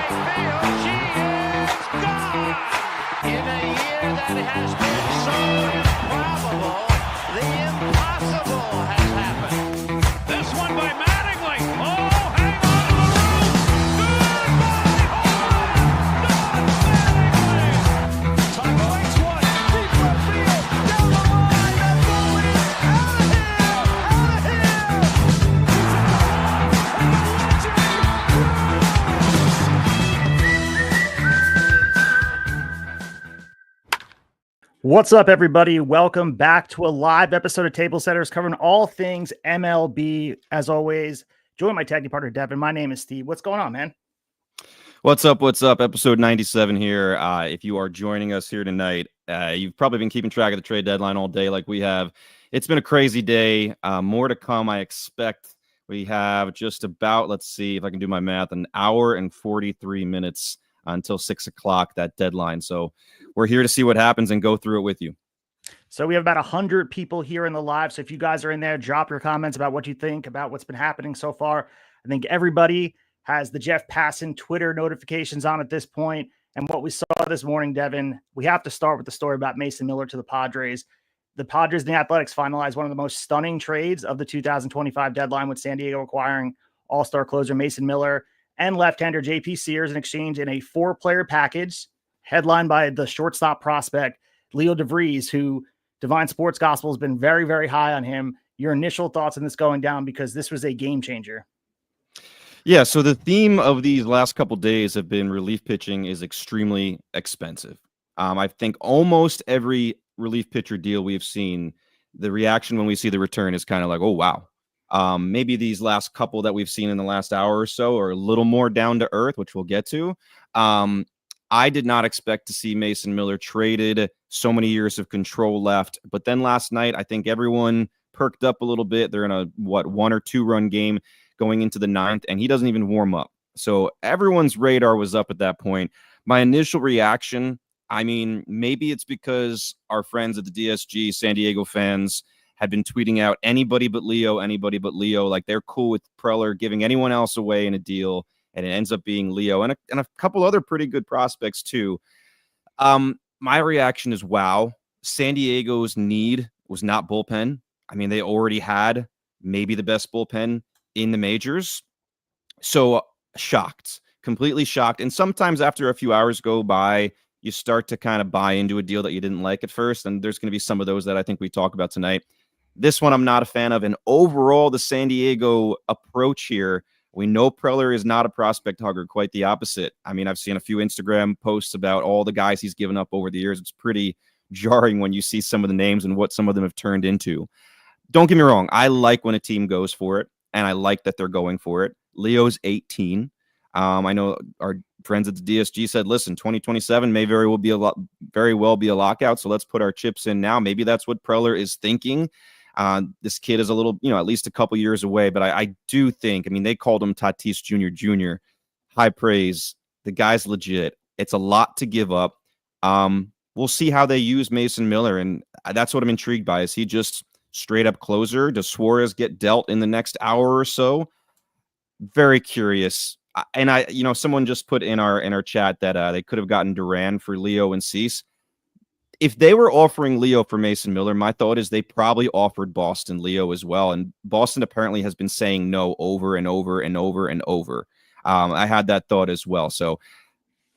right field. She is gone. In a year that has been so improbable, the impossible has happened. This one by Mattingly. Oh, hang on to the roof. Goodbye, home run. Don Mattingly. Tuck waits one. Deep left field. Down the line. That ball is out of here. Out of here. What's up, everybody? Welcome back to a live episode of Tablesetters covering all things MLB. As always, join my tag team partner, Devin. My name is Steve. What's going on, man? What's up? What's up? Episode 97 here. If you are joining us here tonight, you've probably been keeping track of the trade deadline all day like we have. It's been a crazy day. More to come, I expect. We have just about, let's see if I can do my math, an hour and 43 minutes until 6 o'clock, that deadline. So we're here to see what happens and go through it with you. So we have about 100 people here in the live. So if you guys are in there, drop your comments about what you think about what's been happening so far. I think everybody has the Jeff Passan Twitter notifications on at this point. And what we saw this morning, Devin, we have to start with the story about Mason Miller to the Padres. The Padres and the Athletics finalized one of the most stunning trades of the 2025 deadline, with San Diego acquiring all-star closer Mason Miller and left-hander JP Sears in exchange in a 4-player package headlined by the shortstop prospect Leo DeVries, who Divine Sports Gospel has been very, very high on him. Your initial thoughts on this going down, because this was a game changer. Yeah, so the theme of these last couple days have been relief pitching is extremely expensive. I think almost every relief pitcher deal we've seen, the reaction when we see the return is kind of like, oh, wow. Maybe these last couple that we've seen in the last hour or so are a little more down to earth, which we'll get to. I did not expect to see Mason Miller traded, so many years of control left. But then last night, I think everyone perked up a little bit. They're in a, 1 or 2 run game going into the 9th, and he doesn't even warm up. So everyone's radar was up at that point. My initial reaction, I mean, maybe it's because our friends at the DSG, San Diego fans, had been tweeting out anybody but Leo, like they're cool with Preller giving anyone else away in a deal, and it ends up being Leo and a couple other pretty good prospects too. My reaction is, wow, San Diego's need was not bullpen. I mean, they already had maybe the best bullpen in the majors. So shocked, completely shocked. And sometimes after a few hours go by, you start to kind of buy into a deal that you didn't like at first. And there's going to be some of those that I think we talk about tonight. This one I'm not a fan of. And overall, the San Diego approach here, we know Preller is not a prospect hugger, quite the opposite. I mean, I've seen a few Instagram posts about all the guys he's given up over the years. It's pretty jarring when you see some of the names and what some of them have turned into. Don't get me wrong. I like when a team goes for it, and I like that they're going for it. Leo's 18. I know our friends at the DSG said, listen, 2027 may very well be a lockout, so let's put our chips in now. Maybe that's what Preller is thinking. This kid is a little, at least a couple years away, but I do think, I mean, they called him Tatis Jr. High praise. The guy's legit. It's a lot to give up. We'll see how they use Mason Miller, and that's what I'm intrigued by. Is he just straight up closer? Does Suarez get dealt in the next hour or so? Very curious. And someone just put in our chat that they could have gotten Duran for Leo and Cease. If they were offering Leo for Mason Miller, my thought is they probably offered Boston Leo as well. And Boston apparently has been saying no over and over and over and over. I had that thought as well. So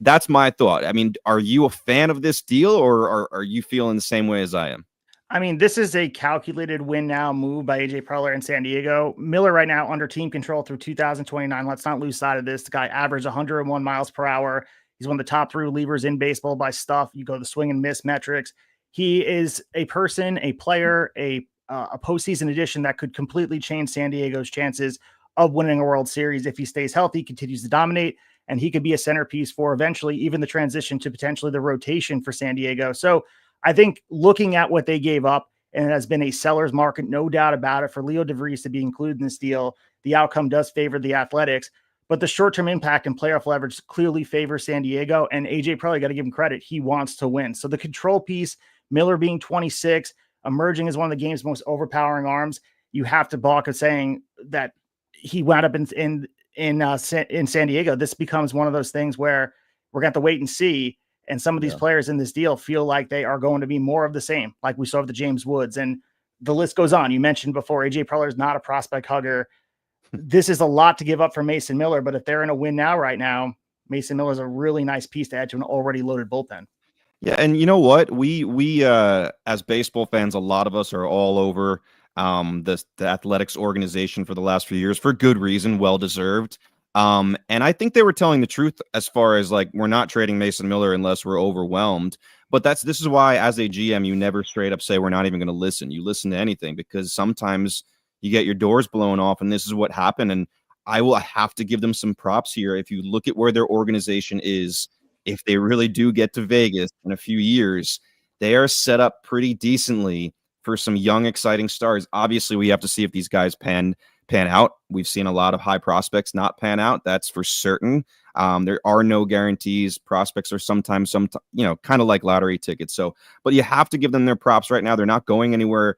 that's my thought. I mean, are you a fan of this deal, or are you feeling the same way as I am? I mean, this is a calculated win now move by AJ Preller in San Diego. Miller right now under team control through 2029. Let's not lose sight of this. The guy averaged 101 miles per hour. He's one of the top 3 relievers in baseball by stuff. You go to the swing and miss metrics. He is a person, a player, a postseason addition that could completely change San Diego's chances of winning a World Series if he stays healthy, continues to dominate, and he could be a centerpiece for eventually even the transition to potentially the rotation for San Diego. So I think looking at what they gave up, and it has been a seller's market, no doubt about it, for Leo DeVries to be included in this deal, the outcome does favor the Athletics. But the short-term impact and playoff leverage clearly favors San Diego, and AJ probably got to give him credit. He wants to win. So the control piece, Miller being 26, emerging as one of the game's most overpowering arms, you have to balk at saying that he wound up in in San Diego, this becomes one of those things where we're going to have to wait and see. And some of these players in this deal feel like they are going to be more of the same, like we saw with the James Woods, and the list goes on. You mentioned before, AJ Preller is not a prospect hugger. This is a lot to give up for Mason Miller, but if they're in a win now, right now, Mason Miller is a really nice piece to add to an already loaded bullpen. Yeah, and you know what? We as baseball fans, a lot of us are all over the athletics organization for the last few years for good reason, well deserved. And I think they were telling the truth as far as like we're not trading Mason Miller unless we're overwhelmed. But this is why, as a GM, you never straight up say we're not even going to listen. You listen to anything because sometimes you get your doors blown off, and this is what happened. And I will have to give them some props here. If you look at where their organization is, if they really do get to Vegas in a few years, they are set up pretty decently for some young, exciting stars. Obviously, we have to see if these guys pan out. We've seen a lot of high prospects not pan out. That's for certain. There are no guarantees. Prospects are sometimes kind of like lottery tickets. So, but you have to give them their props right now. They're not going anywhere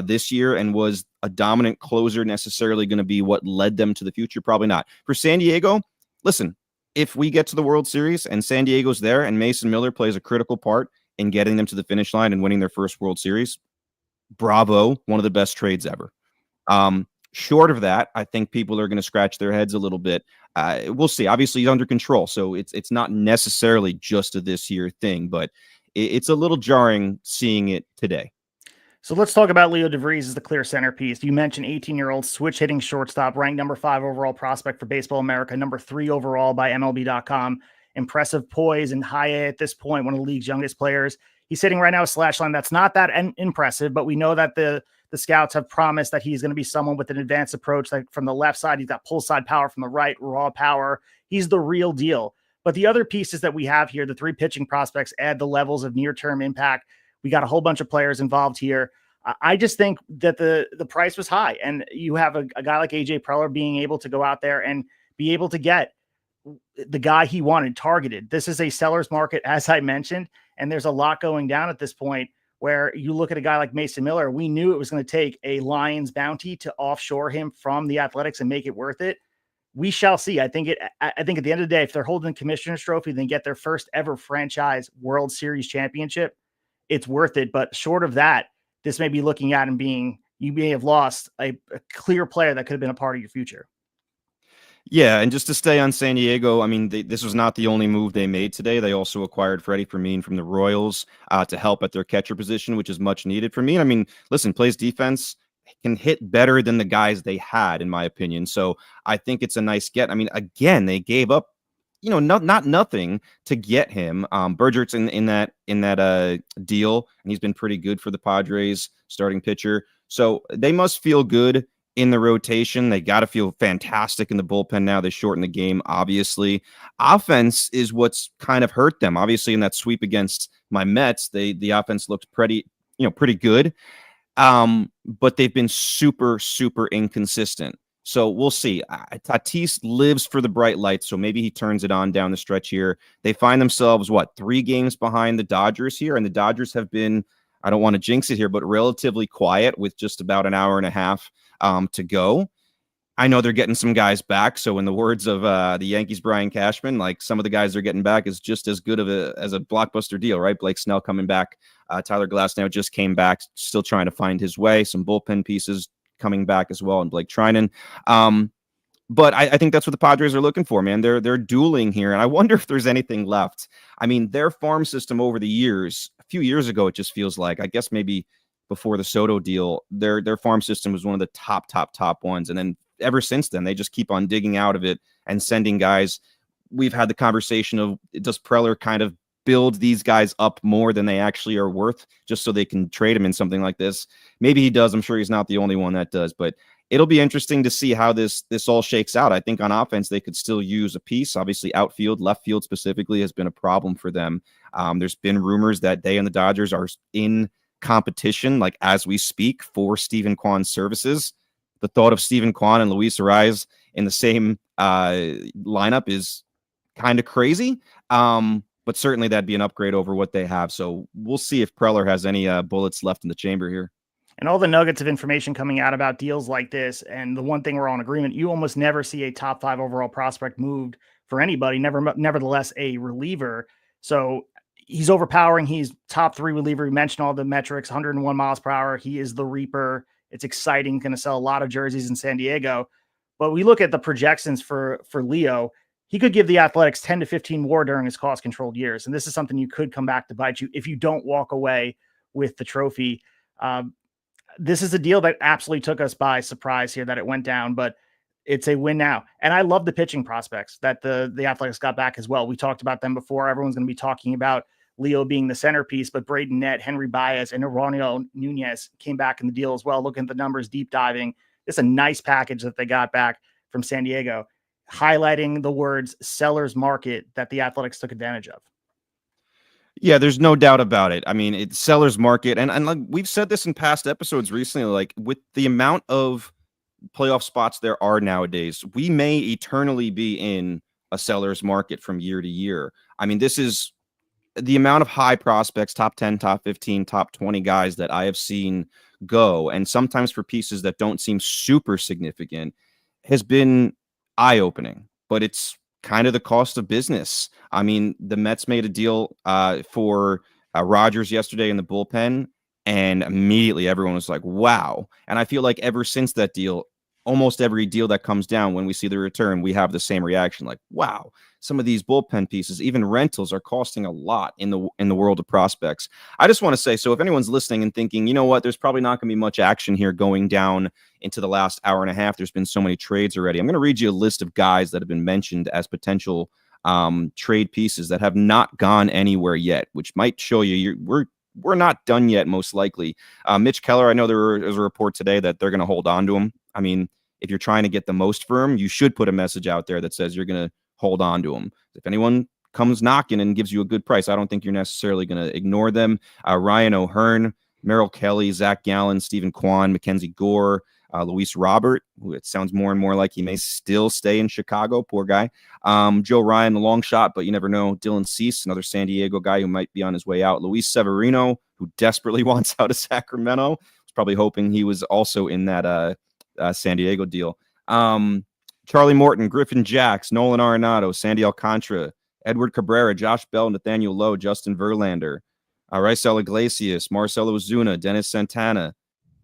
this year. And was a dominant closer necessarily going to be what led them to the future? Probably not. For San Diego, listen, if we get to the World Series and San Diego's there and Mason Miller plays a critical part in getting them to the finish line and winning their first World Series, bravo, one of the best trades ever. Short of that, I think people are going to scratch their heads a little bit. We'll see. Obviously, he's under control, so it's not necessarily just a this year thing, but it's a little jarring seeing it today. So let's talk about Leo DeVries as the clear centerpiece. You mentioned 18-year-old switch hitting shortstop, ranked number 5 overall prospect for Baseball America, number 3 overall by MLB.com. Impressive poise and high A at this point, one of the league's youngest players. He's hitting right now a slash line that's not that impressive, but we know that the scouts have promised that he's going to be someone with an advanced approach. Like from the left side, he's got pull side power, from the right, raw power. He's the real deal. But the other pieces that we have here, the 3 pitching prospects, add the levels of near-term impact. We got a whole bunch of players involved here. I just think that the price was high, and you have a guy like AJ Preller being able to go out there and be able to get the guy he wanted targeted. This is a seller's market, as I mentioned, and there's a lot going down at this point where you look at a guy like Mason Miller. We knew it was going to take a Lions bounty to offshore him from the Athletics and make it worth it. We shall see. I think at the end of the day, if they're holding the Commissioner's Trophy, then get their first ever franchise World Series championship, it's worth it. But short of that, this may be looking at him being, you may have lost a clear player that could have been a part of your future. Yeah, and just to stay on San Diego, I mean, this was not the only move they made today. They also acquired Freddie Fermin from the Royals to help at their catcher position, which is much needed. Fermin, I mean, listen, plays defense, can hit better than the guys they had, in my opinion. So I think it's a nice get. I mean, again, they gave up, not nothing to get him. Bergert's in that deal, and he's been pretty good for the Padres, starting pitcher. So they must feel good in the rotation. They got to feel fantastic in the bullpen now. They shortened the game, obviously. Offense is what's kind of hurt them. Obviously, in that sweep against my Mets, the offense looked pretty good. But they've been super, super inconsistent. So we'll see. Tatis lives for the bright lights, so maybe he turns it on down the stretch here. They find themselves, 3 games behind the Dodgers here, and the Dodgers have been, I don't want to jinx it here, but relatively quiet with just about an hour and a half to go. I know they're getting some guys back, so in the words of the Yankees' Brian Cashman, like some of the guys they're getting back is just as good as a blockbuster deal, right? Blake Snell coming back. Tyler Glasnow just came back, still trying to find his way. Some bullpen pieces coming back as well, and Blake Trinan. But I think that's what the Padres are looking for, man. They're dueling here, and I wonder if there's anything left. I mean, their farm system over the years, a few years ago, it just feels like, I guess maybe before the Soto deal, their farm system was one of the top ones. And then ever since then, they just keep on digging out of it and sending guys. We've had the conversation of, does Preller kind of build these guys up more than they actually are worth just so they can trade them in something like this? Maybe he does. I'm sure he's not the only one that does, but it'll be interesting to see how this all shakes out. I think on offense, they could still use a piece. Obviously, outfield, left field specifically has been a problem for them. There's been rumors that they and the Dodgers are in competition, like as we speak, for Stephen Kwan's services. The thought of Stephen Kwan and Luis Ariz in the same lineup is kind of crazy. But certainly that'd be an upgrade over what they have. So we'll see if Preller has any bullets left in the chamber here. And all the nuggets of information coming out about deals like this. And the one thing we're all in agreement, you almost never see a top 5 overall prospect moved for anybody, nevertheless, a reliever. So he's overpowering. He's top 3 reliever. We mentioned all the metrics, 101 miles per hour. He is the Reaper. It's exciting. Going to sell a lot of jerseys in San Diego. But we look at the projections for Leo. He could give the Athletics 10 to 15 WAR during his cost controlled years. And this is something you could come back to bite you if you don't walk away with the trophy. This is a deal that absolutely took us by surprise here that it went down, but it's a win now. And I love the pitching prospects that the Athletics got back as well. We talked about them before. Everyone's going to be talking about Leo being the centerpiece, but Braden Nett, Henry Baez, and Euronio Nunez came back in the deal as well. Looking at the numbers, deep diving. It's a nice package that they got back from San Diego, highlighting the words seller's market that the Athletics took advantage of. Yeah, there's no doubt about it. I mean, it's seller's market. And like we've said this in past episodes recently, like with the amount of playoff spots there are nowadays, we may eternally be in a seller's market from year to year. I mean, this is the amount of high prospects, top 10, top 15, top 20 guys that I have seen go, and sometimes for pieces that don't seem super significant, has been eye-opening. But it's kind of the cost of business. I mean, the Mets made a deal for Rogers yesterday in the bullpen, and immediately everyone was like, wow. And I feel like ever since that deal, almost every deal that comes down, when we see the return, we have the same reaction, like, wow, some of these bullpen pieces, even rentals, are costing a lot in the world of prospects. I just want to say, so if anyone's listening and thinking, you know what, there's probably not going to be much action here going down into the last hour and a half. There's been so many trades already. I'm going to read you a list of guys that have been mentioned as potential trade pieces that have not gone anywhere yet, which might show you we're not done yet, most likely. Mitch Keller, I know there was a report today that they're going to hold on to him. I mean, if you're trying to get the most for him, you should put a message out there that says you're going to hold on to him. If anyone comes knocking and gives you a good price, I don't think you're necessarily going to ignore them. Ryan O'Hearn, Merrill Kelly, Zach Gallen, Stephen Kwan, Mackenzie Gore, Luis Robert, who it sounds more and more like he may still stay in Chicago. Poor guy. Joe Ryan, the long shot, but you never know. Dylan Cease, another San Diego guy who might be on his way out. Luis Severino, who desperately wants out of Sacramento. Was probably hoping he was also in that San Diego deal. Charlie Morton, Griffin Jacks, Nolan Arenado, Sandy Alcantara, Edward Cabrera, Josh Bell, Nathaniel Lowe, Justin Verlander, Raisel Iglesias, Marcelo Ozuna, Dennis Santana,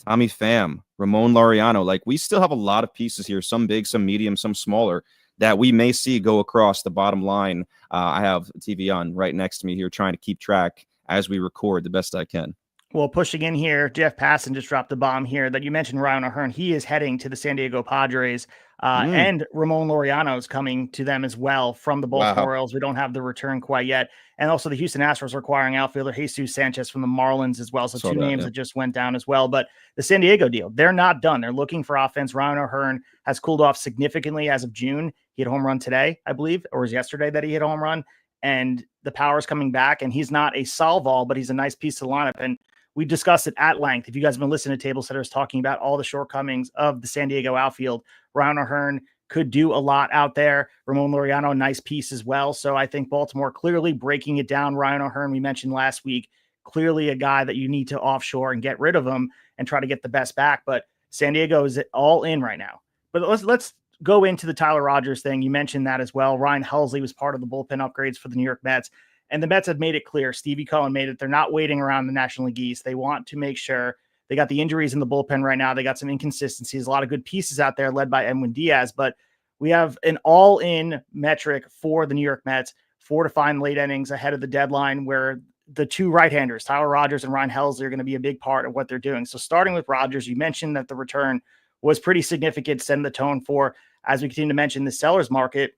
Tommy Pham, Ramon Laureano. Like, we still have a lot of pieces here, some big, some medium, some smaller, that we may see go across the bottom line. I have TV on right next to me here trying to keep track as we record the best I can. Well, pushing in here, Jeff Passan just dropped the bomb here that you mentioned Ryan O'Hearn. He is heading to the San Diego Padres, and Ramon Laureano is coming to them as well from the Baltimore Orioles. We don't have the return quite yet. And also the Houston Astros requiring outfielder Jesus Sanchez from the Marlins as well. So two names that just went down as well. But the San Diego deal, they're not done. They're looking for offense. Ryan O'Hearn has cooled off significantly as of June. He hit a home run today, I believe, or was yesterday that he hit a home run. And the power's coming back. And he's not a solve-all, but he's a nice piece of the lineup. And we discussed it at length. If you guys have been listening to Tablesetters talking about all the shortcomings of the San Diego outfield, Ryan O'Hearn could do a lot out there. Ramon Laureano, a nice piece as well. So I think Baltimore clearly breaking it down. Ryan O'Hearn, we mentioned last week, clearly a guy that you need to offshore and get rid of him and try to get the best back. But San Diego is all in right now. But let's go into the Tyler Rogers thing. You mentioned that as well. Ryan Helsley was part of the bullpen upgrades for the New York Mets. And the Mets have made it clear. Stevie Cohen made it. They're not waiting around the National League East. They want to make sure. They got the injuries in the bullpen right now. They got some inconsistencies, a lot of good pieces out there led by Edwin Diaz. But we have an all-in metric for the New York Mets, 4 to find late innings ahead of the deadline, where the two right-handers, Tyler Rogers and Ryan Helsley, are going to be a big part of what they're doing. So starting with Rogers, you mentioned that the return was pretty significant, setting the tone for, as we continue to mention, the seller's market.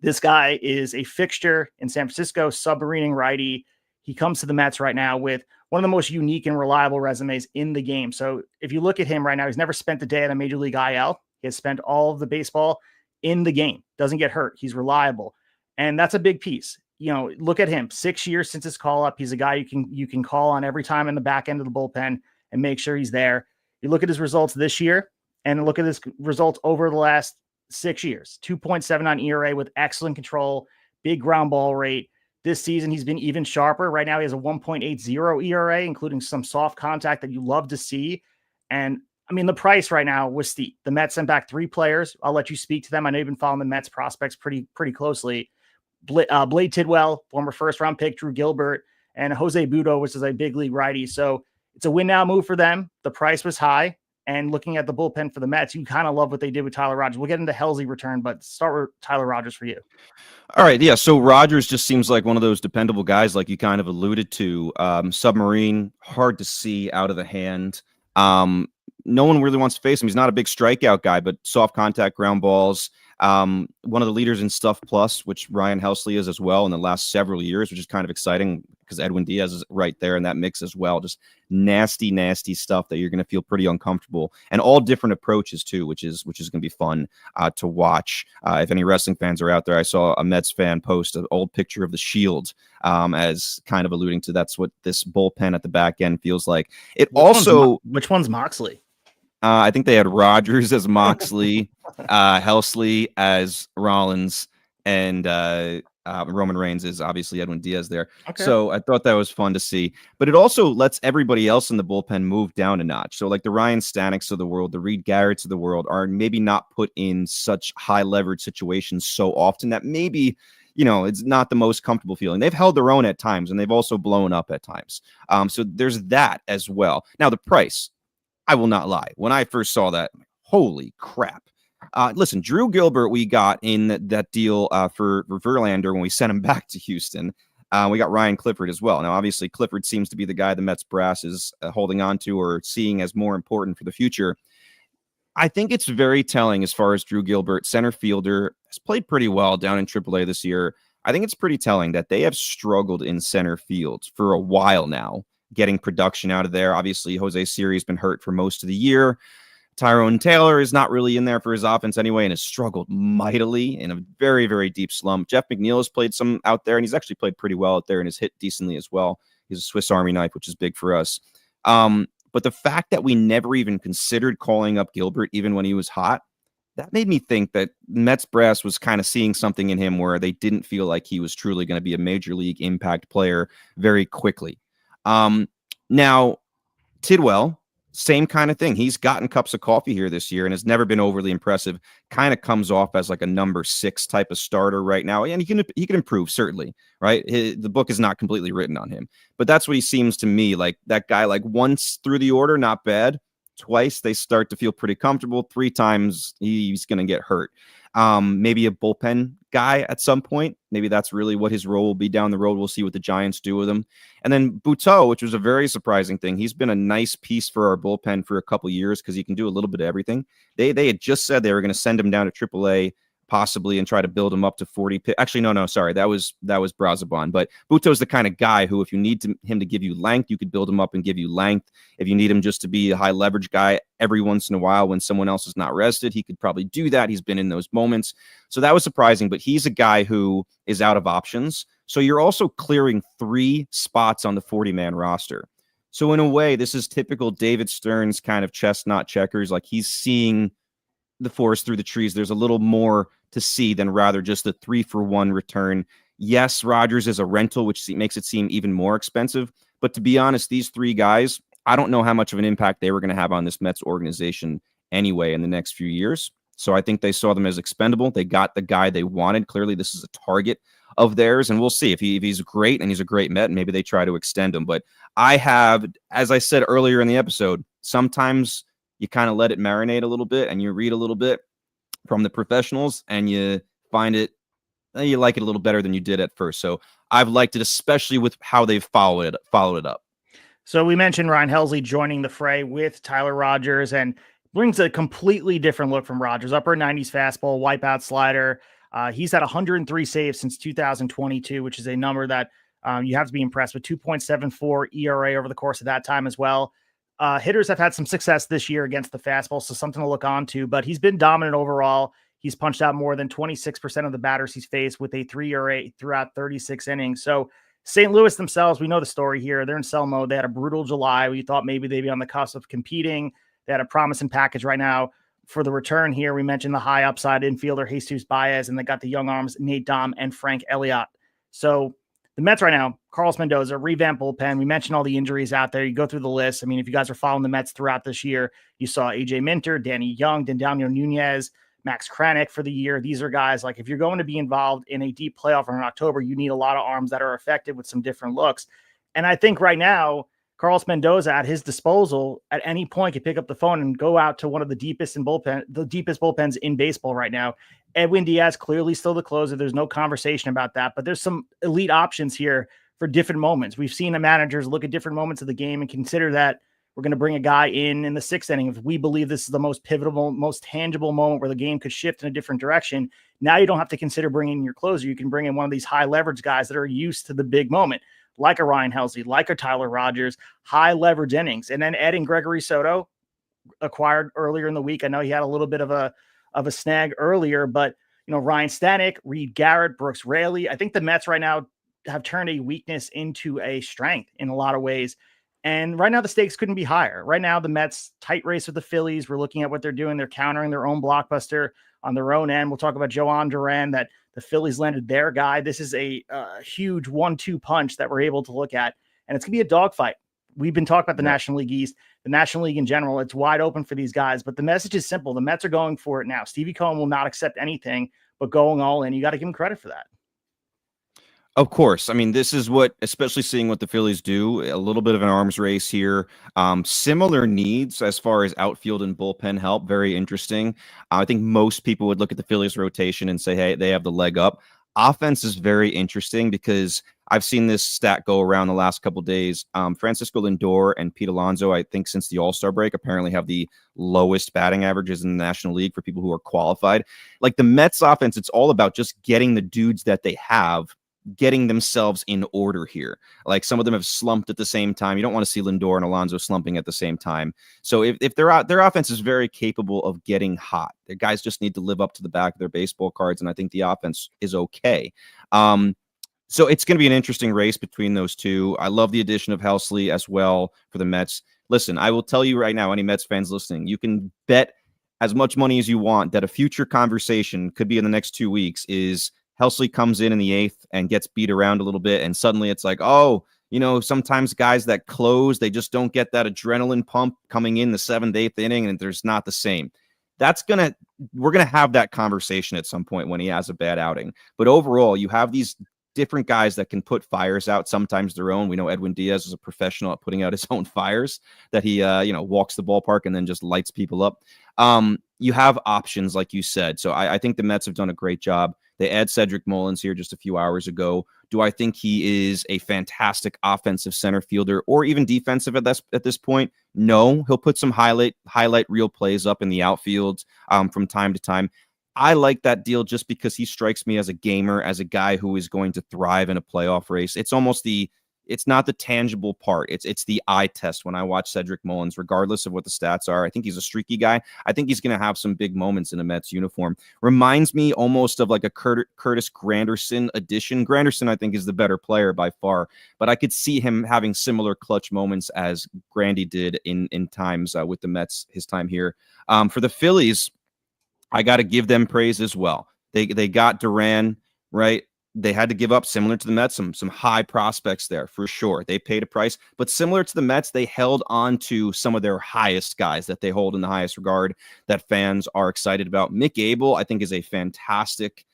This guy is a fixture in San Francisco, submarining righty. He comes to the Mets right now with one of the most unique and reliable resumes in the game. So if you look at him right now, he's never spent a day at a Major League IL. He has spent all of the baseball in the game. Doesn't get hurt. He's reliable. And that's a big piece. You know, look at him. 6 years since his call up. He's a guy you can call on every time in the back end of the bullpen and make sure he's there. You look at his results this year and look at his results over the last 6 years. 2.79 ERA with excellent control, big ground ball rate. This season, he's been even sharper. Right now, he has a 1.80 ERA, including some soft contact that you love to see. And I mean, the price right now was steep. The Mets sent back 3 players. I'll let you speak to them. I know you've been following the Mets prospects pretty closely. Blade Tidwell, former first-round pick, Drew Gilbert, and Jose Budo, which is a big league righty. So it's a win-now move for them. The price was high. And looking at the bullpen for the Mets, you kind of love what they did with Tyler Rogers. We'll get into Helsley return, but start with Tyler Rogers for you. All right, yeah. So Rogers just seems like one of those dependable guys, like you kind of alluded to. Submarine, hard to see out of the hand. No one really wants to face him. He's not a big strikeout guy, but soft contact ground balls. One of the leaders in stuff plus, which Ryan Helsley is as well in the last several years, which is kind of exciting because Edwin Diaz is right there in that mix as well. Just nasty stuff that you're going to feel pretty uncomfortable, and all different approaches too, which is going to be fun to watch. If any wrestling fans are out there, I saw a Mets fan post an old picture of the Shield as kind of alluding to that's what this bullpen at the back end feels like. Which one's Moxley? I think they had Rogers as Moxley, Helsley as Rollins, and Roman Reigns is obviously Edwin Diaz there. Okay. So I thought that was fun to see. But it also lets everybody else in the bullpen move down a notch. So like the Ryan Staneks of the world, the Reed Garretts of the world are maybe not put in such high leverage situations so often that maybe, it's not the most comfortable feeling. They've held their own at times, and they've also blown up at times. So there's that as well. Now, the price, I will not lie. When I first saw that, holy crap. Listen, Drew Gilbert, we got in that deal for Verlander when we sent him back to Houston. We got Ryan Clifford as well. Now, obviously, Clifford seems to be the guy the Mets brass is holding on to or seeing as more important for the future. I think it's very telling as far as Drew Gilbert, center fielder, has played pretty well down in AAA this year. I think it's pretty telling that they have struggled in center field for a while now, getting production out of there. Obviously, Jose Siri has been hurt for most of the year. Tyrone Taylor is not really in there for his offense anyway and has struggled mightily in a very, very deep slump. Jeff McNeil has played some out there, and he's actually played pretty well out there and has hit decently as well. He's a Swiss Army knife, which is big for us. But the fact that we never even considered calling up Gilbert, even when he was hot, that made me think that Mets brass was kind of seeing something in him where they didn't feel like he was truly going to be a major league impact player very quickly. Now, Tidwell, same kind of thing. He's gotten cups of coffee here this year and has never been overly impressive. Kind of comes off as like a number 6 type of starter right now. And he can improve, certainly, right? The book is not completely written on him. But that's what he seems to me like. That guy, like once through the order, not bad. Twice, they start to feel pretty comfortable. 3 times, he's going to get hurt. Maybe a bullpen guy at some point. Maybe that's really what his role will be down the road. We'll see what the Giants do with him. And then Buteau, which was a very surprising thing. He's been a nice piece for our bullpen for a couple years because he can do a little bit of everything. They had just said they were going to send him down to AAA possibly and try to build him up to 40. Actually, no, sorry. That was Brazaban. But Buteau's the kind of guy who, if you need him to give you length, you could build him up and give you length. If you need him just to be a high leverage guy every once in a while when someone else is not rested, he could probably do that. He's been in those moments. So that was surprising, but he's a guy who is out of options. So you're also clearing 3 spots on the 40-man roster. So in a way, this is typical David Stearns kind of chestnut checkers. Like he's seeing the forest through the trees. There's a little more to see than rather just a 3-for-1 return. Yes, Rogers is a rental, which makes it seem even more expensive. But to be honest, these 3 guys, I don't know how much of an impact they were going to have on this Mets organization anyway in the next few years. So I think they saw them as expendable. They got the guy they wanted. Clearly, this is a target of theirs, and we'll see if he's great and he's a great Met, and maybe they try to extend him. But I have, as I said earlier in the episode, sometimes you kind of let it marinate a little bit and you read a little bit from the professionals and you find it, you like it a little better than you did at first. So I've liked it, especially with how they've followed it up. So we mentioned Ryan Helsley joining the fray with Tyler Rogers and brings a completely different look from Rogers. Upper 90s fastball, wipeout slider. He's had 103 saves since 2022, which is a number that you have to be impressed with. 2.74 ERA over the course of that time as well. Hitters have had some success this year against the fastball, so something to look on to, but he's been dominant overall. He's punched out more than 26% of the batters he's faced with a 3 ERA throughout 36 innings. So St. Louis themselves, we know the story here. They're in sell mode. They had a brutal July. We thought maybe they'd be on the cusp of competing. They had a promising package right now for the return here. We mentioned the high upside infielder Jesus Baez, and they got the young arms Nate Dom and Frank Elliott. So The Mets right now, Carlos Mendoza, revamped bullpen. We mentioned all the injuries out there. You go through the list. I mean, if you guys are following the Mets throughout this year, you saw AJ Minter, Danny Young, Daniel Nunez, Max Kranick for the year. These are guys like if you're going to be involved in a deep playoff in October, you need a lot of arms that are effective with some different looks. And I think right now, Carlos Mendoza at his disposal at any point could pick up the phone and go out to one of the deepest bullpens in baseball right now. Edwin Diaz clearly still the closer. There's no conversation about that, but there's some elite options here for different moments. We've seen the managers look at different moments of the game and consider that we're going to bring a guy in the sixth inning. If we believe this is the most pivotal, most tangible moment where the game could shift in a different direction, now you don't have to consider bringing your closer. You can bring in one of these high leverage guys that are used to the big moment, like a Ryan Helsley, like a Tyler Rogers, high leverage innings. And then adding Gregory Soto, acquired earlier in the week. I know he had a little bit of a snag earlier, but Ryan Stanek, Reed Garrett, Brooks Raley. I think the Mets right now have turned a weakness into a strength in a lot of ways. And right now the stakes couldn't be higher. Right now the Mets tight race with the Phillies. We're looking at what they're doing. They're countering their own blockbuster on their own end. We'll talk about Joan Duran, that the Phillies landed their guy. This is a huge 1-2 punch that we're able to look at, and it's going to be a dogfight. We've been talking about the National League East, the National League in general. It's wide open for these guys, but the message is simple. The Mets are going for it now. Stevie Cohen will not accept anything but going all in. You got to give him credit for that. Of course. I mean, this is what, especially seeing what the Phillies do, a little bit of an arms race here. Similar needs as far as outfield and bullpen help. Very interesting. I think most people would look at the Phillies rotation and say, hey, they have the leg up. Offense is very interesting because I've seen this stat go around the last couple of days. Francisco Lindor and Pete Alonso, I think since the All-Star break, apparently have the lowest batting averages in the National League for people who are qualified. Like the Mets offense, it's all about just getting the dudes that they have getting themselves in order here. Like some of them have slumped at the same time. You don't want to see Lindor and Alonso slumping at the same time. So if they're out, their offense is very capable of getting hot. The guys just need to live up to the back of their baseball cards, and I think the offense is okay. So it's going to be an interesting race between those two. I love the addition of Helsley as well for the Mets. Listen, I will tell you right now, any Mets fans listening, you can bet as much money as you want that a future conversation could be in the next 2 weeks is Helsley comes in the eighth and gets beat around a little bit, and suddenly it's like, oh, sometimes guys that close, they just don't get that adrenaline pump coming in the seventh, eighth inning, and there's not the same. We're gonna have that conversation at some point when he has a bad outing. But overall, you have these different guys that can put fires out, sometimes their own. We know Edwin Diaz is a professional at putting out his own fires, that he walks the ballpark and then just lights people up. You have options, like you said. So I think the Mets have done a great job. They add Cedric Mullins here just a few hours ago. Do I think he is a fantastic offensive center fielder or even defensive at this point? No. He'll put some highlight reel plays up in the outfield from time to time. I like that deal just because he strikes me as a gamer, as a guy who is going to thrive in a playoff race. It's not the tangible part. It's the eye test when I watch Cedric Mullins, regardless of what the stats are. I think he's a streaky guy. I think he's going to have some big moments in a Mets uniform. Reminds me almost of like a Curtis Granderson addition. Granderson, I think, is the better player by far, but I could see him having similar clutch moments as Grandy did in times with the Mets, his time here. For the Phillies, I got to give them praise as well. They got Duran, right? They had to give up, similar to the Mets, some high prospects there for sure. They paid a price, but similar to the Mets, they held on to some of their highest guys that they hold in the highest regard that fans are excited about. Mick Abel, I think, is a fantastic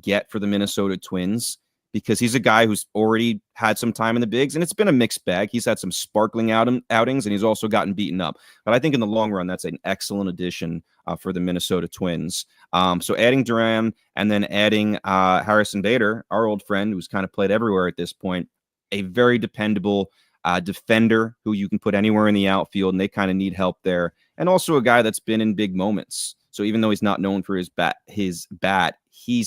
get for the Minnesota Twins because he's a guy who's already had some time in the bigs, and it's been a mixed bag. He's had some sparkling outings, and he's also gotten beaten up. But I think in the long run, that's an excellent addition for the Minnesota Twins. So adding Duran and then adding Harrison Bader, our old friend who's kind of played everywhere at this point, a very dependable defender who you can put anywhere in the outfield, and they kind of need help there. And also a guy that's been in big moments. So even though he's not known for his bat, he's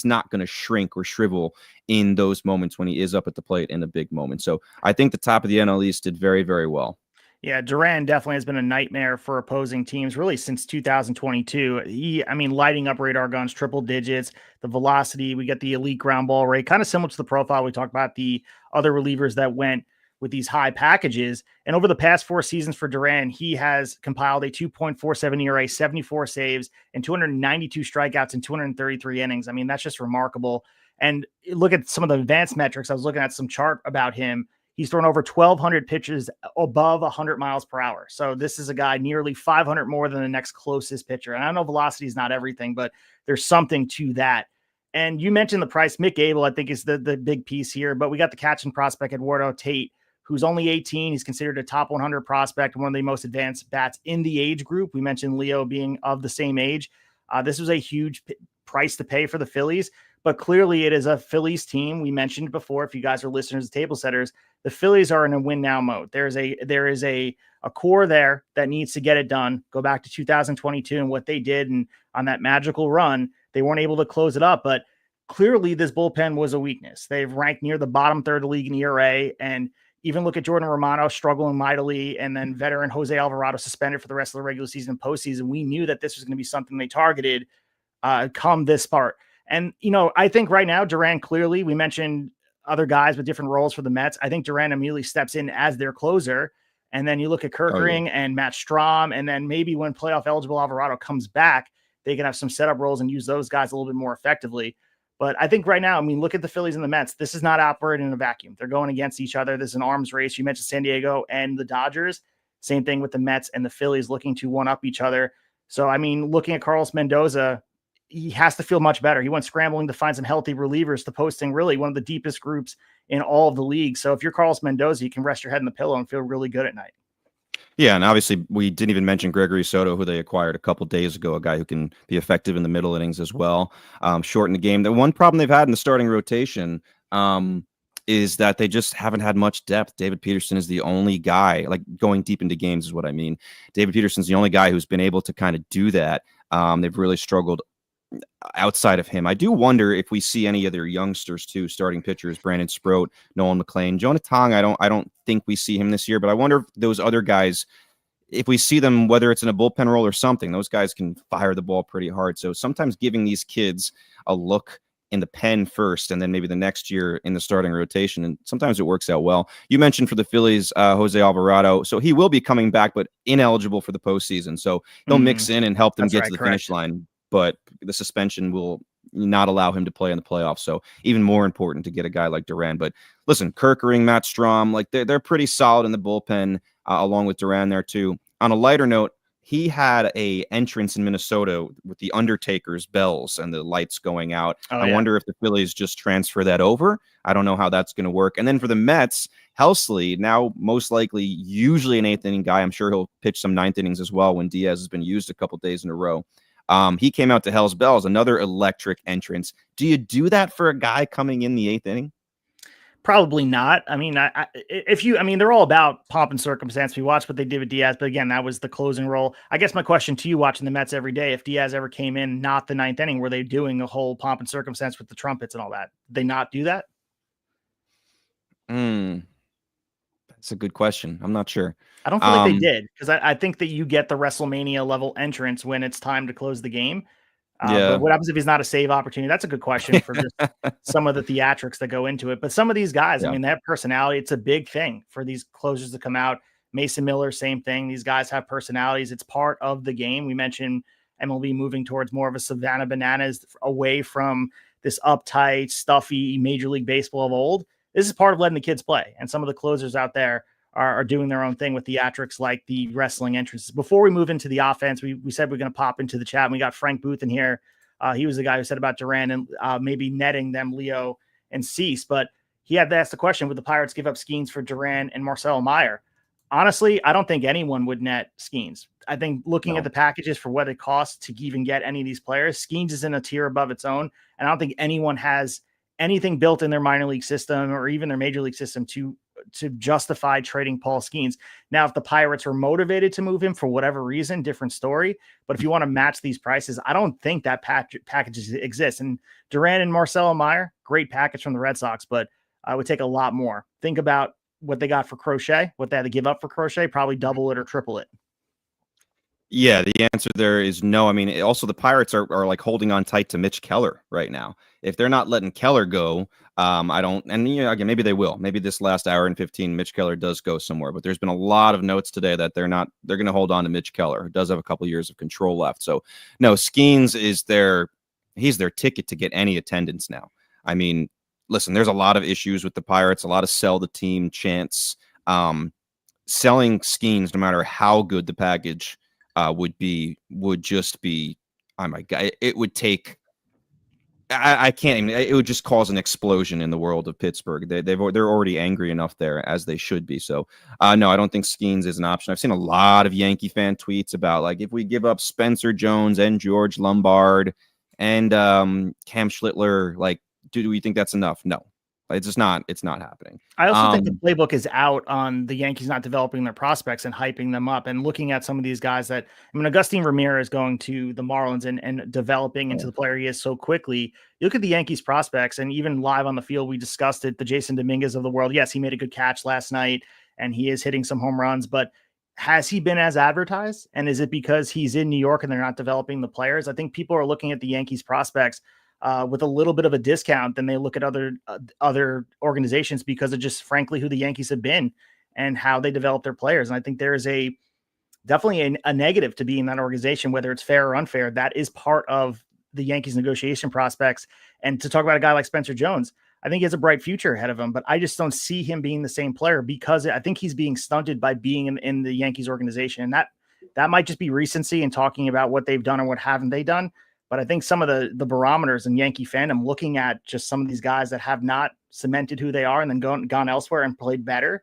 not going to shrink or shrivel in those moments when he is up at the plate in a big moment. So I think the top of the NL East did very, very well. Yeah, Duran definitely has been a nightmare for opposing teams really since 2022. Lighting up radar guns, triple digits, the velocity, we get the elite ground ball rate, kind of similar to the profile we talked about the other relievers that went with these high packages. And over the past 4 seasons for Duran, he has compiled a 2.47 ERA, 74 saves, and 292 strikeouts in 233 innings. I mean, that's just remarkable. And look at some of the advanced metrics. I was looking at some chart about him. He's thrown over 1,200 pitches above 100 miles per hour. So this is a guy nearly 500 more than the next closest pitcher. And I know velocity is not everything, but there's something to that. And you mentioned the price. Mick Abel, I think, is the big piece here. But we got the catching prospect, Eduardo Tate, who's only 18. He's considered a top 100 prospect, one of the most advanced bats in the age group. We mentioned Leo being of the same age. This was a huge price to pay for the Phillies. But clearly it is a Phillies team. We mentioned before, if you guys are listeners to Tablesetters, the Phillies are in a win now mode. There is a core there that needs to get it done. Go back to 2022 and what they did, and on that magical run, they weren't able to close it up. But clearly this bullpen was a weakness. They've ranked near the bottom third of the league in ERA, and even look at Jordan Romano struggling mightily, and then veteran Jose Alvarado suspended for the rest of the regular season and postseason. We knew that this was going to be something they targeted come this part. And, I think right now, Duran clearly, we mentioned other guys with different roles for the Mets. I think Duran immediately steps in as their closer. And then you look at Kerkering and Matt Strahm. And then maybe when playoff eligible Alvarado comes back, they can have some setup roles and use those guys a little bit more effectively. But I think right now, look at the Phillies and the Mets. This is not operating in a vacuum. They're going against each other. This is an arms race. You mentioned San Diego and the Dodgers. Same thing with the Mets and the Phillies looking to one-up each other. So, looking at Carlos Mendoza, he has to feel much better. He went scrambling to find some healthy relievers to posting really one of the deepest groups in all of the league. So if you're Carlos Mendoza, you can rest your head in the pillow and feel really good at night. Yeah, and obviously we didn't even mention Gregory Soto, who they acquired a couple days ago, a guy who can be effective in the middle innings as well, shorten the game. The one problem they've had in the starting rotation is that they just haven't had much depth. David Peterson is the only guy, like going deep into games is what I mean. David Peterson's the only guy who's been able to kind of do that. They've really struggled outside of him. I do wonder if we see any other youngsters too, starting pitchers, Brandon Sproat, Nolan McLean, Jonah Tong. I don't think we see him this year, but I wonder if those other guys, if we see them, whether it's in a bullpen role or something, those guys can fire the ball pretty hard. So sometimes giving these kids a look in the pen first, and then maybe the next year in the starting rotation, and sometimes it works out well. You mentioned for the Phillies, Jose Alvarado, so he will be coming back, but ineligible for the postseason. So he'll mix in and help them get to the finish line. But the suspension will not allow him to play in the playoffs. So even more important to get a guy like Duran. But listen, Kerkering, Matt Strahm, like they're pretty solid in the bullpen, along with Duran there too. On a lighter note, he had a entrance in Minnesota with the Undertaker's bells and the lights going out. I wonder if the Phillies just transfer that over. I don't know how that's going to work. And then for the Mets, Helsley, now most likely usually an eighth inning guy. I'm sure he'll pitch some ninth innings as well when Diaz has been used a couple days in a row. He came out to Hell's Bells, another electric entrance. Do you do that for a guy coming in the eighth inning? Probably not. They're all about pomp and circumstance. We watched what they did with Diaz, but again, that was the closing role. I guess my question to you, watching the Mets every day, if Diaz ever came in, not the ninth inning, were they doing a whole pomp and circumstance with the trumpets and all that? Did they not do that? That's a good question. I'm not sure. I don't feel like they did, because I think that you get the WrestleMania level entrance when it's time to close the game. But what happens if he's not a save opportunity? That's a good question for just some of the theatrics that go into it. But some of these guys, they have personality. It's a big thing for these closers to come out. Mason Miller, same thing. These guys have personalities. It's part of the game. We mentioned MLB moving towards more of a Savannah Bananas, away from this uptight, stuffy Major League Baseball of old. This is part of letting the kids play. And some of the closers out there are doing their own thing with theatrics like the wrestling entrances. Before we move into the offense, we said we're going to pop into the chat. And we got Frank Booth in here. He was the guy who said about Duran and maybe netting them Leo and Cease. But he had to ask the question, would the Pirates give up Skeens for Duran and Marcelo Meyer? Honestly, I don't think anyone would net Skeens. I think looking at the packages for what it costs to even get any of these players, Skeens is in a tier above its own. And I don't think anyone has anything built in their minor league system or even their major league system to justify trading Paul Skeens. Now, if the Pirates were motivated to move him for whatever reason, different story. But if you want to match these prices, I don't think that packages exist. And Duran and Marcelo Meyer, great package from the Red Sox, but I would take a lot more. Think about what they got for Crochet, what they had to give up for Crochet, probably double it or triple it. Yeah, the answer there is no. I mean, also the Pirates are like holding on tight to Mitch Keller right now. If they're not letting Keller go, I don't, and again, maybe they will. Maybe this last hour and 15, Mitch Keller does go somewhere. But there's been a lot of notes today that they're going to hold on to Mitch Keller, who does have a couple years of control left. So no, Skeens is he's their ticket to get any attendance now. I mean, listen, there's a lot of issues with the Pirates, a lot of sell the team chants. Selling Skeens, no matter how good the package would just be, oh my God, it would take. I can't even. It would just cause an explosion in the world of Pittsburgh. They're already angry enough there, as they should be. So, no, I don't think Skeens is an option. I've seen a lot of Yankee fan tweets about, like, if we give up Spencer Jones and George Lombard and Cam Schlittler, like, do we think that's enough? No, it's just not. It's not happening. I also think the playbook is out on the Yankees not developing their prospects and hyping them up and looking at some of these guys that, I mean, Agustin Ramirez going to the Marlins and developing into the player he is so quickly. You look at the Yankees prospects, and even live on the field, we discussed it, the Jason Dominguez of the world. Yes, he made a good catch last night and he is hitting some home runs, but has he been as advertised? And is it because he's in New York and they're not developing the players? I think people are looking at the Yankees prospects with a little bit of a discount than they look at other organizations, because of just frankly who the Yankees have been and how they develop their players. And I think there is definitely a negative to being in that organization, whether it's fair or unfair. That is part of the Yankees negotiation prospects. And to talk about a guy like Spencer Jones, I think he has a bright future ahead of him, but I just don't see him being the same player, because I think he's being stunted by being in the Yankees organization. And that might just be recency and talking about what they've done or what haven't they done. But I think some of the barometers in Yankee fandom, looking at just some of these guys that have not cemented who they are and then gone elsewhere and played better.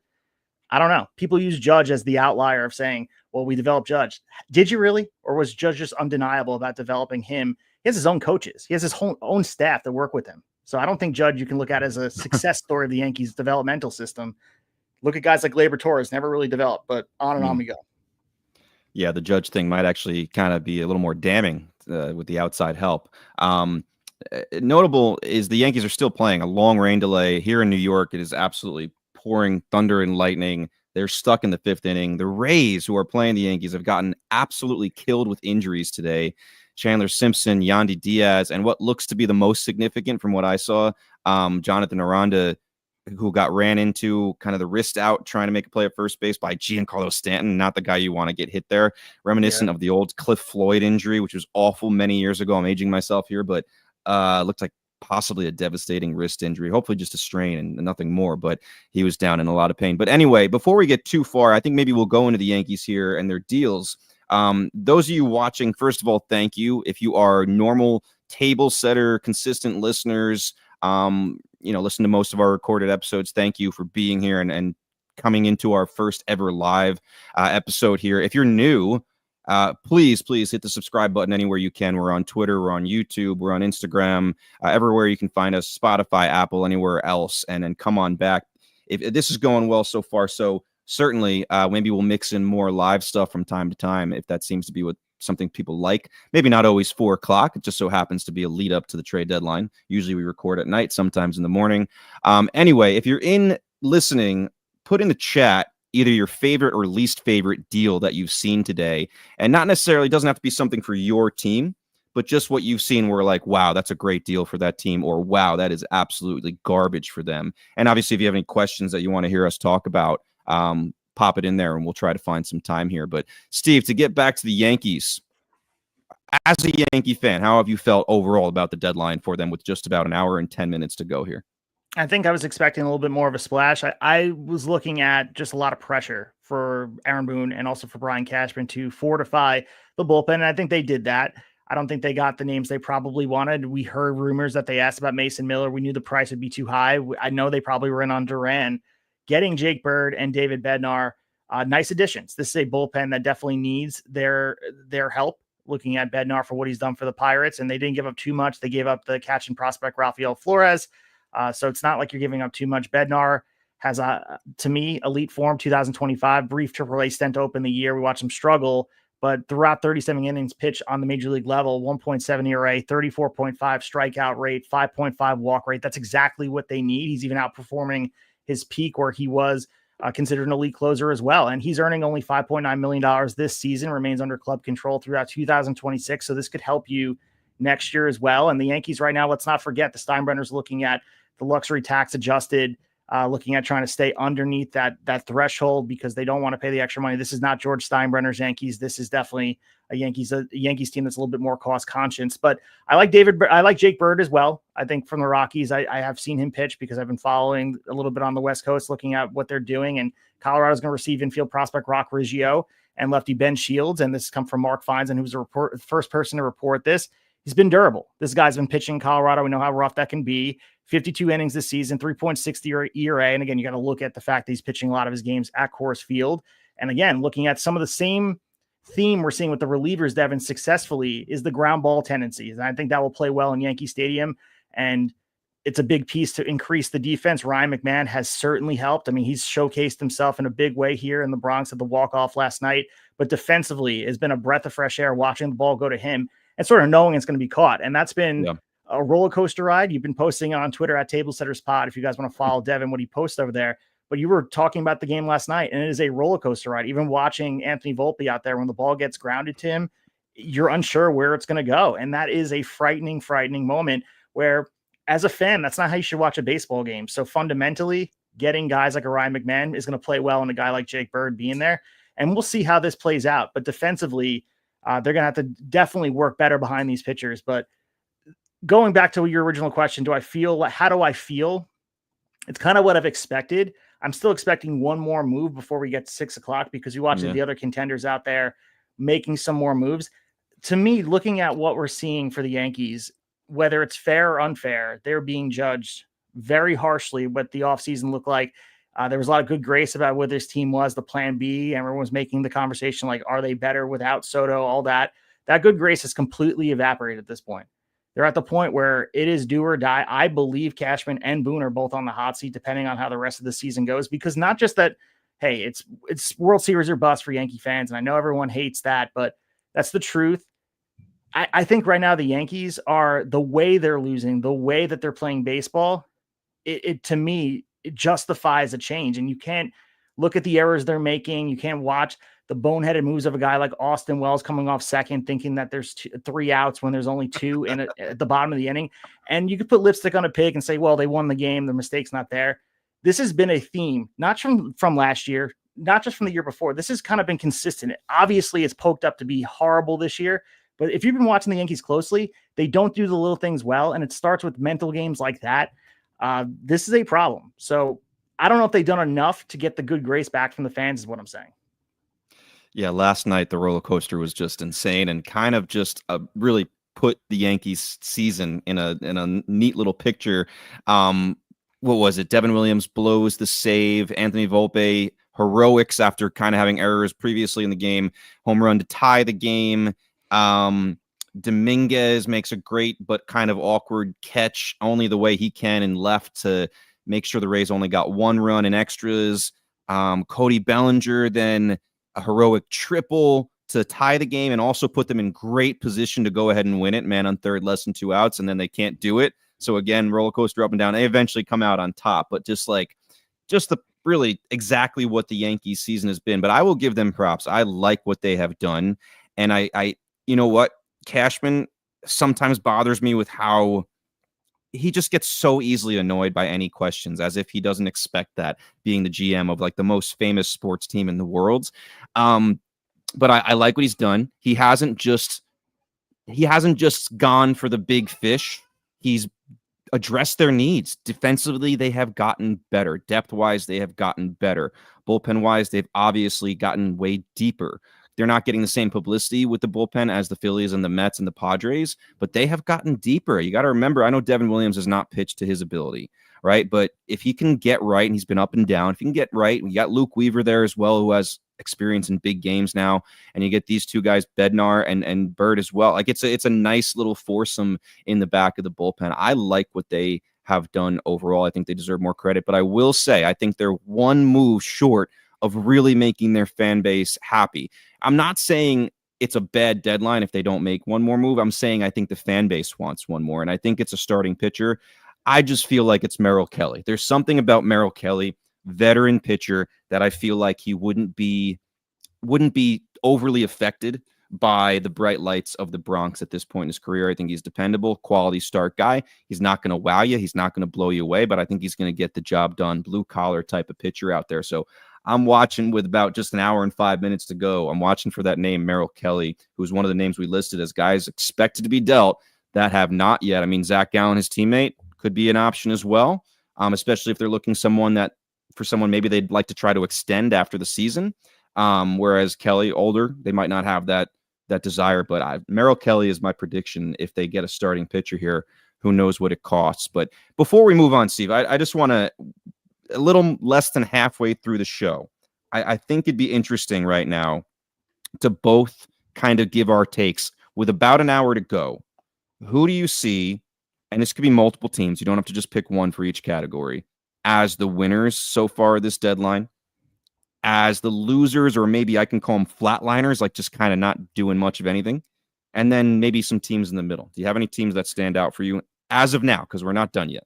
I don't know. People use Judge as the outlier of saying, well, we developed Judge. Did you really? Or was Judge just undeniable about developing him? He has his own coaches. He has his own staff that work with him. So I don't think Judge you can look at as a success story of the Yankees developmental system. Look at guys like Gleyber Torres, never really developed, but on and on we go. Yeah, the Judge thing might actually kind of be a little more damning with the outside help. Notable is the Yankees are still playing a long rain delay here in New York. It is absolutely pouring thunder and lightning. They're stuck in the 5th inning. The Rays, who are playing the Yankees, have gotten absolutely killed with injuries today. Chandler Simpson, Yandy Diaz, and what looks to be the most significant from what I saw, Jonathan Aranda, who got ran into kind of the wrist out trying to make a play at first base by Giancarlo Stanton, not the guy you want to get hit there. Reminiscent of the old Cliff Floyd injury, which was awful many years ago. I'm aging myself here, but looked like possibly a devastating wrist injury, hopefully just a strain and nothing more, but he was down in a lot of pain. But anyway, before we get too far, I think maybe we'll go into the Yankees here and their deals. Those of you watching, first of all, thank you. If you are normal table setter, consistent listeners, listen to most of our recorded episodes, thank you for being here and coming into our first ever live episode here. If you're new, please hit the subscribe button anywhere you can. We're on Twitter, we're on YouTube, we're on Instagram, everywhere you can find us, Spotify, Apple, anywhere else, and then come on back. If this is going well so far, so certainly maybe we'll mix in more live stuff from time to time if that seems to be something people like. Maybe not always 4 o'clock. It just so happens to be a lead up to the trade deadline. Usually we record at night, sometimes in the morning. Anyway, if you're in listening, put in the chat either your favorite or least favorite deal that you've seen today. And not necessarily, doesn't have to be something for your team, but just what you've seen where like, wow, that's a great deal for that team, or wow, that is absolutely garbage for them. And obviously, if you have any questions that you want to hear us talk about, pop it in there and we'll try to find some time here. But Steve, to get back to the Yankees, as a Yankee fan, how have you felt overall about the deadline for them with just about an hour and 10 minutes to go here? I think I was expecting a little bit more of a splash. I was looking at just a lot of pressure for Aaron Boone and also for Brian Cashman to fortify the bullpen. And I think they did that. I don't think they got the names they probably wanted. We heard rumors that they asked about Mason Miller. We knew the price would be too high. I know they probably were in on Duran. Getting Jake Bird and David Bednar, nice additions. This is a bullpen that definitely needs their help. Looking at Bednar for what he's done for the Pirates, and they didn't give up too much. They gave up the catch and prospect Rafael Flores. So it's not like you're giving up too much. Bednar has, to me, elite form, 2025, brief AAA stint to open the year. We watched him struggle, but throughout 37 innings pitched on the major league level, 1.7 ERA, 34.5 strikeout rate, 5.5 walk rate. That's exactly what they need. He's even outperforming his peak where he was considered an elite closer as well. And he's earning only $5.9 million this season, remains under club control throughout 2026. So this could help you next year as well. And the Yankees right now, let's not forget the Steinbrenner's looking at the luxury tax adjusted looking at trying to stay underneath that threshold because they don't want to pay the extra money. This is not George Steinbrenner's Yankees. This is definitely a Yankees team that's a little bit more cost conscious. But I like Jake Bird as well. I think from the Rockies, I have seen him pitch because I've been following a little bit on the West Coast, looking at what they're doing. And Colorado's going to receive infield prospect Rock Riggio and lefty Ben Shields. And this has come from Mark Feinstein, who was the first person to report this. He's been durable. This guy's been pitching in Colorado. We know how rough that can be. 52 innings this season, 3.6 ERA. And again, you got to look at the fact that he's pitching a lot of his games at Coors Field. And again, looking at some of the same theme we're seeing with the relievers, Devin, successfully is the ground ball tendencies. And I think that will play well in Yankee Stadium. And it's a big piece to increase the defense. Ryan McMahon has certainly helped. I mean, he's showcased himself in a big way here in the Bronx at the walk-off last night. But defensively, it's been a breath of fresh air watching the ball go to him and sort of knowing it's going to be caught. And that's been a roller coaster ride. You've been posting on Twitter at Tablesetters Pod if you guys want to follow Devin, what he posts over there. But you were talking about the game last night, and it is a roller coaster ride. Even watching Anthony Volpe out there, when the ball gets grounded to him, you're unsure where it's going to go. And that is a frightening moment where, as a fan, that's not how you should watch a baseball game. So fundamentally, getting guys like a Ryan McMahon is going to play well in a guy like Jake Bird being there. And we'll see how this plays out. But defensively, they're going to have to definitely work better behind these pitchers. But going back to your original question, how do I feel? It's kind of what I've expected. I'm still expecting one more move before we get to 6 o'clock because you watch the other contenders out there making some more moves. To me, looking at what we're seeing for the Yankees, whether it's fair or unfair, they're being judged very harshly what the offseason looked like. There was a lot of good grace about what this team was, the plan B. Everyone was making the conversation like, are they better without Soto? All that. That good grace has completely evaporated at this point. They're at the point where it is do or die. I believe Cashman and Boone are both on the hot seat, depending on how the rest of the season goes, because not just that, hey, it's World Series or bust for Yankee fans. And I know everyone hates that, but that's the truth. I think right now the Yankees are, the way they're losing, the way that they're playing baseball, to me, it justifies a change. And you can't look at the errors they're making. You can't watch the boneheaded moves of a guy like Austin Wells coming off second, thinking that there's 3 outs when there's only 2 at the bottom of the inning. And you could put lipstick on a pig and say, well, they won the game. The mistake's not there. This has been a theme, not from last year, not just from the year before. This has kind of been consistent. Obviously, it's poked up to be horrible this year. But if you've been watching the Yankees closely, they don't do the little things well. And it starts with mental games like that. This is a problem. So I don't know if they've done enough to get the good grace back from the fans is what I'm saying. Yeah, last night the roller coaster was just insane and kind of just really put the Yankees season in a neat little picture. What was it? Devin Williams blows the save. Anthony Volpe heroics after kind of having errors previously in the game. Home run to tie the game. Dominguez makes a great but kind of awkward catch only the way he can and left to make sure the Rays only got 1 run in extras. Cody Bellinger then a heroic triple to tie the game and also put them in great position to go ahead and win it. Man on third, less than 2 outs, and then they can't do it. So again, roller coaster up and down. They eventually come out on top, but just the really exactly what the Yankees season has been. But I will give them props. I like what they have done. And I you know what? Cashman sometimes bothers me with how he just gets so easily annoyed by any questions, as if he doesn't expect that, being the GM of like the most famous sports team in the world. But I like what he's done. He hasn't just gone for the big fish. He's addressed their needs. Defensively, they have gotten better. Depth-wise, they have gotten better. Bullpen-wise, they've obviously gotten way deeper. They're not getting the same publicity with the bullpen as the Phillies and the Mets and the Padres, but they have gotten deeper. You got to remember, I know Devin Williams has not pitched to his ability, right? But if he can get right, and he's been up and down, if he can get right, we got Luke Weaver there as well, who has experience in big games now, and you get these 2 guys, Bednar and Bird as well. Like it's a nice little foursome in the back of the bullpen. I like what they have done overall. I think they deserve more credit, but I will say I think they're 1 move short of really making their fan base happy. I'm not saying it's a bad deadline if they don't make 1 more move. I'm saying I think the fan base wants 1 more, and I think it's a starting pitcher. I just feel like it's Merrill Kelly. There's something about Merrill Kelly, veteran pitcher, that I feel like he wouldn't be overly affected by the bright lights of the Bronx at this point in his career. I think he's dependable, quality start guy. He's not going to wow you. He's not going to blow you away, but I think he's going to get the job done. Blue collar type of pitcher out there. So I'm watching with about just an hour and 5 minutes to go. I'm watching for that name, Merrill Kelly, who's one of the names we listed as guys expected to be dealt that have not yet. I mean, Zach Gallen, his teammate, could be an option as well, especially if they're looking for someone maybe they'd like to try to extend after the season. Whereas Kelly, older, they might not have that desire. But Merrill Kelly is my prediction if they get a starting pitcher here. Who knows what it costs? But before we move on, Steve, I just want to, a little less than halfway through the show, I think it'd be interesting right now to both kind of give our takes with about an hour to go. Who do you see, and this could be multiple teams, you don't have to just pick one for each category, as the winners so far this deadline, as the losers, or maybe I can call them flatliners, like just kind of not doing much of anything, and then maybe some teams in the middle? Do you have any teams that stand out for you as of now? Because we're not done yet.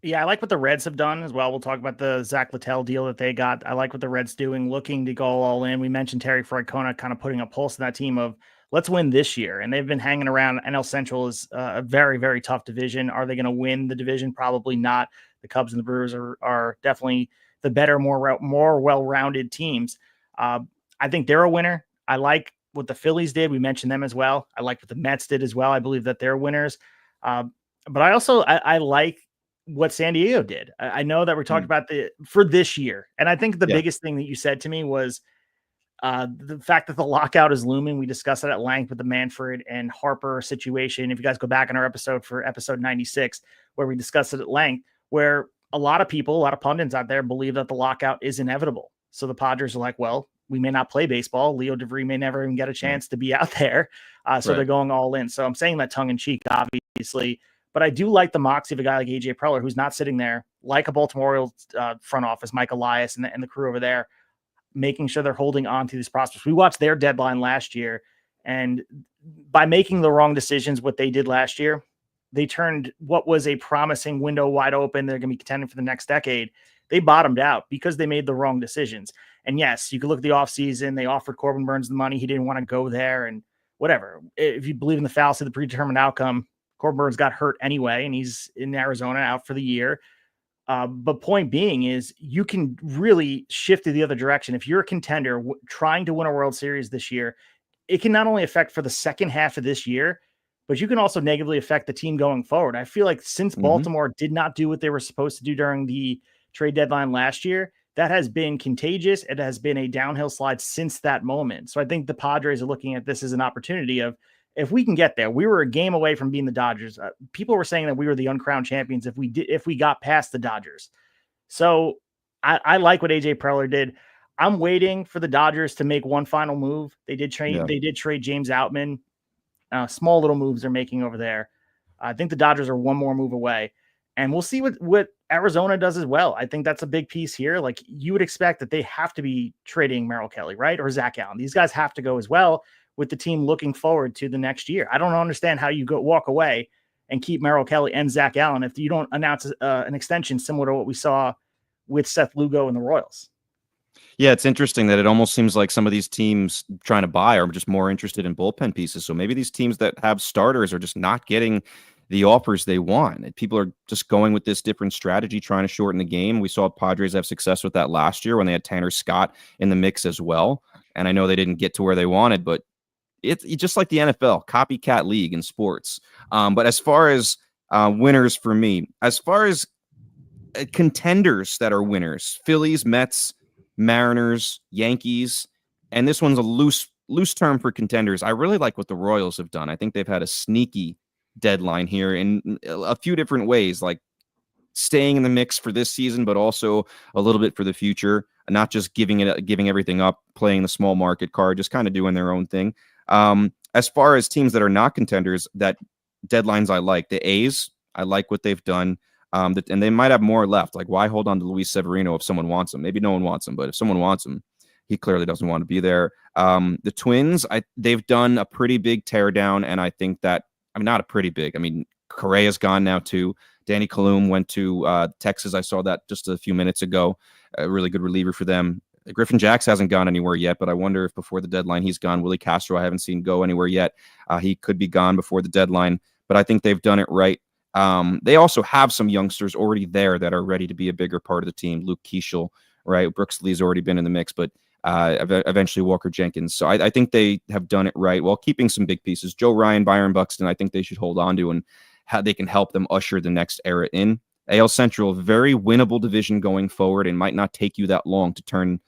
Yeah, I like what the Reds have done as well. We'll talk about the Zach Littell deal that they got. I like what the Reds doing, looking to go all in. We mentioned Terry Francona kind of putting a pulse in that team of let's win this year. And they've been hanging around. NL Central is a very, very tough division. Are they going to win the division? Probably not. The Cubs and the Brewers are definitely the better, more well-rounded teams. I think they're a winner. I like what the Phillies did. We mentioned them as well. I like what the Mets did as well. I believe that they're winners. But I also I like what San Diego did. I know that we're talking about for this year. And I think the biggest thing that you said to me was the fact that the lockout is looming. We discussed it at length with the Manfred and Harper situation. If you guys go back in our episode for episode 96, where we discussed it at length, where a lot of people, a lot of pundits out there believe that the lockout is inevitable. So the Padres are like, well, we may not play baseball. Leo DeVry may never even get a chance to be out there. So they're going all in. So I'm saying that tongue in cheek, obviously, but I do like the moxie of a guy like AJ Preller, who's not sitting there like a Baltimore Orioles front office, Mike Elias and the crew over there, making sure they're holding on to these prospects. We watched their deadline last year, and by making the wrong decisions, what they did last year, they turned what was a promising window wide open. They're going to be contending for the next decade. They bottomed out because they made the wrong decisions. And yes, you could look at the offseason. They offered Corbin Burns the money. He didn't want to go there and whatever. If you believe in the fallacy of the predetermined outcome, Corbin Burns got hurt anyway, and he's in Arizona out for the year. But point being is you can really shift to the other direction. If you're a contender trying to win a World Series this year, it can not only affect for the second half of this year, but you can also negatively affect the team going forward. I feel like since Baltimore did not do what they were supposed to do during the trade deadline last year, that has been contagious. It has been a downhill slide since that moment. So I think the Padres are looking at this as an opportunity of, if we can get there. We were a game away from being the Dodgers. People were saying that we were the uncrowned champions if we got past the Dodgers. So I like what AJ Preller did. I'm waiting for the Dodgers to make one final move. They did trade. They did trade James Outman. Small little moves they're making over there. I think the Dodgers are one more move away, and we'll see what Arizona does as well. I think that's a big piece here. Like, you would expect that they have to be trading Merrill Kelly, right? Or Zach Allen. These guys have to go as well, with the team looking forward to the next year. I don't understand how you walk away and keep Merrill Kelly and Zach Allen if you don't announce an extension similar to what we saw with Seth Lugo and the Royals. Yeah, it's interesting that it almost seems like some of these teams trying to buy are just more interested in bullpen pieces. So maybe these teams that have starters are just not getting the offers they want. And people are just going with this different strategy, trying to shorten the game. We saw Padres have success with that last year when they had Tanner Scott in the mix as well. And I know they didn't get to where they wanted, but it's just like the NFL, copycat league in sports. But as far as winners for me, as far as contenders that are winners, Phillies, Mets, Mariners, Yankees, and this one's a loose term for contenders. I really like what the Royals have done. I think they've had a sneaky deadline here in a few different ways, like staying in the mix for this season, but also a little bit for the future, not just giving everything up, playing the small market card, just kind of doing their own thing. As far as teams that are not contenders, that deadlines I like. The A's, I like what they've done. And they might have more left. Like, why hold on to Luis Severino if someone wants him? Maybe no one wants him, but if someone wants him, he clearly doesn't want to be there. The Twins, they've done a pretty big teardown, and I think that, not a pretty big. Correa's gone now too. Danny Kalum went to Texas. I saw that just a few minutes ago. A really good reliever for them. Griffin Jax hasn't gone anywhere yet, but I wonder if before the deadline he's gone. Willie Castro, I haven't seen go anywhere yet. He could be gone before the deadline, but I think they've done it right. They also have some youngsters already there that are ready to be a bigger part of the team. Luke Keeschel, right? Brooks Lee's already been in the mix, but eventually Walker Jenkins. So I think they have done it right while keeping some big pieces. Joe Ryan, Byron Buxton, I think they should hold on to, and how they can help them usher the next era in. AL Central, very winnable division going forward, and might not take you that long to turn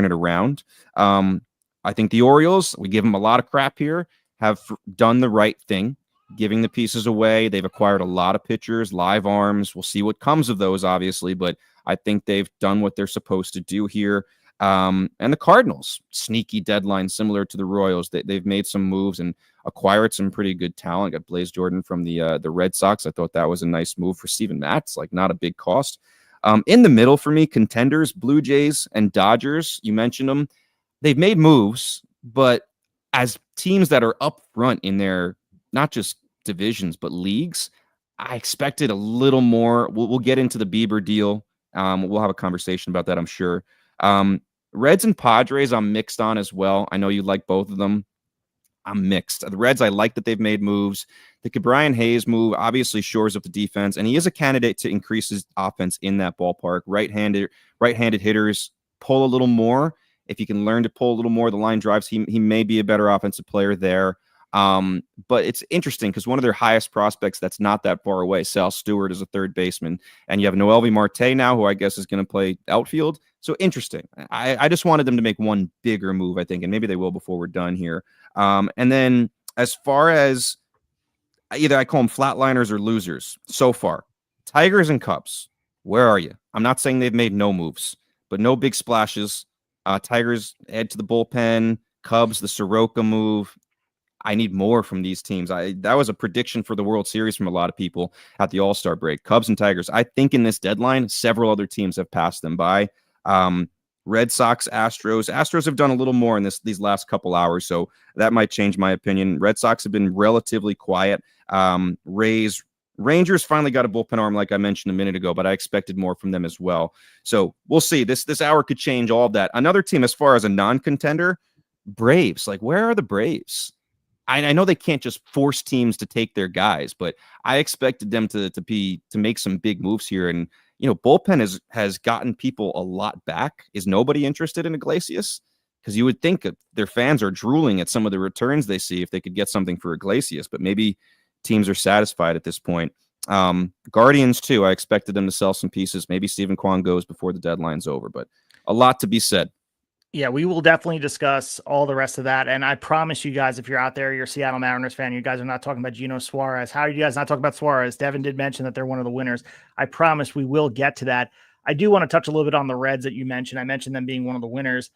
it around. I think the Orioles, we give them a lot of crap here, have done the right thing, giving the pieces away. They've acquired a lot of pitchers, live arms. We'll see what comes of those, obviously, but I think they've done what they're supposed to do here. And the Cardinals, sneaky deadline similar to the Royals. They've made some moves and acquired some pretty good talent. Got Blaze Jordan from the Red Sox. I thought that was a nice move for Steven Matz, like not a big cost. In the middle for me, contenders, Blue Jays and Dodgers. You mentioned them. They've made moves, but as teams that are up front in their not just divisions but leagues, I expected a little more. We'll get into the Bieber deal. We'll have a conversation about that, I'm sure. Reds and Padres, I'm mixed on as well. I know you like both of them. I'm mixed. The Reds, I like that they've made moves. The Brian Hayes move obviously shores up the defense, and he is a candidate to increase his offense in that ballpark. Right-handed hitters pull a little more. If he can learn to pull a little more, the line drives, he may be a better offensive player there. But it's interesting because one of their highest prospects that's not that far away, Sal Stewart, is a third baseman, and you have Noelvi Marte now, who I guess is going to play outfield. So interesting. I just wanted them to make one bigger move, I think, and maybe they will before we're done here. And then as far as either I call them flatliners or losers so far, Tigers and Cubs, where are you? I'm not saying they've made no moves, but no big splashes. Tigers head to the bullpen. Cubs, the Soroka move. I need more from these teams. That was a prediction for the World Series from a lot of people at the All-Star break. Cubs and Tigers. I think in this deadline, several other teams have passed them by. Red Sox, Astros. Astros have done a little more in these last couple hours, so that might change my opinion. Red Sox have been relatively quiet. Rangers finally got a bullpen arm, like I mentioned a minute ago, but I expected more from them as well. So we'll see. This hour could change all of that. Another team, as far as a non-contender, Braves. Like, where are the Braves? I know they can't just force teams to take their guys, but I expected them to make some big moves here. And bullpen has gotten people a lot back. Is nobody interested in Iglesias? Because you would think that their fans are drooling at some of the returns they see if they could get something for Iglesias, but maybe teams are satisfied at this point. Guardians too. I expected them to sell some pieces. Maybe Stephen Kwan goes before the deadline's over, but a lot to be said. Yeah, we will definitely discuss all the rest of that. And I promise you guys, if you're out there, you're a Seattle Mariners fan, you guys are not talking about Geno Suarez. How are you guys not talking about Suarez? Devin did mention that they're one of the winners. I promise we will get to that. I do want to touch a little bit on the Reds that you mentioned. I mentioned them being one of the winners.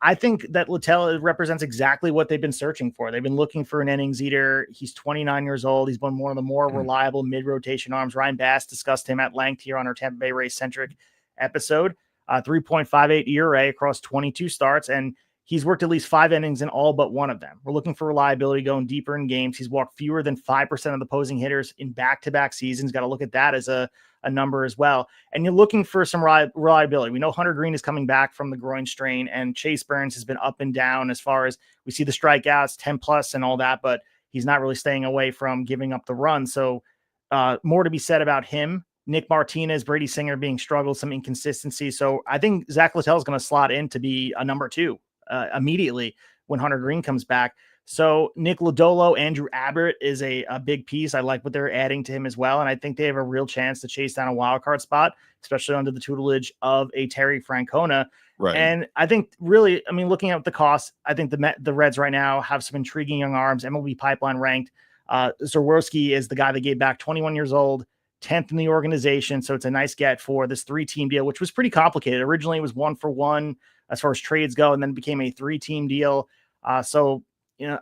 I think that Littell represents exactly what they've been searching for. They've been looking for an innings eater. He's 29 years old. He's been one of the more reliable mid-rotation arms. Ryan Bass discussed him at length here on our Tampa Bay Rays-centric episode. 3.58 ERA across 22 starts, and he's worked at least 5 innings in all but one of them. We're looking for reliability going deeper in games. He's walked fewer than 5% of the opposing hitters in back-to-back seasons. Got to look at that as a number as well. And you're looking for some reliability. We know Hunter Green is coming back from the groin strain, and Chase Burns has been up and down as far as we see the strikeouts, 10 plus and all that, but he's not really staying away from giving up the run. So more to be said about him. Nick Martinez, Brady Singer being struggled, some inconsistency. So I think Zach Littell is going to slot in to be a number 2 immediately when Hunter Green comes back. So Nick Lodolo, Andrew Abbott is a big piece. I like what they're adding to him as well. And I think they have a real chance to chase down a wild card spot, especially under the tutelage of a Terry Francona. Right. And I think really, looking at the costs, I think the Reds right now have some intriguing young arms. MLB Pipeline ranked. Zerworski is the guy that gave back, 21 years old, 10th in the organization. So it's a nice get for this 3-team deal, which was pretty complicated. Originally it was 1-for-1 as far as trades go, and then became a 3-team deal. So,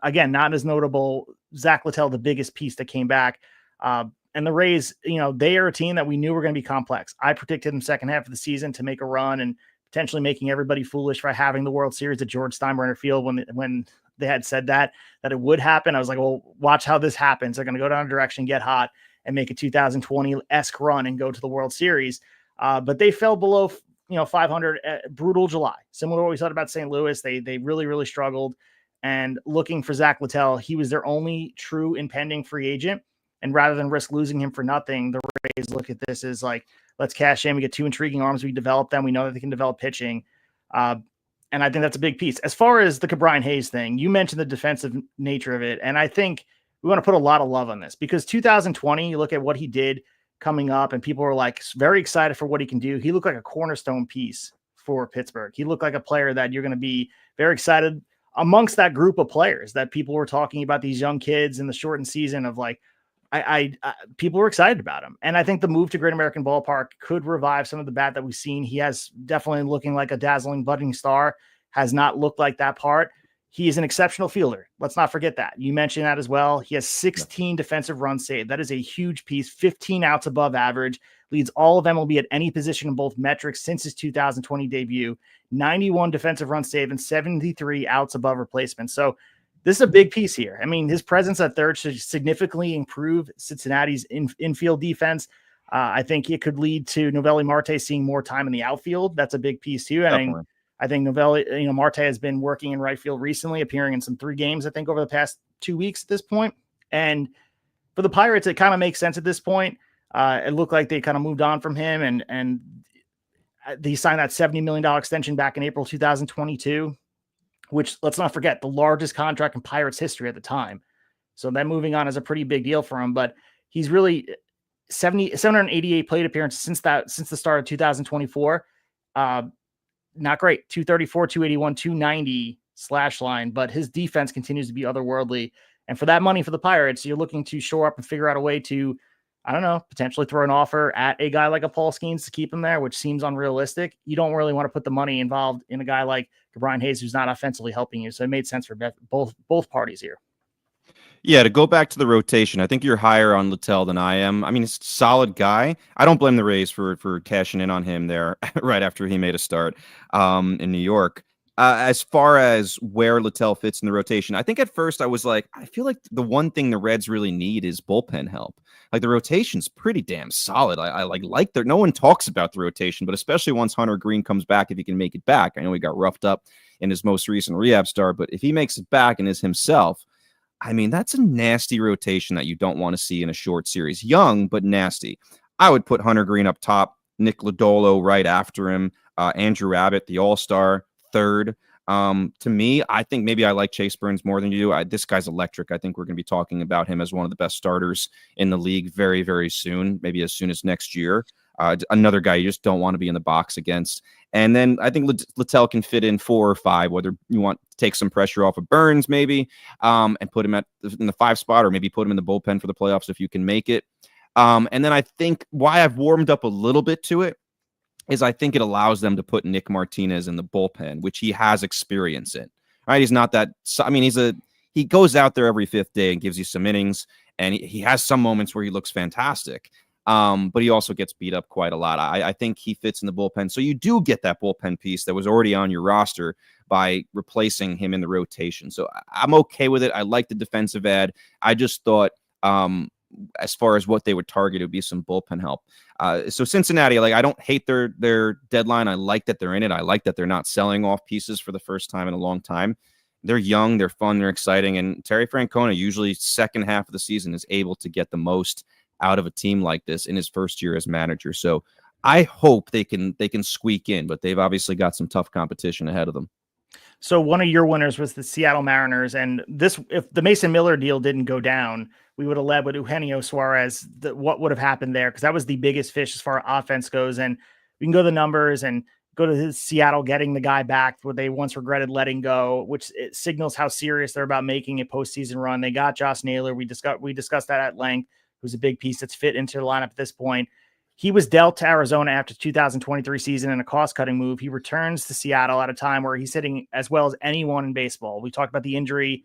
again, not as notable. Zach Littell, the biggest piece that came back. And the Rays, they are a team that we knew were going to be complex. I predicted them second half of the season to make a run and potentially making everybody foolish for having the World Series at George Steinbrenner Field when they had said that it would happen. I was like, well, watch how this happens. They're going to go down a direction, get hot, and make a 2020-esque run and go to the World Series. But they fell below .500, brutal July, similar to what we thought about St. Louis. They really, really struggled. And looking for Zach Littell, he was their only true impending free agent. And rather than risk losing him for nothing, the Rays look at this as like, let's cash in. We get two intriguing arms. We develop them. We know that they can develop pitching. And I think that's a big piece. As far as the Cabrian Hayes thing, you mentioned the defensive nature of it. And I think we want to put a lot of love on this because 2020, you look at what he did coming up and people were like very excited for what he can do. He looked like a cornerstone piece for Pittsburgh. He looked like a player that you're going to be very excited amongst that group of players that people were talking about, these young kids in the shortened season of like, people were excited about him. And I think the move to Great American Ballpark could revive some of the bat that we've seen. He has definitely looking like a dazzling budding star, has not looked like that part. He is an exceptional fielder. Let's not forget that. You mentioned that as well. He has 16 defensive runs saved. That is a huge piece, 15 outs above average, leads all of MLB at any position in both metrics since his 2020 debut, 91 defensive runs saved and 73 outs above replacement. So this is a big piece here. I mean, his presence at third should significantly improve Cincinnati's infield defense. I think it could lead to Novelli Marte seeing more time in the outfield. That's a big piece too. I think Novelli, Marte has been working in right field recently, appearing in some 3 games, I think, over the past 2 weeks at this point. And for the Pirates, it kind of makes sense at this point. It looked like they kind of moved on from him, and they signed that $70 million extension back in April 2022, which, let's not forget, the largest contract in Pirates history at the time. So then moving on is a pretty big deal for him, but he's really 788 plate appearances since the start of 2024. Not great. 234, 281, 290 slash line, but his defense continues to be otherworldly. And for that money for the Pirates, you're looking to shore up and figure out a way to, I don't know, potentially throw an offer at a guy like a Paul Skeens to keep him there, which seems unrealistic. You don't really want to put the money involved in a guy like Cabrian Hayes, who's not offensively helping you. So it made sense for both parties here. Yeah, to go back to the rotation, I think you're higher on Littell than I am. I mean, he's a solid guy. I don't blame the Rays for cashing in on him there right after he made a start in New York. As far as where Littell fits in the rotation, I think at first I was like, I feel like the one thing the Reds really need is bullpen help. Like the rotation's pretty damn solid. I like no one talks about the rotation, but especially once Hunter Green comes back, if he can make it back. I know he got roughed up in his most recent rehab start, but if he makes it back and is himself, I mean, that's a nasty rotation that you don't want to see in a short series. Young, but nasty. I would put Hunter Green up top, Nick Lodolo right after him, Andrew Abbott, the all-star, third. To me, I think maybe I like Chase Burns more than you do. This guy's electric. I think we're going to be talking about him as one of the best starters in the league very, very soon, maybe as soon as next year. Another guy you just don't want to be in the box against. And then I think Littell can fit in 4 or 5, whether you want to take some pressure off of Burns maybe and put him in the 5 spot, or maybe put him in the bullpen for the playoffs if you can make it. And then I think why I've warmed up a little bit to it is I think it allows them to put Nick Martinez in the bullpen, which he has experience in. Right? He's not that. I mean, he goes out there every 5th day and gives you some innings, and he has some moments where he looks fantastic. But he also gets beat up quite a lot. I think he fits in the bullpen. So you do get that bullpen piece that was already on your roster by replacing him in the rotation. So I'm okay with it. I like the defensive ad. I just thought as far as what they would target, it would be some bullpen help. So Cincinnati, like, I don't hate their deadline. I like that they're in it. I like that they're not selling off pieces for the first time in a long time. They're young, they're fun, they're exciting. And Terry Francona, usually second half of the season, is able to get the most out of a team like this in his first year as manager. So I hope they can squeak in, but they've obviously got some tough competition ahead of them. So one of your winners was the Seattle Mariners, and if the Mason Miller deal didn't go down, we would have led with Eugenio Suarez. What would have happened there? Because that was the biggest fish as far as offense goes. And we can go to the numbers and go to Seattle getting the guy back what they once regretted letting go, which it signals how serious they're about making a postseason run. They got Josh Naylor. We discussed that at length. Who's a big piece that's fit into the lineup at this point. He was dealt to Arizona after 2023 season in a cost-cutting move. He returns to Seattle at a time where he's hitting as well as anyone in baseball. We talked about the injury.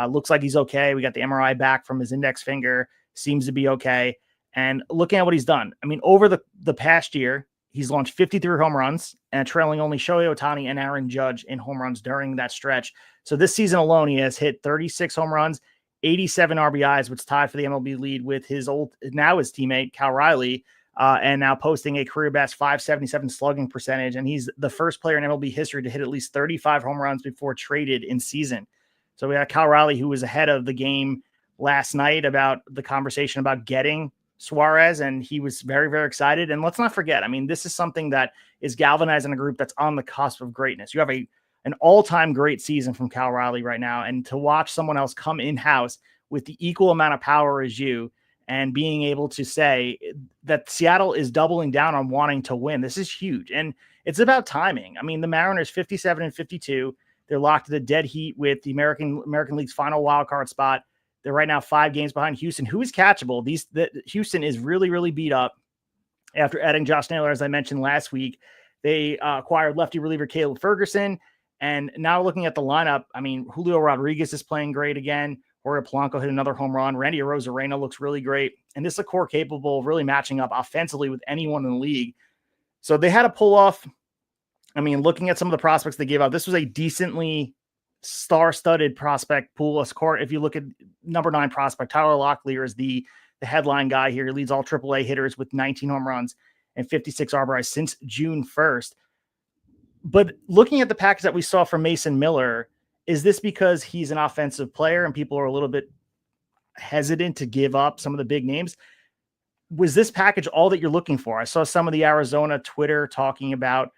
Looks like he's okay. We got the MRI back from his index finger. Seems to be okay. And looking at what he's done, I mean, over the past year, he's launched 53 home runs and trailing only Shohei Ohtani and Aaron Judge in home runs during that stretch. So this season alone, he has hit 36 home runs, 87 RBIs, which tied for the MLB lead with his teammate, Cal Riley. and now posting a career best 577 slugging percentage. And he's the first player in MLB history to hit at least 35 home runs before traded in season. So we got Cal Raleigh, who was ahead of the game last night about the conversation about getting Suarez, and he was very, very excited. And let's not forget, I mean, this is something that is galvanizing a group that's on the cusp of greatness. You have an all-time great season from Cal Raleigh right now, and to watch someone else come in-house with the equal amount of power as you and being able to say that Seattle is doubling down on wanting to win. This is huge. And it's about timing. I mean, the Mariners 57-52, they're locked at a dead heat with the American League's final wild card spot. They're right now 5 games behind Houston, who is catchable. Houston is really, really beat up after adding Josh Naylor, as I mentioned last week. They acquired lefty reliever Caleb Ferguson. And now looking at the lineup, I mean, Julio Rodriguez is playing great again. Jorge Polanco hit another home run. Randy Arozarena looks really great. And this is a core capable of really matching up offensively with anyone in the league. So they had to pull off. I mean, looking at some of the prospects they gave out, this was a decently star-studded prospect pool. If you look at number 9 prospect, Tyler Locklear is the headline guy here. He leads all AAA hitters with 19 home runs and 56 RBIs since June 1st. But looking at the package that we saw from Mason Miller, is this because he's an offensive player and people are a little bit hesitant to give up some of the big names? Was this package all that you're looking for? I saw some of the Arizona Twitter talking about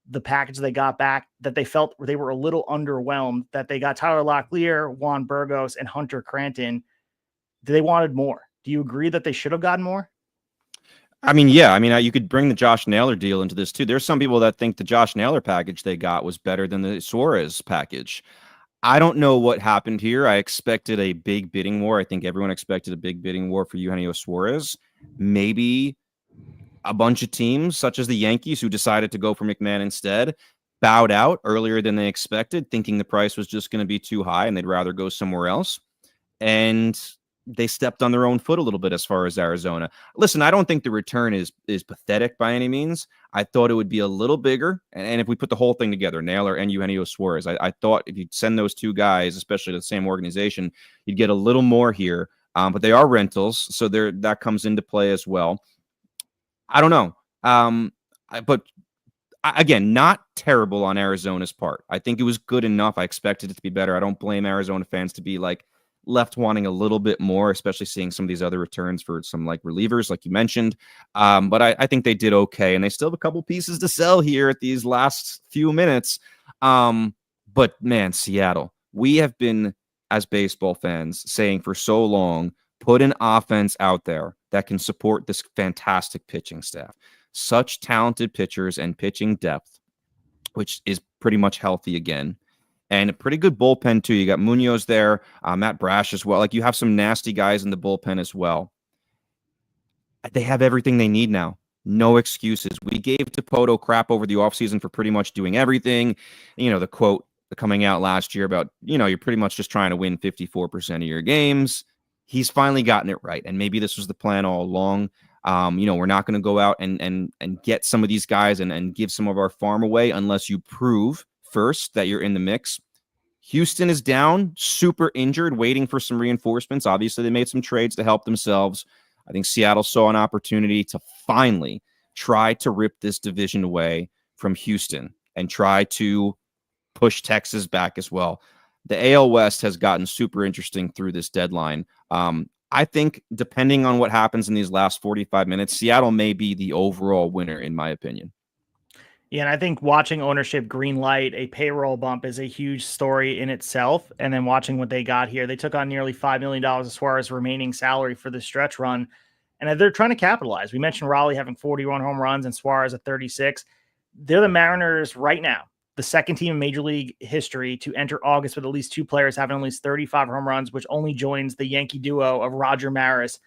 the package they got back, that they felt they were a little underwhelmed, that they got Tyler Locklear, Juan Burgos, and Hunter Cranton. They wanted more. Do you agree that they should have gotten more? I mean, yeah. I mean, you could bring the Josh Naylor deal into this too. There's some people that think the Josh Naylor package they got was better than the Suarez package. I don't know what happened here. I expected a big bidding war. I think everyone expected a big bidding war for Eugenio Suarez. Maybe a bunch of teams, such as the Yankees, who decided to go for McMahon instead, bowed out earlier than they expected, thinking the price was just going to be too high and they'd rather go somewhere else. And they stepped on their own foot a little bit as far as Arizona. Listen, I don't think the return is pathetic by any means. I thought it would be a little bigger. And if we put the whole thing together, Naylor and Eugenio Suarez, I thought if you'd send those two guys, especially to the same organization, you'd get a little more here. But they are rentals, so that comes into play as well. I don't know. But again, not terrible on Arizona's part. I think it was good enough. I expected it to be better. I don't blame Arizona fans to be like left wanting a little bit more, especially seeing some of these other returns for some like relievers, like you mentioned. But I think they did okay, and they still have a couple pieces to sell here at these last few minutes. But man, Seattle, we have been, as baseball fans, saying for so long, put an offense out there that can support this fantastic pitching staff. Such talented pitchers and pitching depth, which is pretty much healthy again. And a pretty good bullpen, too. You got Munoz there, Matt Brash as well. Like, you have some nasty guys in the bullpen as well. They have everything they need now. No excuses. We gave Dipoto crap over the offseason for pretty much doing everything. You know, the quote coming out last year about, you're pretty much just trying to win 54% of your games. He's finally gotten it right. And maybe this was the plan all along. We're not going to go out and get some of these guys and give some of our farm away unless you prove first that you're in the mix. Houston is down, super injured, waiting for some reinforcements. Obviously, they made some trades to help themselves. I think Seattle saw an opportunity to finally try to rip this division away from Houston and try to push Texas back as well. The AL West has gotten super interesting through this deadline. I think depending on what happens in these last 45 minutes, Seattle may be the overall winner, in my opinion. Yeah, and I think watching ownership green light a payroll bump is a huge story in itself. And then watching what they got here, they took on nearly $5 million as far as remaining salary for the stretch run. And they're trying to capitalize. We mentioned Raleigh having 41 home runs and Suarez at 36. They're the Mariners right now, the second team in Major League history to enter August with at least 2 players having at least 35 home runs, which only joins the Yankee duo of Roger Maris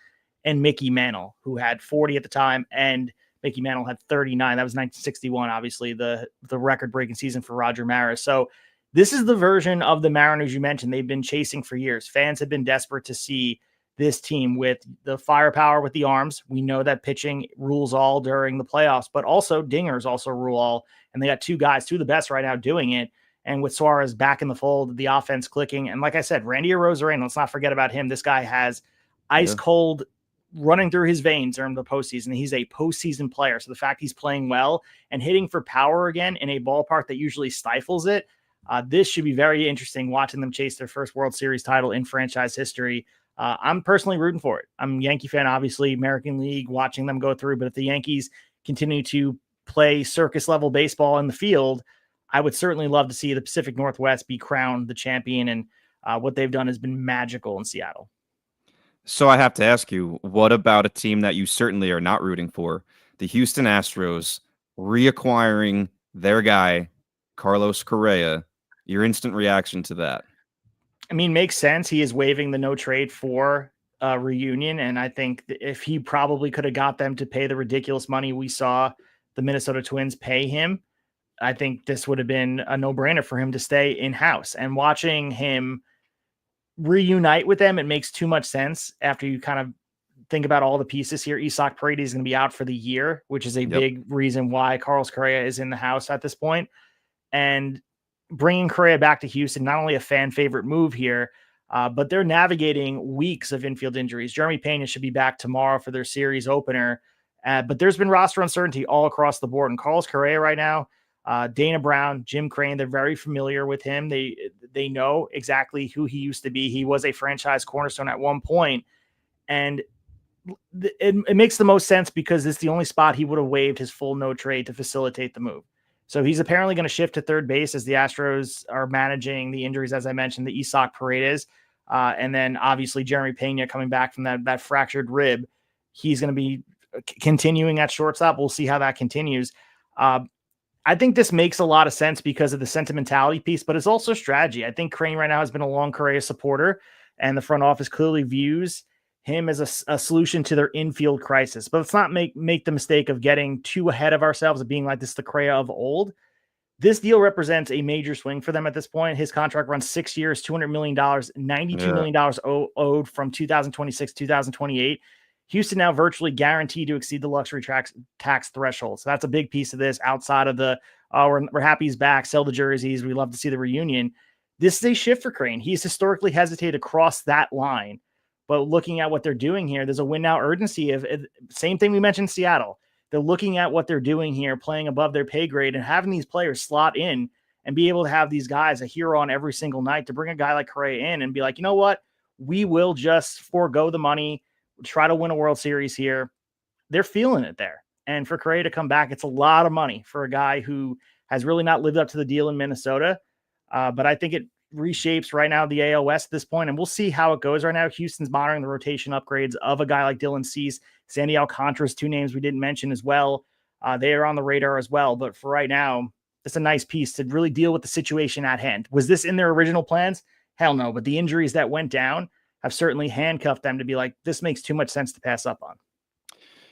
and Mickey Mantle, who had 40 at the time, and Mickey Mantle had 39. That was 1961, obviously, the record-breaking season for Roger Maris. So this is the version of the Mariners you mentioned they've been chasing for years. Fans have been desperate to see this team with the firepower with the arms. We know that pitching rules all during the playoffs, but also dingers also rule all. And they got 2 guys, 2 of the best right now doing it. And with Suarez back in the fold, the offense clicking. And like I said, Randy Arozarena, let's not forget about him. This guy has ice cold running through his veins during the postseason. He's a postseason player. So the fact he's playing well and hitting for power again in a ballpark that usually stifles it, this should be very interesting watching them chase their first World Series title in franchise history. I'm personally rooting for it. I'm a Yankee fan, obviously, American League, watching them go through. But if the Yankees continue to play circus level baseball in the field, I would certainly love to see the Pacific Northwest be crowned the champion. And what they've done has been magical in Seattle. So I have to ask you, what about a team that you certainly are not rooting for? The Houston Astros reacquiring their guy, Carlos Correa. Your instant reaction to that? I mean, makes sense. He is waiving the no trade for a reunion. And I think if he probably could have got them to pay the ridiculous money we saw the Minnesota Twins pay him, I think this would have been a no-brainer for him to stay in-house. And watching him reunite with them, it makes too much sense after you kind of think about all the pieces here. Isak Paredes is going to be out for the year, which is a big reason why Carlos Correa is in the house at this point. And bringing Correa back to Houston, not only a fan favorite move here, but they're navigating weeks of infield injuries. Jeremy Pena should be back tomorrow for their series opener. But there's been roster uncertainty all across the board. And Carlos Correa right now, Dana Brown, Jim Crane, they're very familiar with him. They know exactly who he used to be. He was a franchise cornerstone at one point, and it makes the most sense because it's the only spot he would have waived his full no trade to facilitate the move. So he's apparently going to shift to third base as the Astros are managing the injuries, as I mentioned, the Isak Paredes, and then obviously Jeremy Pena coming back from that fractured rib. He's going to be continuing at shortstop. We'll see how that continues. I think this makes a lot of sense because of the sentimentality piece, but it's also strategy. I think Crane right now has been a long Correa supporter, and the front office clearly views him as a solution to their infield crisis. But let's not make the mistake of getting too ahead of ourselves of being like this, the Correa of old. This deal represents a major swing for them at this point. His contract runs 6 years, $200 million, $92 million owed from 2026, 2028. Houston now virtually guaranteed to exceed the luxury tax threshold. So that's a big piece of this outside of the, we're happy he's back, sell the jerseys, we love to see the reunion. This is a shift for Crane. He's historically hesitated to cross that line. But looking at what they're doing here, there's a win now urgency of same thing we mentioned Seattle. They're looking at what they're doing here, playing above their pay grade and having these players slot in and be able to have these guys a hero on every single night to bring a guy like Correa in and be like, you know what? We will just forego the money, try to win a World Series here. They're feeling it there. And for Correa to come back, it's a lot of money for a guy who has really not lived up to the deal in Minnesota. But I think it reshapes right now the AL West at this point, and we'll see how it goes right now. Houston's monitoring the rotation upgrades of a guy like Dylan Cease, Sandy Alcantara's two names we didn't mention as well. They are on the radar as well. But for right now, it's a nice piece to really deal with the situation at hand. Was this in their original plans? Hell no. But the injuries that went down have certainly handcuffed them to be like, this makes too much sense to pass up on.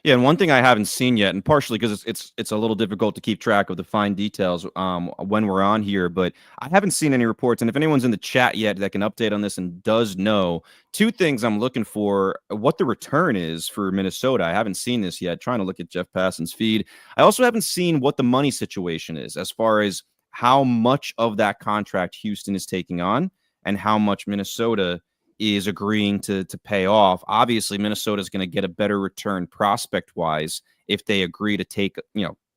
Yeah, and one thing I haven't seen yet, and partially because it's a little difficult to keep track of the fine details when we're on here, but I haven't seen any reports. And if anyone's in the chat yet that can update on this and does know, two things I'm looking for: what the return is for Minnesota. I haven't seen this yet. Trying to look at Jeff Passan's feed. I also haven't seen what the money situation is as far as how much of that contract Houston is taking on and how much Minnesota is agreeing to pay off. Obviously, Minnesota is going to get a better return prospect-wise if they agree to take,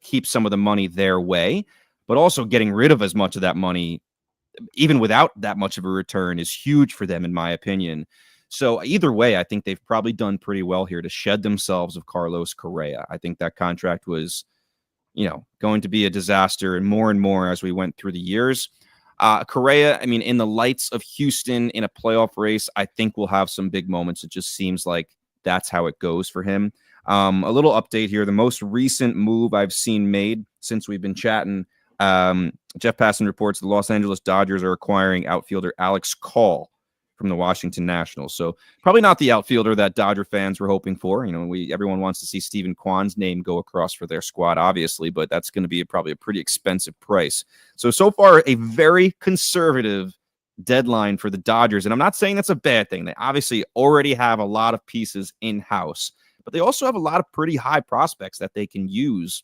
keep some of the money their way, but also getting rid of as much of that money, even without that much of a return, is huge for them, in my opinion. So either way, I think they've probably done pretty well here to shed themselves of Carlos Correa. I think that contract was, going to be a disaster, and more as we went through the years. Correa, I mean, in the lights of Houston in a playoff race, I think we'll have some big moments. It just seems like that's how it goes for him. A little update here. The most recent move I've seen made since we've been chatting, Jeff Passan reports the Los Angeles Dodgers are acquiring outfielder Alex Call from the Washington Nationals. So probably not the outfielder that Dodger fans were hoping for. Everyone wants to see Stephen Kwan's name go across for their squad, obviously, but that's going to be probably a pretty expensive price. So far, a very conservative deadline for the Dodgers. And I'm not saying that's a bad thing. They obviously already have a lot of pieces in-house, but they also have a lot of pretty high prospects that they can use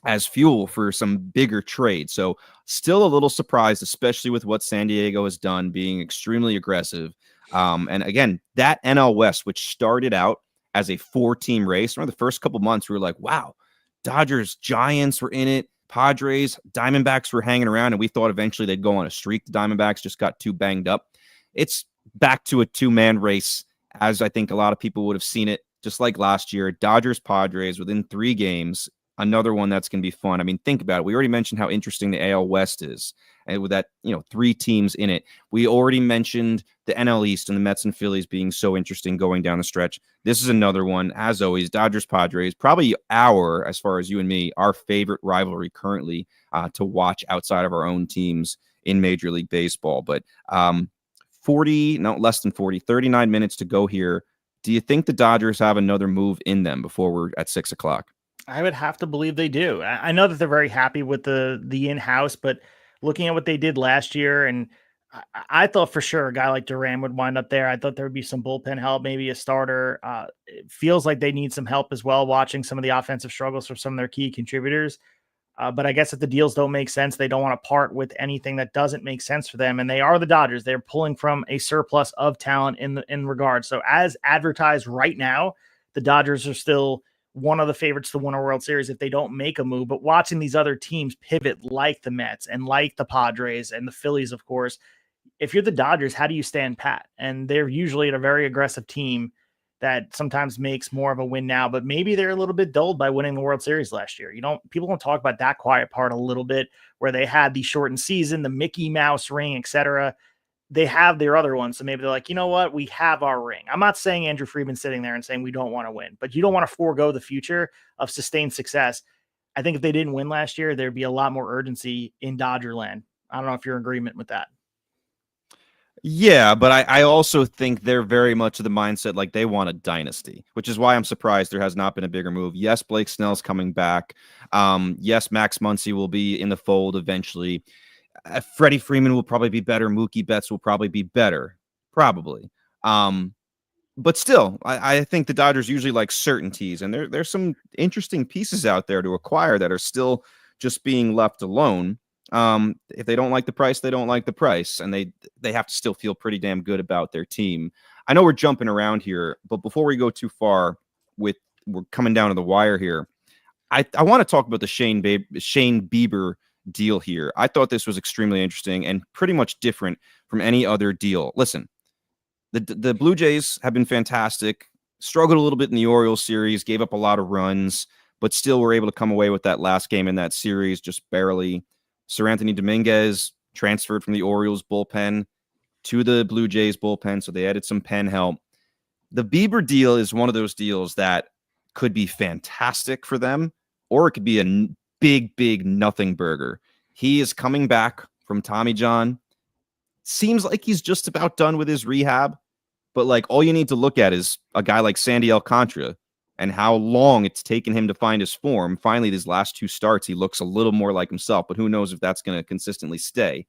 as fuel for some bigger trades. So still a little surprised, especially with what San Diego has done, being extremely aggressive. And again, that NL West, which started out as a 4-team race. Remember the first couple months, we were like, wow, Dodgers, Giants were in it. Padres, Diamondbacks were hanging around, and we thought eventually they'd go on a streak. The Diamondbacks just got too banged up. It's back to a 2-man race, as I think a lot of people would have seen it, just like last year. Dodgers, Padres within 3 games. Another one that's going to be fun. I mean, think about it. We already mentioned how interesting the AL West is, and with that, 3 teams in it. We already mentioned the NL East and the Mets and Phillies being so interesting going down the stretch. This is another one, as always. Dodgers, Padres, probably as far as you and me, our favorite rivalry currently to watch outside of our own teams in Major League Baseball. But 39 minutes to go here. Do you think the Dodgers have another move in them before we're at 6 o'clock? I would have to believe they do. I know that they're very happy with the in-house, but looking at what they did last year, and I thought for sure a guy like Duran would wind up there. I thought there would be some bullpen help, maybe a starter. It feels like they need some help as well, watching some of the offensive struggles for some of their key contributors. But I guess if the deals don't make sense, they don't want to part with anything that doesn't make sense for them. And they are the Dodgers. They're pulling from a surplus of talent in regard. So as advertised right now, the Dodgers are still one of the favorites to win a World Series if they don't make a move. But watching these other teams pivot like the Mets and like the Padres and the Phillies, of course, if you're the Dodgers, how do you stand pat? And they're usually a very aggressive team that sometimes makes more of a win now, but maybe they're a little bit dulled by winning the World Series last year. People don't talk about that quiet part a little bit where they had the shortened season, the Mickey Mouse ring, etc. They have their other ones. So maybe they're like, you know what? We have our ring. I'm not saying Andrew Friedman's sitting there and saying we don't want to win, but you don't want to forego the future of sustained success. I think if they didn't win last year, there'd be a lot more urgency in Dodgerland. I don't know if you're in agreement with that. Yeah, but I also think they're very much of the mindset like they want a dynasty, which is why I'm surprised there has not been a bigger move. Yes, Blake Snell's coming back. Yes, Max Muncy will be in the fold eventually. Freddie Freeman will probably be better. Mookie Betts will probably be better, probably. But still, I think the Dodgers usually like certainties, and there's some interesting pieces out there to acquire that are still just being left alone. If they don't like the price, they don't like the price, and they have to still feel pretty damn good about their team. I know we're jumping around here, but before we go too far, we're coming down to the wire here. I want to talk about the Shane Bieber deal here. I thought this was extremely interesting and pretty much different from any other deal. Listen, the Blue Jays have been fantastic, struggled a little bit in the Orioles series, gave up a lot of runs, but still were able to come away with that last game in that series just barely. Sir Anthony Dominguez transferred from the Orioles bullpen to the Blue Jays bullpen, so they added some pen help. The Bieber deal is one of those deals that could be fantastic for them, or it could be a big nothing burger. He is coming back from Tommy John. Seems like he's just about done with his rehab, but like all you need to look at is a guy like Sandy Alcantara and how long it's taken him to find his form. Finally, these last 2 starts, he looks a little more like himself, but who knows if that's going to consistently stay.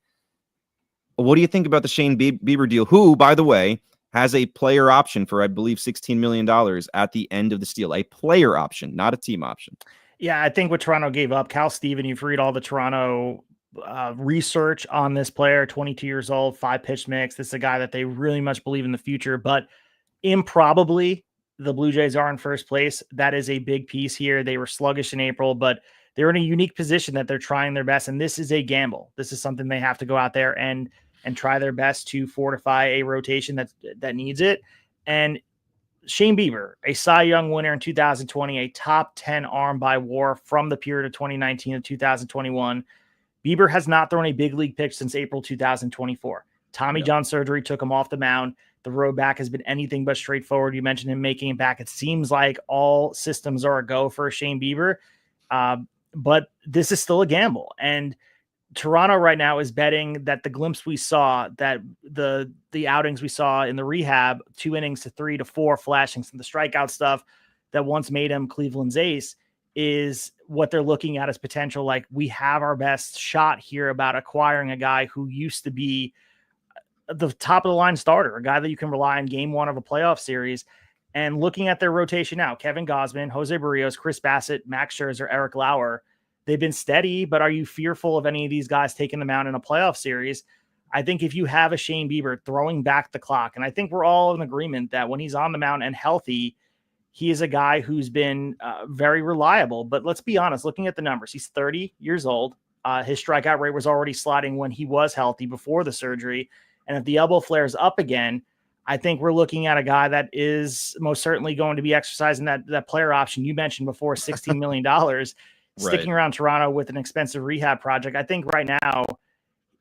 What do you think about the Shane Bieber deal, who, by the way, has a player option for, I believe, $16 million at the end of this deal? A player option, not a team option. Yeah, I think what Toronto gave up, Cal Steven, you've read all the Toronto research on this player, 22 years old, 5-pitch mix. This is a guy that they really much believe in the future, but improbably, the Blue Jays are in first place. That is a big piece here. They were sluggish in April, but they're in a unique position that they're trying their best. And this is a gamble. This is something they have to go out there and try their best to fortify a rotation that needs it. And Shane Bieber, a Cy Young winner in 2020, a top 10 arm by WAR from the period of 2019 to 2021. Bieber has not thrown a big league pitch since April 2024. Tommy John surgery took him off the mound. The road back has been anything but straightforward. You mentioned him making it back. It seems like all systems are a go for Shane Bieber, but this is still a gamble. And Toronto right now is betting that the glimpse we saw, that the outings we saw in the rehab, 2 innings to 3 to 4, flashing some of the strikeout stuff that once made him Cleveland's ace, is what they're looking at as potential. Like, we have our best shot here about acquiring a guy who used to be the top of the line starter, a guy that you can rely on game 1 of a playoff series. And looking at their rotation now, Kevin Gausman, Jose Barrios, Chris Bassett, Max Scherzer, Eric Lauer, they've been steady, but are you fearful of any of these guys taking them out in a playoff series? I think if you have a Shane Bieber throwing back the clock, and I think we're all in agreement that when he's on the mound and healthy, he is a guy who's been very reliable. But let's be honest, looking at the numbers, he's 30 years old. His strikeout rate was already sliding when he was healthy before the surgery. And if the elbow flares up again, I think we're looking at a guy that is most certainly going to be exercising that player option you mentioned before, $16 million, sticking around Toronto with an expensive rehab project. I think right now,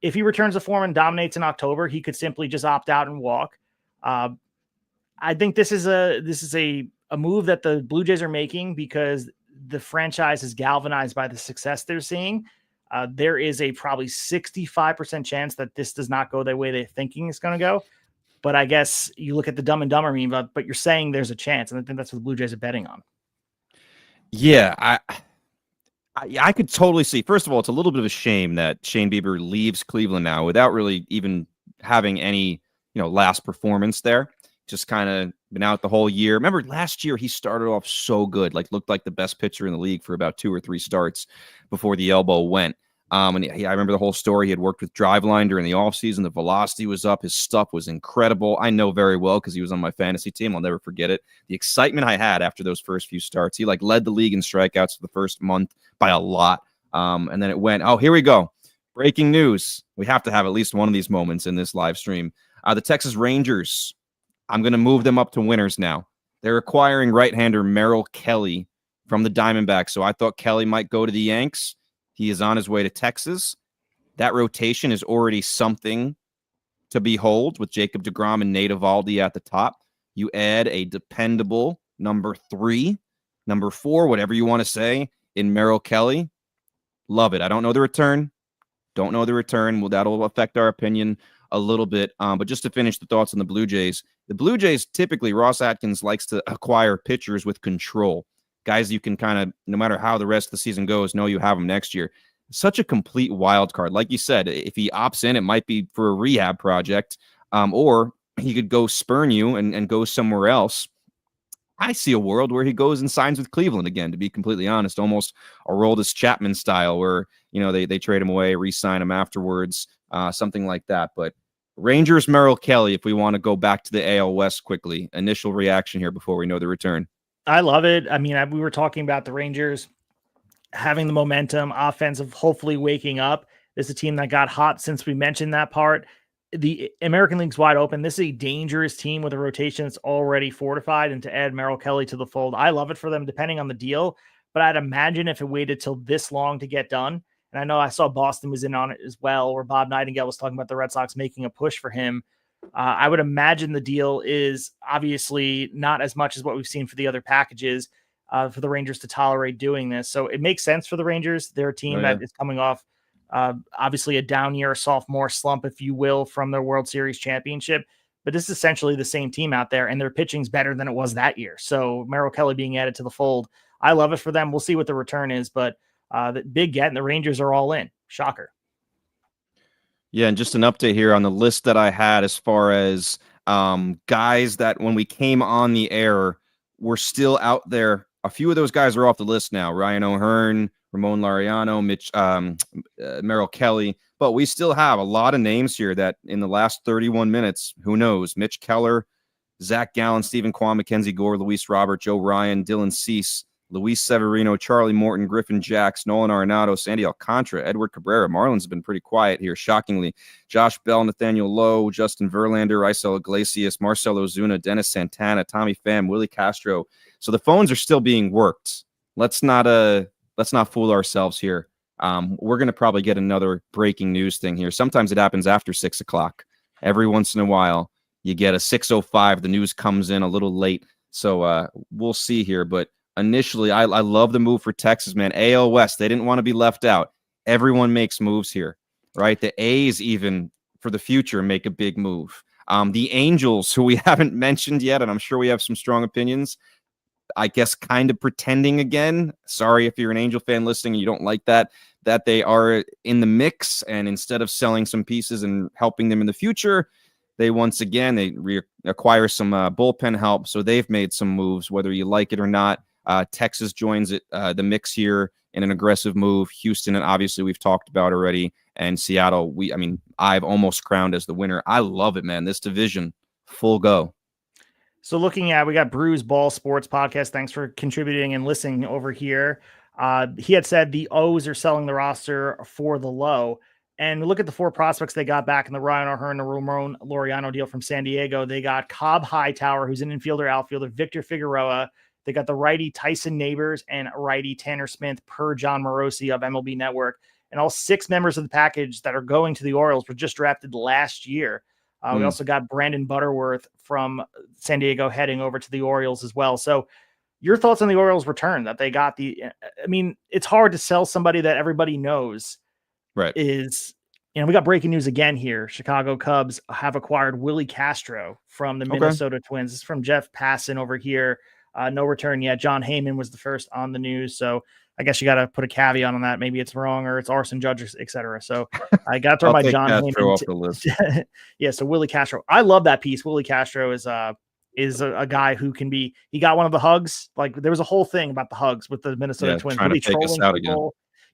if he returns to form and dominates in October, he could simply just opt out and walk. I think this is a move that the Blue Jays are making because the franchise is galvanized by the success they're seeing. There is a probably 65% chance that this does not go the way they're thinking it's going to go. But I guess you look at the Dumb and Dumber meme, but you're saying there's a chance, and I think that's what the Blue Jays are betting on. Yeah, I could totally see. First of all, it's a little bit of a shame that Shane Bieber leaves Cleveland now without really even having any, last performance there. Just kind of been out the whole year. Remember last year he started off so good, looked like the best pitcher in the league for about 2 or 3 starts before the elbow went. And I remember the whole story. He had worked with Driveline during the offseason. The velocity was up. His stuff was incredible. I know very well because he was on my fantasy team. I'll never forget it. The excitement I had after those first few starts. He led the league in strikeouts for the first month by a lot. And then it went, oh, here we go. Breaking news. We have to have at least one of these moments in this live stream. The Texas Rangers, I'm going to move them up to winners now. They're acquiring right-hander Merrill Kelly from the Diamondbacks. So I thought Kelly might go to the Yanks. He is on his way to Texas. That rotation is already something to behold with Jacob deGrom and Nate Eovaldi at the top. You add a dependable number 3, number 4, whatever you want to say, in Merrill Kelly. Love it. I don't know the return. Well, that'll affect our opinion a little bit. But just to finish the thoughts on the Blue Jays typically, Ross Atkins likes to acquire pitchers with control. Guys you can kind of, no matter how the rest of the season goes, know you have them next year. Such a complete wild card. Like you said, if he opts in, it might be for a rehab project, or he could go spurn you and go somewhere else. I see a world where he goes and signs with Cleveland again, to be completely honest, almost Aroldis Chapman style where, they trade him away, re-sign him afterwards, something like that. But Rangers, Merrill Kelly, if we want to go back to the AL West quickly, initial reaction here before we know the return. I love it. I mean, we were talking about the Rangers having the momentum, offensive, hopefully waking up. This is a team that got hot since we mentioned that part. The American League's wide open. This is a dangerous team with a rotation that's already fortified, and to add Merrill Kelly to the fold, I love it for them, depending on the deal. But I'd imagine if it waited till this long to get done, and I know I saw Boston was in on it as well, or Bob Nightingale was talking about the Red Sox making a push for him. I would imagine the deal is obviously not as much as what we've seen for the other packages for the Rangers to tolerate doing this. So it makes sense for the Rangers. They're a team that is coming off obviously a down year, sophomore slump, if you will, from their World Series championship. But this is essentially the same team out there, and their pitching's better than it was that year. So Merrill Kelly being added to the fold, I love it for them. We'll see what the return is, but the big get, and the Rangers are all in. Shocker. Yeah, and just an update here on the list that I had as far as guys that when we came on the air were still out there. A few of those guys are off the list now. Ryan O'Hearn, Ramon Laureano, Merrill Kelly. But we still have a lot of names here that in the last 31 minutes, who knows? Mitch Keller, Zach Gallen, Stephen Kwan, Mackenzie Gore, Luis Robert, Joe Ryan, Dylan Cease, Luis Severino, Charlie Morton, Griffin Jacks, Nolan Arenado, Sandy Alcantara, Edward Cabrera. Marlins have been pretty quiet here, shockingly. Josh Bell, Nathaniel Lowe, Justin Verlander, Isel Iglesias, Marcelo Ozuna, Dennis Santana, Tommy Pham, Willie Castro. So the phones are still being worked. Let's not fool ourselves here. We're going to probably get another breaking news thing here. Sometimes it happens after 6 o'clock. Every once in a while, you get a 6:05. The news comes in a little late. So we'll see here. But initially, I love the move for Texas, man. AL West, they didn't want to be left out. Everyone makes moves here, right? The A's, even for the future, make a big move. The Angels, who we haven't mentioned yet, and I'm sure we have some strong opinions, I guess kind of pretending again. Sorry if you're an Angel fan listening and you don't like that they are in the mix, and instead of selling some pieces and helping them in the future, they once again, they acquire some bullpen help. So they've made some moves, whether you like it or not. Texas joins the mix here in an aggressive move. Houston, and obviously we've talked about already, and Seattle. I've almost crowned as the winner. I love it, man. This division, full go. So we got Brews Ball Sports Podcast. Thanks for contributing and listening over here. He had said the O's are selling the roster for the low. And look at the 4 prospects they got back in the Ryan O'Hearn and Ramon Laureano deal from San Diego. They got Cobb Hightower, who's an infielder, outfielder, Victor Figueroa. They got the righty Tyson Neighbors and righty Tanner Smith per John Morosi of MLB Network. And all 6 members of the package that are going to the Orioles were just drafted last year. We also got Brandon Butterworth from San Diego heading over to the Orioles as well. So your thoughts on the Orioles return that they got it's hard to sell somebody that everybody knows. Right. We got breaking news again here. Chicago Cubs have acquired Willie Castro from the Minnesota Twins. This is from Jeff Passan over here. No return yet. John Heyman was the first on the news. So I guess you got to put a caveat on that. Maybe it's wrong or it's arson judge, et cetera. So I got to throw my John Castro Heyman off the list. Yeah. So Willie Castro, I love that piece. Willie Castro is a guy who can be, he got one of the hugs. Like there was a whole thing about the hugs with the Minnesota Twins. Trying to fake us out again.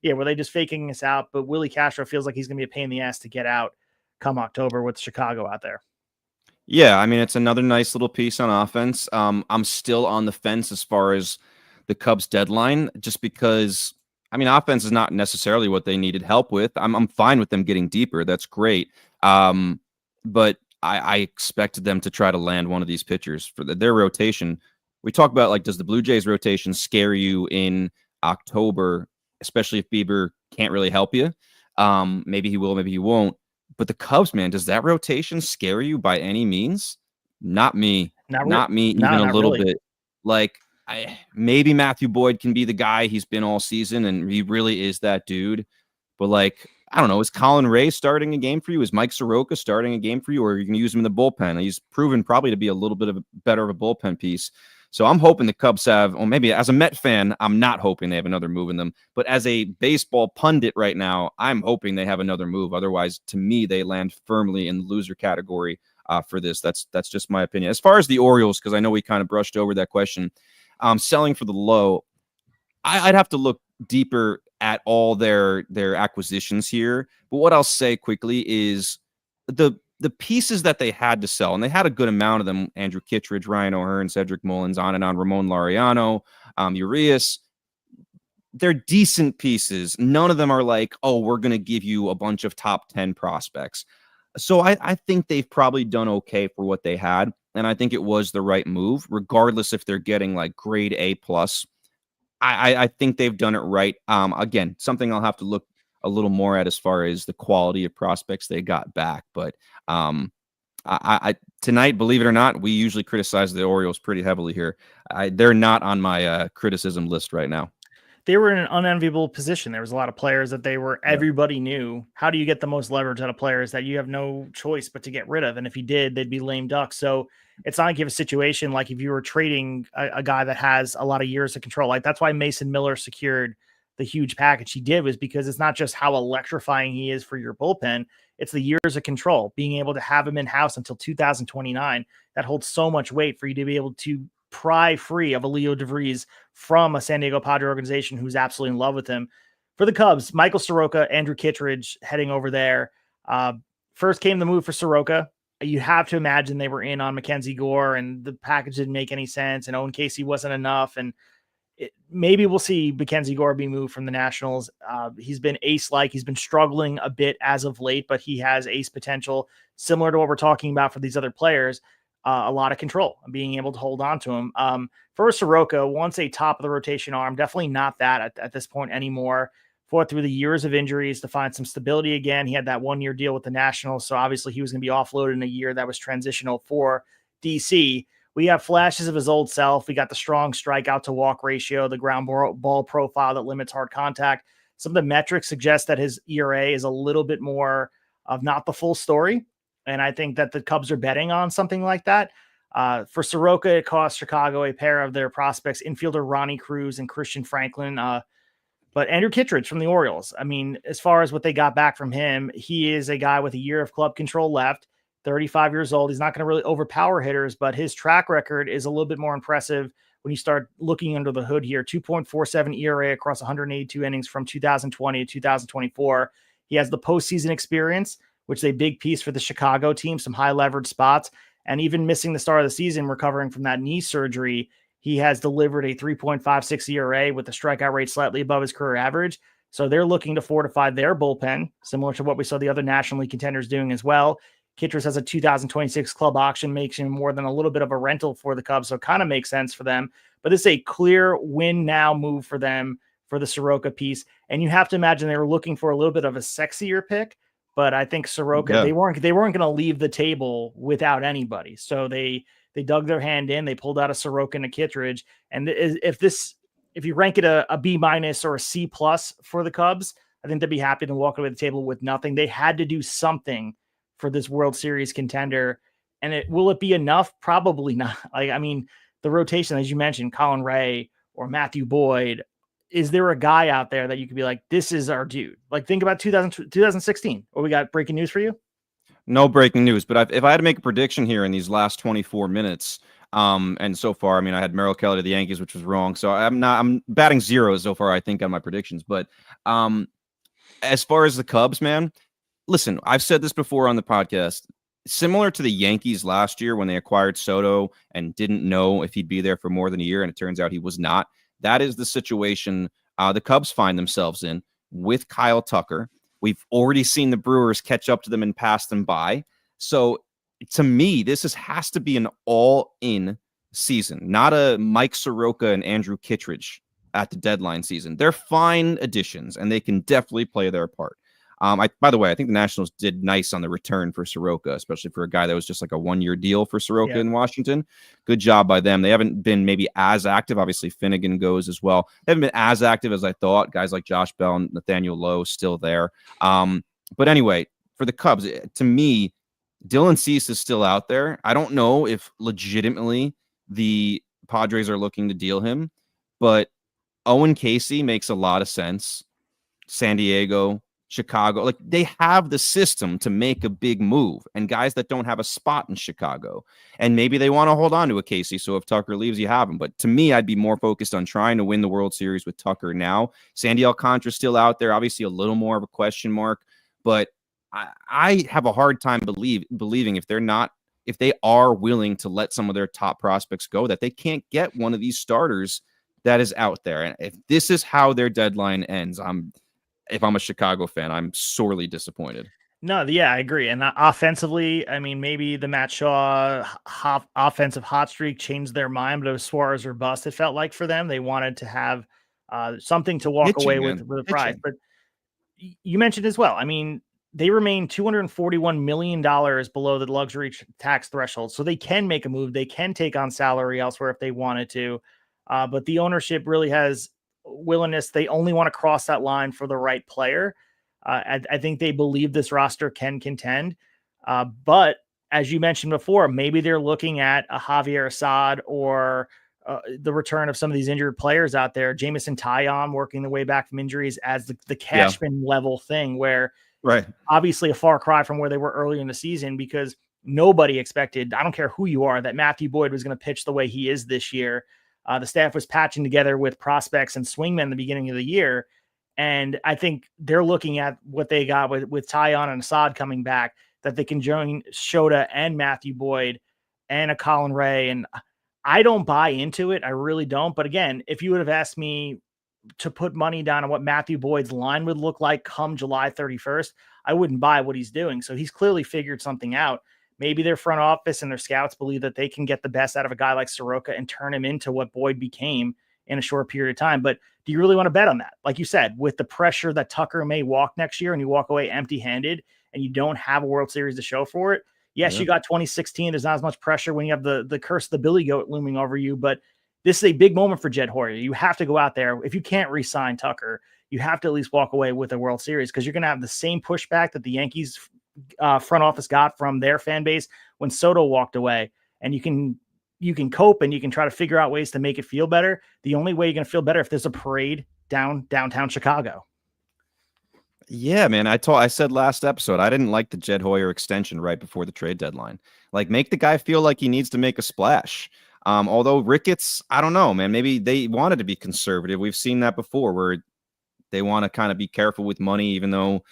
Yeah. Were they just faking us out? But Willie Castro feels like he's going to be a pain in the ass to get out come October with Chicago out there. Yeah, I mean, it's another nice little piece on offense. I'm still on the fence as far as the Cubs deadline, just because, I mean, offense is not necessarily what they needed help with. I'm fine with them getting deeper. That's great. But I expected them to try to land one of these pitchers for their rotation. We talk about, like, does the Blue Jays rotation scare you in October, especially if Bieber can't really help you? Maybe he will, maybe he won't. But the Cubs, man, does that rotation scare you by any means? Not me. Not me, even a little bit. Like, maybe Matthew Boyd can be the guy he's been all season, and he really is that dude. But, like, I don't know. Is Colin Ray starting a game for you? Is Mike Soroka starting a game for you? Or are you going to use him in the bullpen? He's proven probably to be a little bit better of a bullpen piece. So I'm hoping the Cubs have, or maybe as a Met fan, I'm not hoping they have another move in them. But as a baseball pundit right now, I'm hoping they have another move. Otherwise, to me, they land firmly in the loser category for this. That's just my opinion. As far as the Orioles, because I know we kind of brushed over that question, selling for the low, I'd have to look deeper at all their acquisitions here. But what I'll say quickly is the pieces that they had to sell, and they had a good amount of them: Andrew Kittredge, Ryan O'Hearn, Cedric Mullins, on and on, Ramon Laureano, Urias. They're decent pieces. None of them are like, oh, we're going to give you a bunch of top 10 prospects. So I think they've probably done okay for what they had, and I think it was the right move, regardless if they're getting like grade A+. I think they've done it right. Again, something I'll have to look a little more at as far as the quality of prospects they got back. But I tonight, believe it or not, we usually criticize the Orioles pretty heavily here. They're not on my criticism list right now. They were in an unenviable position. There was a lot of players that everybody knew. How do you get the most leverage out of players that you have no choice but to get rid of? And if you did, they'd be lame ducks. So it's not like you have a situation like if you were trading a guy that has a lot of years of control. Like that's why Mason Miller secured the huge package he did, was because it's not just how electrifying he is for your bullpen. It's the years of control, being able to have him in-house until 2029. That holds so much weight for you to be able to pry free of a Leo DeVries from a San Diego Padre organization who's absolutely in love with him. For the Cubs, Michael Soroka, Andrew Kittredge heading over there. First came the move for Soroka. You have to imagine they were in on Mackenzie Gore, and the package didn't make any sense, and Owen Casey wasn't enough, and maybe we'll see Mackenzie Gore be moved from the Nationals. He's been ace-like. He's been struggling a bit as of late, but he has ace potential, similar to what we're talking about for these other players. A lot of control and being able to hold on to him. For Soroka, once a top of the rotation arm, definitely not that at this point anymore. Fought through the years of injuries to find some stability again. He had that 1-year deal with the Nationals, so obviously he was going to be offloaded in a year that was transitional for DC. We have flashes of his old self. We got the strong strikeout to walk ratio, the ground ball profile that limits hard contact. Some of the metrics suggest that his ERA is a little bit more of not the full story. And I think that the Cubs are betting on something like that. For Soroka, it cost Chicago a pair of their prospects, infielder Ronnie Cruz and Christian Franklin. But Andrew Kittredge from the Orioles, I mean, as far as what they got back from him, he is a guy with a year of club control left, 35 years old. He's not going to really overpower hitters, but his track record is a little bit more impressive when you start looking under the hood here. 2.47 ERA across 182 innings from 2020 to 2024. He has the postseason experience, which is a big piece for the Chicago team, some high leverage spots. And even missing the start of the season, recovering from that knee surgery, he has delivered a 3.56 ERA with the strikeout rate slightly above his career average. So they're looking to fortify their bullpen, similar to what we saw the other National League contenders doing as well. Kittredge has a 2026 club auction, makes him more than a little bit of a rental for the Cubs, so it kind of makes sense for them. But this is a clear win now move for them for the Soroka piece. And you have to imagine they were looking for a little bit of a sexier pick, but I think Soroka, they weren't going to leave the table without anybody. So they dug their hand in, they pulled out a Soroka and a Kittredge. And if you rank it a B- or a C+ for the Cubs, I think they'd be happy to walk away the table with nothing. They had to do something for this World Series contender. And will it be enough? Probably not. The rotation, as you mentioned, Colin Ray or Matthew Boyd, is there a guy out there that you could be like, this is our dude? Like, think about 2016. What we got breaking news for you? No breaking news, but if I had to make a prediction here in these last 24 minutes, and so far, I had Merrill Kelly to the Yankees, which was wrong. So I'm batting 0 so far, I think, on my predictions. But as far as the Cubs, man, listen, I've said this before on the podcast, similar to the Yankees last year when they acquired Soto and didn't know if he'd be there for more than a year, and it turns out he was not. That is the situation the Cubs find themselves in with Kyle Tucker. We've already seen the Brewers catch up to them and pass them by. So to me, this has to be an all-in season, not a Mike Soroka and Andrew Kittredge at the deadline season. They're fine additions, and they can definitely play their part. By the way, I think the Nationals did nice on the return for Soroka, especially for a guy that was just like a 1-year deal for Soroka in Washington. Good job by them. They haven't been maybe as active. Obviously, Finnegan goes as well. They haven't been as active as I thought. Guys like Josh Bell and Nathaniel Lowe still there. But anyway, for the Cubs, to me, Dylan Cease is still out there. I don't know if legitimately the Padres are looking to deal him, but Owen Casey makes a lot of sense. San Diego, Chicago, like they have the system to make a big move, and guys that don't have a spot in Chicago, and maybe they want to hold on to a Casey. So if Tucker leaves, you have him. But to me, I'd be more focused on trying to win the World Series with Tucker now. Sandy Alcantara's still out there, obviously a little more of a question mark, but I have a hard time believing if they are willing to let some of their top prospects go, that they can't get one of these starters that is out there. And if this is how their deadline ends, if I'm a Chicago fan, I'm sorely disappointed. No, yeah, I agree. And offensively, maybe the Matt Shaw offensive hot streak changed their mind, but it was Suarez or bust. It felt like for them, they wanted to have something to walk away with a prize. But you mentioned as well, they remain $241 million below the luxury tax threshold. So they can make a move. They can take on salary elsewhere if they wanted to. But the ownership really has willingness. They only want to cross that line for the right player. I think they believe this roster can contend. But as you mentioned before, maybe they're looking at a Javier Assad or the return of some of these injured players out there. Jamison Taillon working their way back from injuries as the Cashman level thing, where obviously a far cry from where they were earlier in the season, because nobody expected, I don't care who you are, that Matthew Boyd was going to pitch the way he is this year. The staff was patching together with prospects and swingmen in the beginning of the year. And I think they're looking at what they got with Taillon and Assad coming back, that they can join Shota and Matthew Boyd and a Colin Ray. And I don't buy into it. I really don't. But again, if you would have asked me to put money down on what Matthew Boyd's line would look like come July 31st, I wouldn't buy what he's doing. So he's clearly figured something out. Maybe their front office and their scouts believe that they can get the best out of a guy like Soroka and turn him into what Boyd became in a short period of time. But do you really want to bet on that? Like you said, with the pressure that Tucker may walk next year and you walk away empty-handed and you don't have a World Series to show for it. Yes, you got 2016. There's not as much pressure when you have the curse of the Billy Goat looming over you, but this is a big moment for Jed Hoyer. You have to go out there. If you can't re-sign Tucker, you have to at least walk away with a World Series, because you're going to have the same pushback that the Yankees front office got from their fan base when Soto walked away. And you can cope and you can try to figure out ways to make it feel better. The only way you're going to feel better if there's a parade downtown Chicago. Yeah, man. I said last episode, I didn't like the Jed Hoyer extension right before the trade deadline. Like, make the guy feel like he needs to make a splash. Although Ricketts, I don't know, man, maybe they wanted to be conservative. We've seen that before, where they want to kind of be careful with money, even though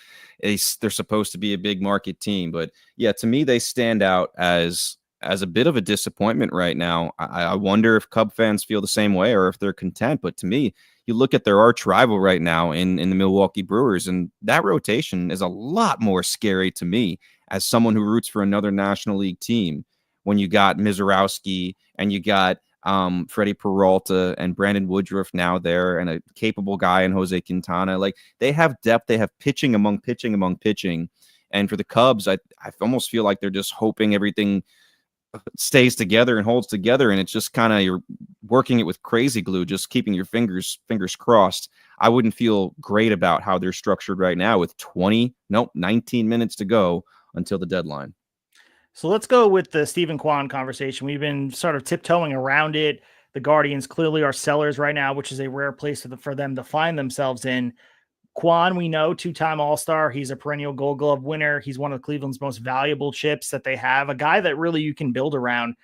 they're supposed to be a big market team. But yeah, to me, they stand out as as a bit of a disappointment right now. I wonder if Cub fans feel the same way or if they're content. But to me, you look at their arch rival right now in the Milwaukee Brewers, and that rotation is a lot more scary to me as someone who roots for another National League team. When you got Mizorowski and you got Freddie Peralta and Brandon Woodruff now there, and a capable guy in Jose Quintana. Like, they have depth, they have pitching among pitching. And for the Cubs, I almost feel like they're just hoping everything stays together and holds together, and it's just kind of, you're working it with crazy glue, just keeping your fingers crossed. I wouldn't feel great about how they're structured right now with 19 minutes to go until the deadline. So let's go with the Stephen Kwan conversation. We've been sort of tiptoeing around it. The Guardians clearly are sellers right now, which is a rare place for them to find themselves in. Kwan, we know, two-time All-Star. He's a perennial Gold Glove winner. He's one of Cleveland's most valuable chips that they have, a guy that really you can build around.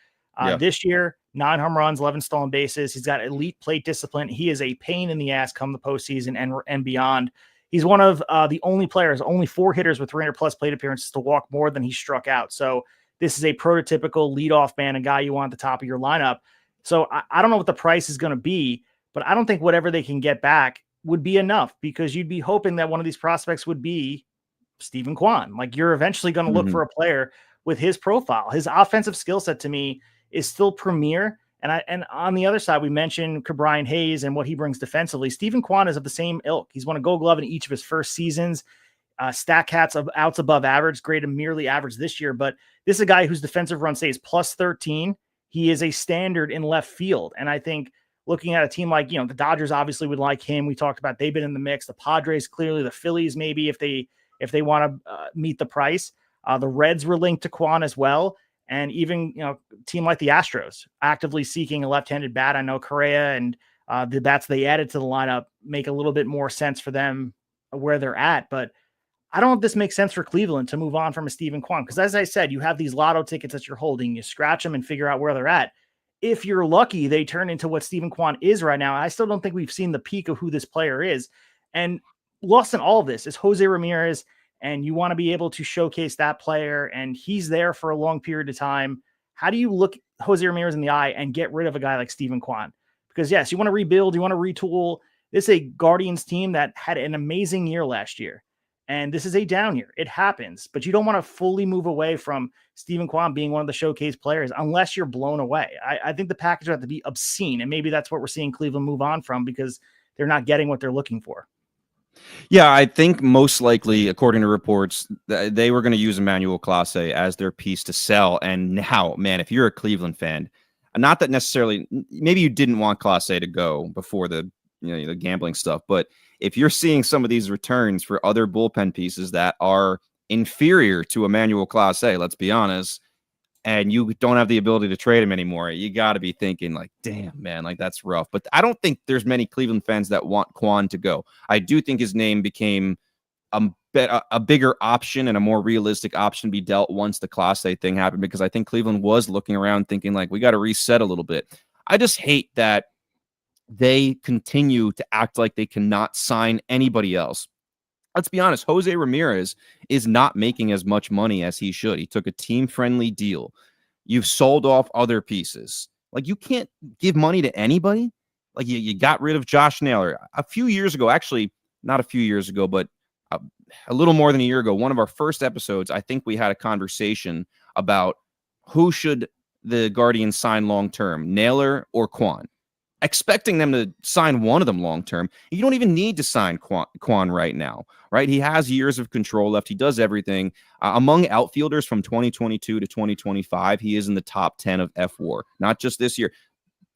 This year, 9 home runs, 11 stolen bases. He's got elite plate discipline. He is a pain in the ass come the postseason and beyond. He's one of the only players, only 4 hitters with 300-plus plate appearances to walk more than he struck out. So this is a prototypical leadoff man, a guy you want at the top of your lineup. So I don't know what the price is going to be, but I don't think whatever they can get back would be enough, because you'd be hoping that one of these prospects would be Stephen Kwan. Like, you're eventually going to look for a player with his profile. His offensive skill set to me is still premier. And on the other side, we mentioned Brian Hayes and what he brings defensively. Stephen Kwan is of the same ilk. He's won a Gold Glove in each of his first seasons. Statcats of outs above average, graded merely average this year. But this is a guy whose defensive run saves plus 13. He is a standard in left field. And I think looking at a team like, the Dodgers obviously would like him. We talked about, they've been in the mix. The Padres, clearly, the Phillies, maybe if they want to meet the price. The Reds were linked to Kwan as well. And even, a team like the Astros actively seeking a left-handed bat. I know Correa and the bats they added to the lineup make a little bit more sense for them where they're at. But I don't know if this makes sense for Cleveland to move on from a Stephen Kwan, because as I said, you have these lotto tickets that you're holding. You scratch them and figure out where they're at. If you're lucky, they turn into what Stephen Kwan is right now. I still don't think we've seen the peak of who this player is. And lost in all of this is Jose Ramirez, and you want to be able to showcase that player, and he's there for a long period of time. How do you look Jose Ramirez in the eye and get rid of a guy like Stephen Kwan? Because yes, you want to rebuild, you want to retool. This is a Guardians team that had an amazing year last year. And this is a down year. It happens, but you don't want to fully move away from Stephen Kwan being one of the showcase players unless you're blown away. I think the package would have to be obscene, and maybe that's what we're seeing Cleveland move on from, because they're not getting what they're looking for. Yeah, I think most likely, according to reports, they were going to use Emmanuel Clase as their piece to sell. And now, man, if you're a Cleveland fan, not that necessarily, maybe you didn't want Clase to go before the gambling stuff, but if you're seeing some of these returns for other bullpen pieces that are inferior to Emmanuel Clase, let's be honest, and you don't have the ability to trade him anymore, you got to be thinking like, damn, man, like that's rough. But I don't think there's many Cleveland fans that want Kwan to go. I do think his name became a bigger option and a more realistic option be dealt once the Clase thing happened, because I think Cleveland was looking around thinking like, we got to reset a little bit. I just hate that they continue to act like they cannot sign anybody else. Let's be honest, Jose Ramirez is not making as much money as he should. He took a team-friendly deal. You've sold off other pieces. Like, you can't give money to anybody. Like, you got rid of Josh Naylor. A few years ago, actually, not a few years ago, but a little more than a year ago, one of our first episodes, I think we had a conversation about who should the Guardians sign long-term, Naylor or Kwan, expecting them to sign one of them long-term. You don't even need to sign Kwan right now, right? He has years of control left. He does everything. Among outfielders from 2022 to 2025, he is in the top 10 of FWAR, not just this year.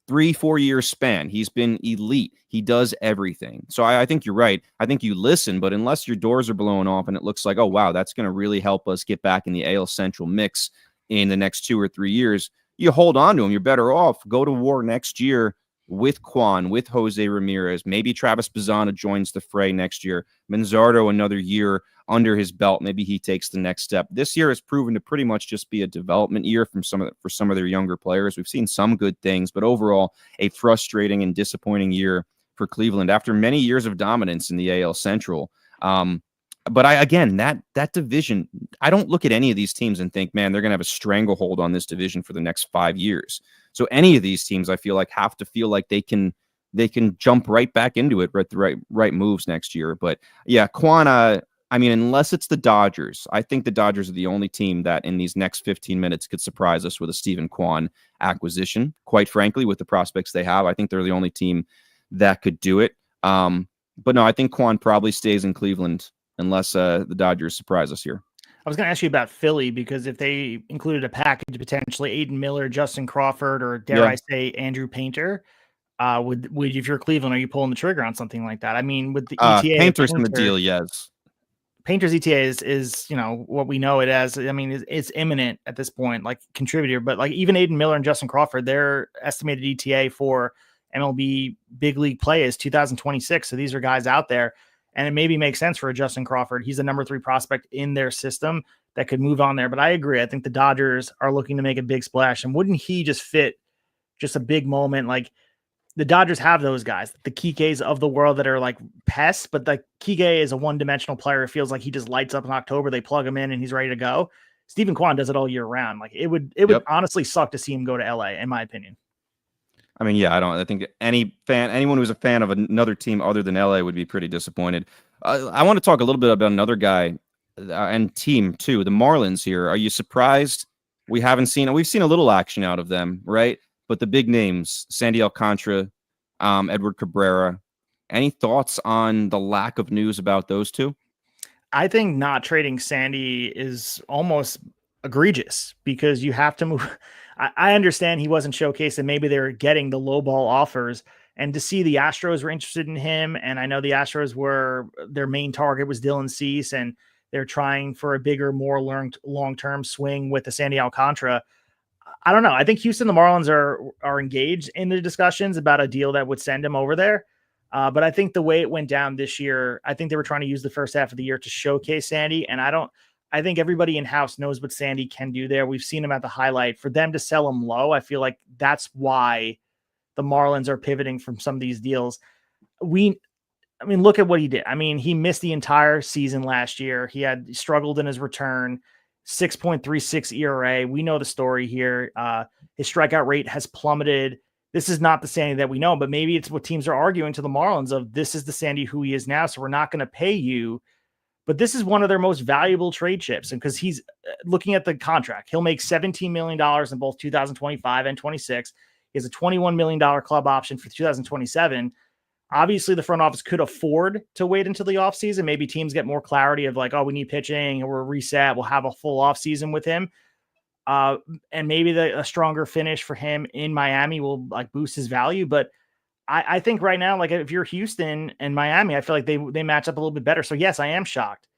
3-4 year span, he's been elite. He does everything. So I think you're right. I think you listen, but unless your doors are blown off and it looks like, oh, wow, that's going to really help us get back in the AL Central mix in the next 2 or 3 years, you hold on to him. You're better off. Go to war next year with Kwan, with Jose Ramirez. Maybe Travis Bazzana joins the fray next year. Manzardo another year under his belt. Maybe he takes the next step. This year has proven to pretty much just be a development year for some of their younger players. We've seen some good things, but overall a frustrating and disappointing year for Cleveland after many years of dominance in the AL Central. But that division, I don't look at any of these teams and think, man, they're going to have a stranglehold on this division for the next 5 years. So any of these teams, I feel like, have to feel like they can jump right back into it with the right moves next year. But yeah, Quan, I mean, unless it's the Dodgers, I think the Dodgers are the only team that in these next 15 minutes could surprise us with a Stephen Quan acquisition. Quite frankly, with the prospects they have, I think they're the only team that could do it. But no, I think Quan probably stays in Cleveland unless the Dodgers surprise us here. I was going to ask you about Philly, because if they included a package, potentially Aiden Miller, Justin Crawford, or dare I say Andrew Painter, would if you're Cleveland, are you pulling the trigger on something like that? I mean, with the ETA, Painter's in the deal, yes. Painter's ETA is what we know it as. I mean, it's imminent at this point, like contributor. But like even Aiden Miller and Justin Crawford, their estimated ETA for MLB big league play is 2026. So these are guys out there, and it maybe makes sense for a Justin Crawford. He's the number 3 prospect in their system that could move on there. But I agree. I think the Dodgers are looking to make a big splash, and wouldn't he just fit just a big moment? Like, the Dodgers have those guys, the Kikes of the world, that are like pests, but the Kike is a one-dimensional player. It feels like he just lights up in October. They plug him in and he's ready to go. Stephen Kwan does it all year round. Like it would honestly suck to see him go to LA, in my opinion. I mean, yeah, I think anyone who's a fan of another team other than LA would be pretty disappointed. I want to talk a little bit about another guy and team too, the Marlins here. Are you surprised we've seen a little action out of them, right? But the big names, Sandy Alcantara, Edward Cabrera, any thoughts on the lack of news about those two? I think not trading Sandy is almost egregious, because you have to move. I understand he wasn't showcased and maybe they're getting the low ball offers, and to see the Astros were interested in him. And I know the Astros their main target was Dylan Cease, and they're trying for a bigger, more long-term swing with the Sandy Alcantara. I don't know. I think Houston, the Marlins are engaged in the discussions about a deal that would send him over there. But I think the way it went down this year, I think they were trying to use the first half of the year to showcase Sandy. And I think everybody in-house knows what Sandy can do there. We've seen him at the highlight. For them to sell him low, I feel like that's why the Marlins are pivoting from some of these deals. Look at what he did. I mean, he missed the entire season last year. He had struggled in his return. 6.36 ERA. We know the story here. His strikeout rate has plummeted. This is not the Sandy that we know, but maybe it's what teams are arguing to the Marlins of, this is the Sandy who he is now, so we're not going to pay you. But this is one of their most valuable trade chips, and because he's looking at the contract, he'll make $17 million in both 2025 and 26. He has a $21 million club option for 2027. Obviously, the front office could afford to wait until the offseason. Maybe teams get more clarity of like, oh, we need pitching, or we're reset. We'll have a full offseason with him. And maybe a stronger finish for him in Miami will like boost his value. But I think right now, like if you're Houston and Miami, I feel like they match up a little bit better. So yes, I am shocked.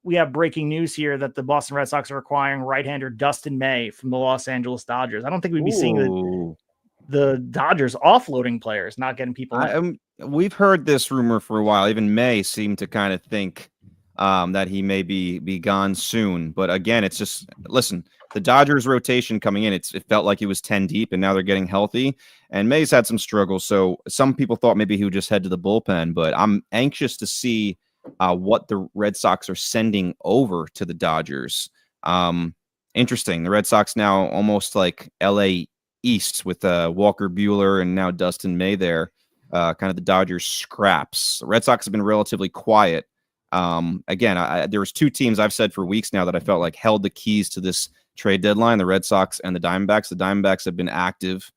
We have breaking news here that the Boston Red Sox are acquiring right-hander Dustin May from the Los Angeles Dodgers. I don't think we'd be seeing the Dodgers offloading players, not getting people in. We've heard this rumor for a while. Even May seemed to kind of think that he may be gone soon. But again, it's just, listen, the Dodgers rotation coming in, it felt like he was 10 deep, and now they're getting healthy. And May's had some struggles. So some people thought maybe he would just head to the bullpen. But I'm anxious to see what the Red Sox are sending over to the Dodgers. Interesting. The Red Sox now almost like LA East with Walker Buehler and now Dustin May there, kind of the Dodgers scraps. The Red Sox have been relatively quiet. Again, there was two teams I've said for weeks now that I felt like held the keys to this trade deadline, the Red Sox and the Diamondbacks. The Diamondbacks have been active.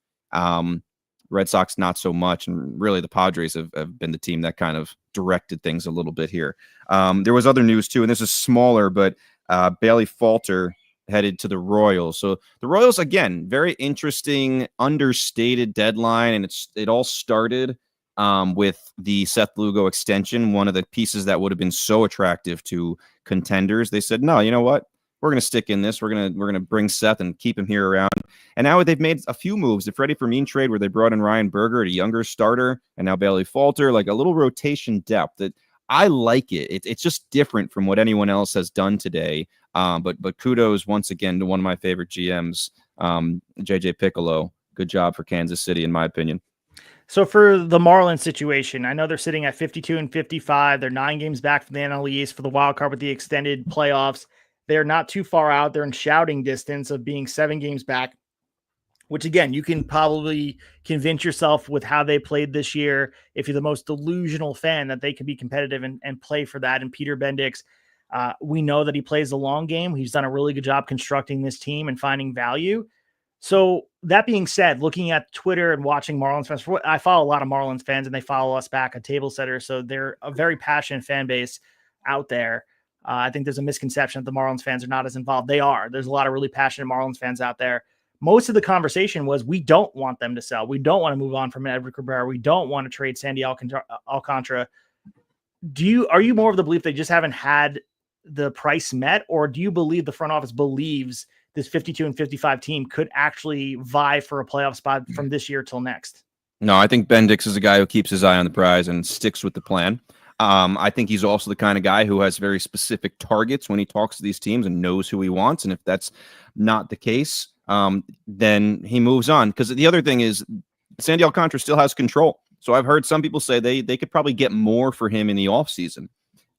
Red Sox not so much, and really the Padres have been the team that kind of directed things a little bit here. There was other news too, and this is smaller, but Bailey Falter headed to the Royals. So the Royals, again, very interesting, understated deadline, and it all started with the Seth Lugo extension, one of the pieces that would have been so attractive to contenders. They said, no, you know what? We're going to stick in this. We're going to bring Seth and keep him here around. And now they've made a few moves. The Freddie Fermin trade where they brought in Ryan Berger, a younger starter, and now Bailey Falter, like a little rotation depth that I like it. It's just different from what anyone else has done today. But kudos once again to one of my favorite GMs, JJ Piccolo. Good job for Kansas City, in my opinion. So for the Marlins situation, I know they're sitting at 52 and 55. They're 9 games back from the NL East for the wild card with the extended playoffs. They're not too far out. They're in shouting distance of being 7 games back, which again, you can probably convince yourself with how they played this year, if you're the most delusional fan, that they can be competitive and play for that. And Peter Bendix, we know that he plays the long game. He's done a really good job constructing this team and finding value. So that being said, looking at Twitter and watching Marlins fans, I follow a lot of Marlins fans and they follow us back at Tablesetters. So they're a very passionate fan base out there. I think there's a misconception that the Marlins fans are not as involved. They are. There's a lot of really passionate Marlins fans out there. Most of the conversation was, we don't want them to sell. We don't want to move on from Edward Cabrera. We don't want to trade Sandy Alcantara. Are you more of the belief they just haven't had the price met, or do you believe the front office believes this 52 and 55 team could actually vie for a playoff spot from this year till next? No, I think Bendix is a guy who keeps his eye on the prize and sticks with the plan. I think he's also the kind of guy who has very specific targets when he talks to these teams and knows who he wants. And if that's not the case, then he moves on. Because the other thing is, Sandy Alcantara still has control. So I've heard some people say they could probably get more for him in the offseason.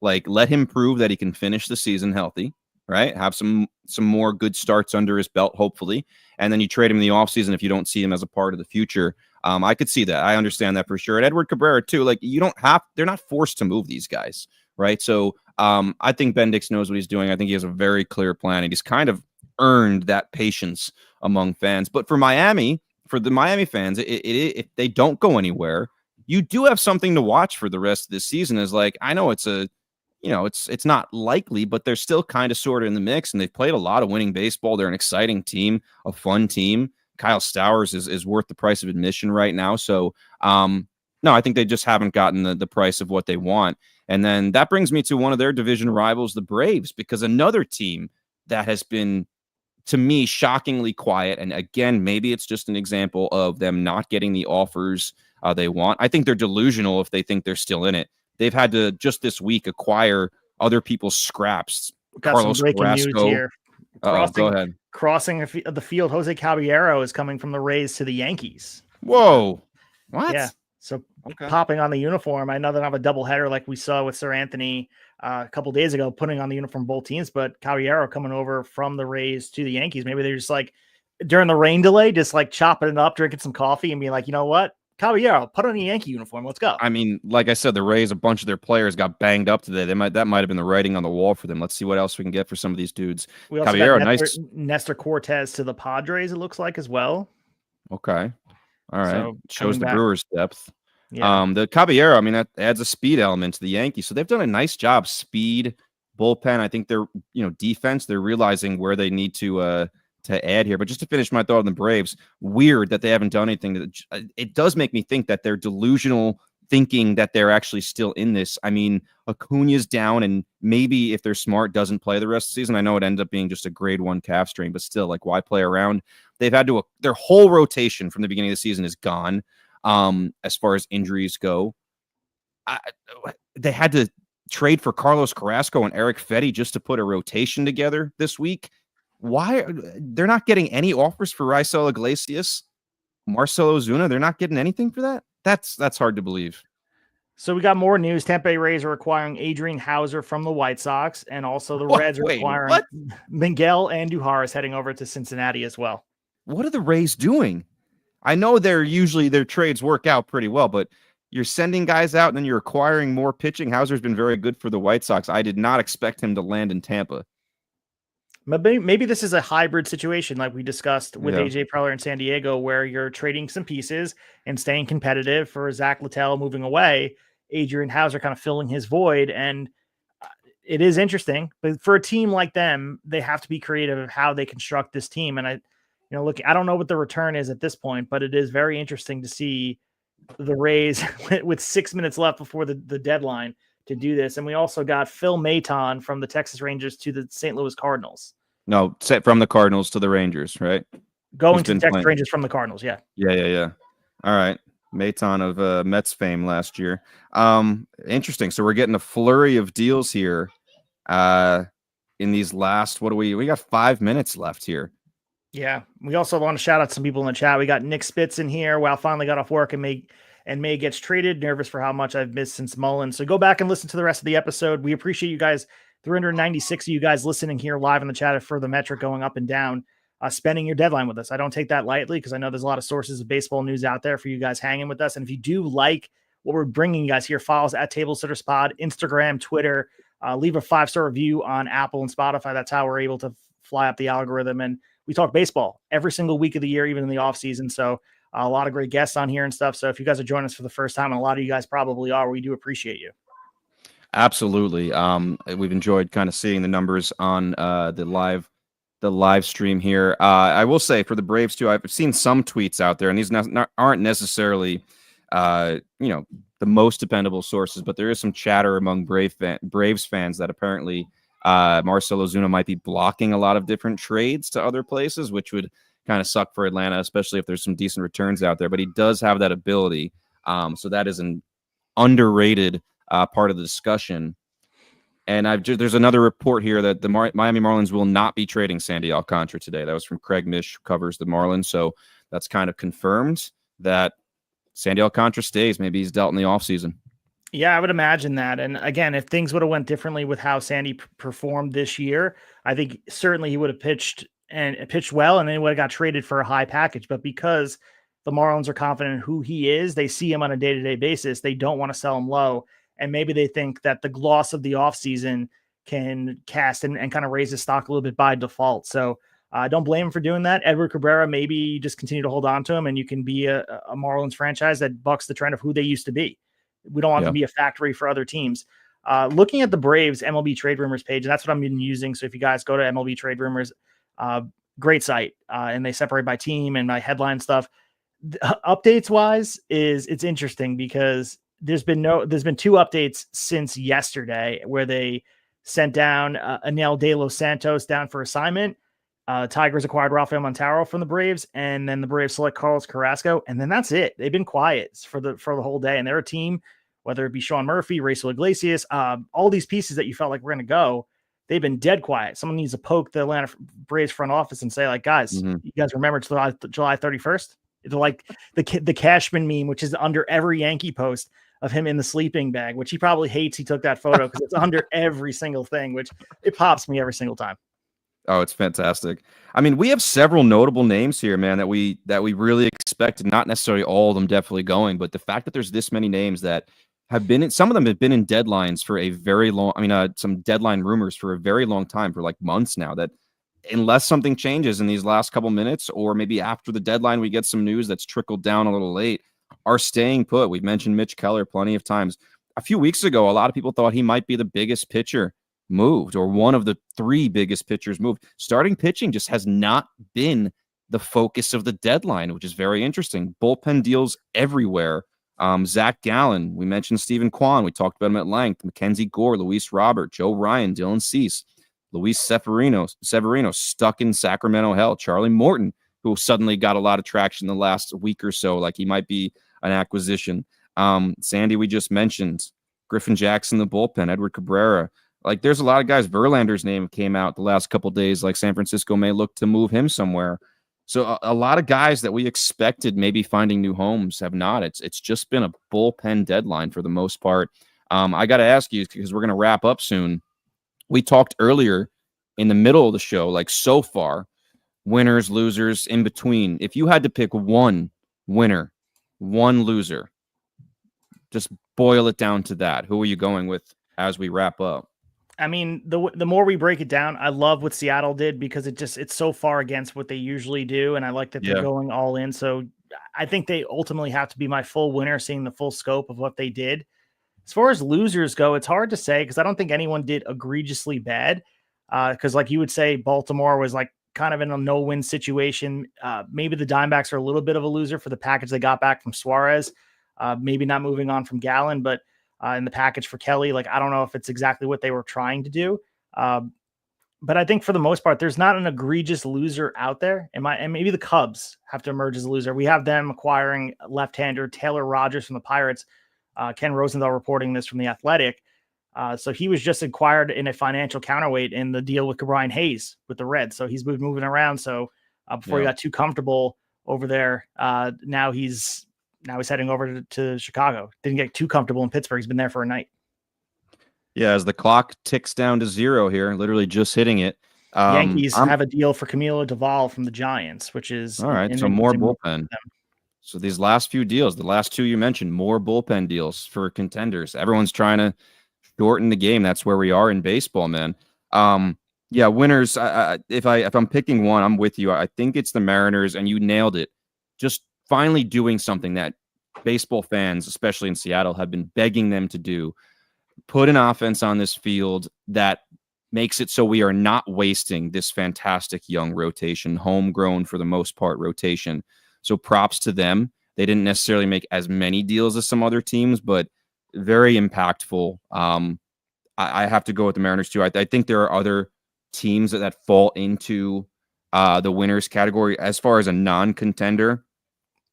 Like, let him prove that he can finish the season healthy, right? Have some more good starts under his belt, hopefully. And then you trade him in the offseason if you don't see him as a part of the future. I could see that. I understand that for sure. And Edward Cabrera, too. Like, they're not forced to move these guys, right? So I think Bendix knows what he's doing. I think he has a very clear plan, and he's kind of earned that patience among fans. But for Miami, for the Miami fans, if they don't go anywhere, you do have something to watch for the rest of this season. Is like, I know it's not likely, but they're still kind of sort of in the mix, and they've played a lot of winning baseball. They're an exciting team, a fun team. Kyle Stowers is worth the price of admission right now. So, no, I think they just haven't gotten the price of what they want. And then that brings me to one of their division rivals, the Braves, because another team that has been, to me, shockingly quiet. And again, maybe it's just an example of them not getting the offers they want. I think they're delusional if they think they're still in it. They've had to, just this week, acquire other people's scraps. Got Carlos some breaking news Carrasco. here. Go ahead. Crossing the field, Jose Caballero is coming from the Rays to the Yankees. Whoa. What? Yeah. So popping on the uniform. I know they don't have a doubleheader like we saw with Sir Anthony a couple days ago, putting on the uniform both teams, but Caballero coming over from the Rays to the Yankees. Maybe they're just like, during the rain delay, just like chopping it up, drinking some coffee and being like, you know what? Caballero, put on a Yankee uniform. Let's go. I mean, like I said, the Rays, a bunch of their players got banged up today. That might have been the writing on the wall for them. Let's see what else we can get for some of these dudes. We also Caballero, got nice. Nestor Cortez to the Padres, it looks like, as well. Okay. All right. So, shows the back. Brewers' depth. Yeah. The Caballero, I mean, that adds a speed element to the Yankees. So they've done a nice job. Speed, bullpen. I think they're, defense, they're realizing where they need to add here. But just to finish my thought on the Braves, weird that they haven't done anything. It does make me think that they're delusional, thinking that they're actually still in this. I mean, Acuna's down, and maybe if they're smart, doesn't play the rest of the season. I know it ends up being just a grade 1 calf strain, but still, like, why play around? They've had to, their whole rotation from the beginning of the season is gone. As far as injuries go, they had to trade for Carlos Carrasco and Eric Fetty just to put a rotation together this week. Why they're not getting any offers for Raisel Iglesias, Marcelo Ozuna? They're not getting anything for that. That's hard to believe. So we got more news. Tampa Bay Rays are acquiring Adrian Hauser from the White Sox, and also the Reds are acquiring Miguel Andujar heading over to Cincinnati as well. What are the Rays doing? I know their trades work out pretty well, but you're sending guys out and then you're acquiring more pitching. Hauser's been very good for the White Sox. I did not expect him to land in Tampa. Maybe this is a hybrid situation like we discussed with AJ Preller in San Diego, where you're trading some pieces and staying competitive for Zach Littell moving away, Adrian Hauser kind of filling his void. And it is interesting, but for a team like them, they have to be creative of how they construct this team. And I don't know what the return is at this point, but it is very interesting to see the Rays with 6 minutes left before the deadline to do this. And we also got Phil Maton from the Texas Rangers to the St. Louis Cardinals. No, set from the Cardinals to the Rangers, right? Going to the Texas Rangers from the Cardinals, yeah. Yeah. All right. Maton of Mets fame last year. Interesting. So we're getting a flurry of deals here in these last, we got 5 minutes left here. Yeah. We also want to shout out some people in the chat. We got Nick Spitz in here. Finally got off work and and May gets traded. Nervous for how much I've missed since Mullen. So go back and listen to the rest of the episode. We appreciate you guys. 396 of you guys listening here live in the chat for the metric going up and down, spending your deadline with us. I don't take that lightly because I know there's a lot of sources of baseball news out there for you guys hanging with us. And if you do like what we're bringing you guys here, follow us at Tablesetters Pod, Instagram, Twitter, leave a 5-star review on Apple and Spotify. That's how we're able to fly up the algorithm. And we talk baseball every single week of the year, even in the off season. So a lot of great guests on here and stuff. So if you guys are joining us for the first time, and a lot of you guys probably are, we do appreciate you. Absolutely. We've enjoyed kind of seeing the numbers on the live stream here. I will say for the Braves too, I've seen some tweets out there, and these aren't necessarily the most dependable sources, but there is some chatter among Braves fans that apparently Marcell Ozuna might be blocking a lot of different trades to other places, which would kind of suck for Atlanta, especially if there's some decent returns out there. But he does have that ability, so that is an underrated part of the discussion. And there's another report here that the Miami Marlins will not be trading Sandy Alcantara today. That was from Craig Mish, who covers the Marlins. So that's kind of confirmed that Sandy Alcantara stays. Maybe he's dealt in the offseason. Yeah, I would imagine that. And again, if things would have went differently with how Sandy performed this year, I think certainly he would have pitched well, and then he would have got traded for a high package. But because the Marlins are confident in who he is, they see him on a day-to-day basis. They don't want to sell him low. And maybe they think that the gloss of the offseason can cast and kind of raise his stock a little bit by default. So I don't blame him for doing that. Edward Cabrera, maybe just continue to hold on to him, and you can be a Marlins franchise that bucks the trend of who they used to be. We don't want to be a factory for other teams. Looking at the Braves MLB trade rumors page, and that's what I'm been using. So if you guys go to MLB trade rumors, great site, and they separate by team and by headline stuff. Updates wise, it's interesting because there's been 2 updates since yesterday where they sent down Anel De Los Santos down for assignment. Tigers acquired Rafael Montero from the Braves, and then the Braves select Carlos Carrasco, and then that's it. They've been quiet for the whole day, and they're a team, whether it be Sean Murphy, Racel Iglesias, all these pieces that you felt like were going to go, they've been dead quiet. Someone needs to poke the Atlanta Braves front office and say, like, guys, you guys remember it's July 31st? It's like the Cashman meme, which is under every Yankee post of him in the sleeping bag, which he probably hates. He took that photo because it's under every single thing, which it pops me every single time. Oh, it's fantastic. I mean, we have several notable names here, man, that we really expected, not necessarily all of them definitely going, but the fact that there's this many names that have been some of them have been in deadlines for a very long, some deadline rumors for a very long time, for like months now, that unless something changes in these last couple minutes, or maybe after the deadline, we get some news that's trickled down a little late, are staying put. We've mentioned Mitch Keller plenty of times. A few weeks ago, a lot of people thought he might be the biggest pitcher moved, or one of the 3 biggest pitchers moved. Starting pitching just has not been the focus of the deadline, which is very interesting. Bullpen deals everywhere. Zach Gallen, we mentioned Stephen Kwan, we talked about him at length. Mackenzie Gore, Luis Robert, Joe Ryan, Dylan Cease, Luis Severino stuck in Sacramento hell. Charlie Morton, who suddenly got a lot of traction in the last week or so, like he might be an acquisition. Sandy, we just mentioned. Griffin Jackson, the bullpen, Edward Cabrera. Like, there's a lot of guys. Verlander's name came out the last couple of days. Like, San Francisco may look to move him somewhere. So a lot of guys that we expected maybe finding new homes have not. It's just been a bullpen deadline for the most part. I got to ask you, because we're going to wrap up soon. We talked earlier in the middle of the show, like, so far, winners, losers, in between. If you had to pick one winner, one loser, just boil it down to that. Who are you going with as we wrap up? I mean, the more we break it down, I love what Seattle did, because it's so far against what they usually do, and I like that they're going all in. So I think they ultimately have to be my full winner, seeing the full scope of what they did. As far as losers go, it's hard to say, because I don't think anyone did egregiously bad. Because like you would say, Baltimore was like kind of in a no-win situation. Maybe the Diamondbacks are a little bit of a loser for the package they got back from Suarez. Maybe not moving on from Gallen, but in the package for Kelly, like, I don't know if it's exactly what they were trying to do. But I think for the most part, there's not an egregious loser out there. And maybe the Cubs have to emerge as a loser. We have them acquiring left-hander Taylor Rogers from the Pirates. Ken Rosenthal reporting this from The Athletic. So he was just acquired in a financial counterweight in the deal with Brian Hayes with the Reds. So he's moving around. So before he got too comfortable over there, now he's now he's heading over to Chicago. Didn't get too comfortable in Pittsburgh. He's been there for a night. Yeah, as the clock ticks down to 0 here, literally just hitting it. Yankees have a deal for Camilo Doval from the Giants, which is all right. So more bullpen. So these last few deals, the last two you mentioned, more bullpen deals for contenders. Everyone's trying to shorten the game. That's where we are in baseball, man. Yeah, winners. If I'm picking one, I'm with you. I think it's the Mariners, and you nailed it. Just finally doing something that baseball fans, especially in Seattle, have been begging them to do. Put an offense on this field that makes it so we are not wasting this fantastic young rotation, homegrown for the most part rotation. So props to them. They didn't necessarily make as many deals as some other teams, but very impactful. I have to go with the Mariners too. I think there are other teams that fall into the winners category as far as a non-contender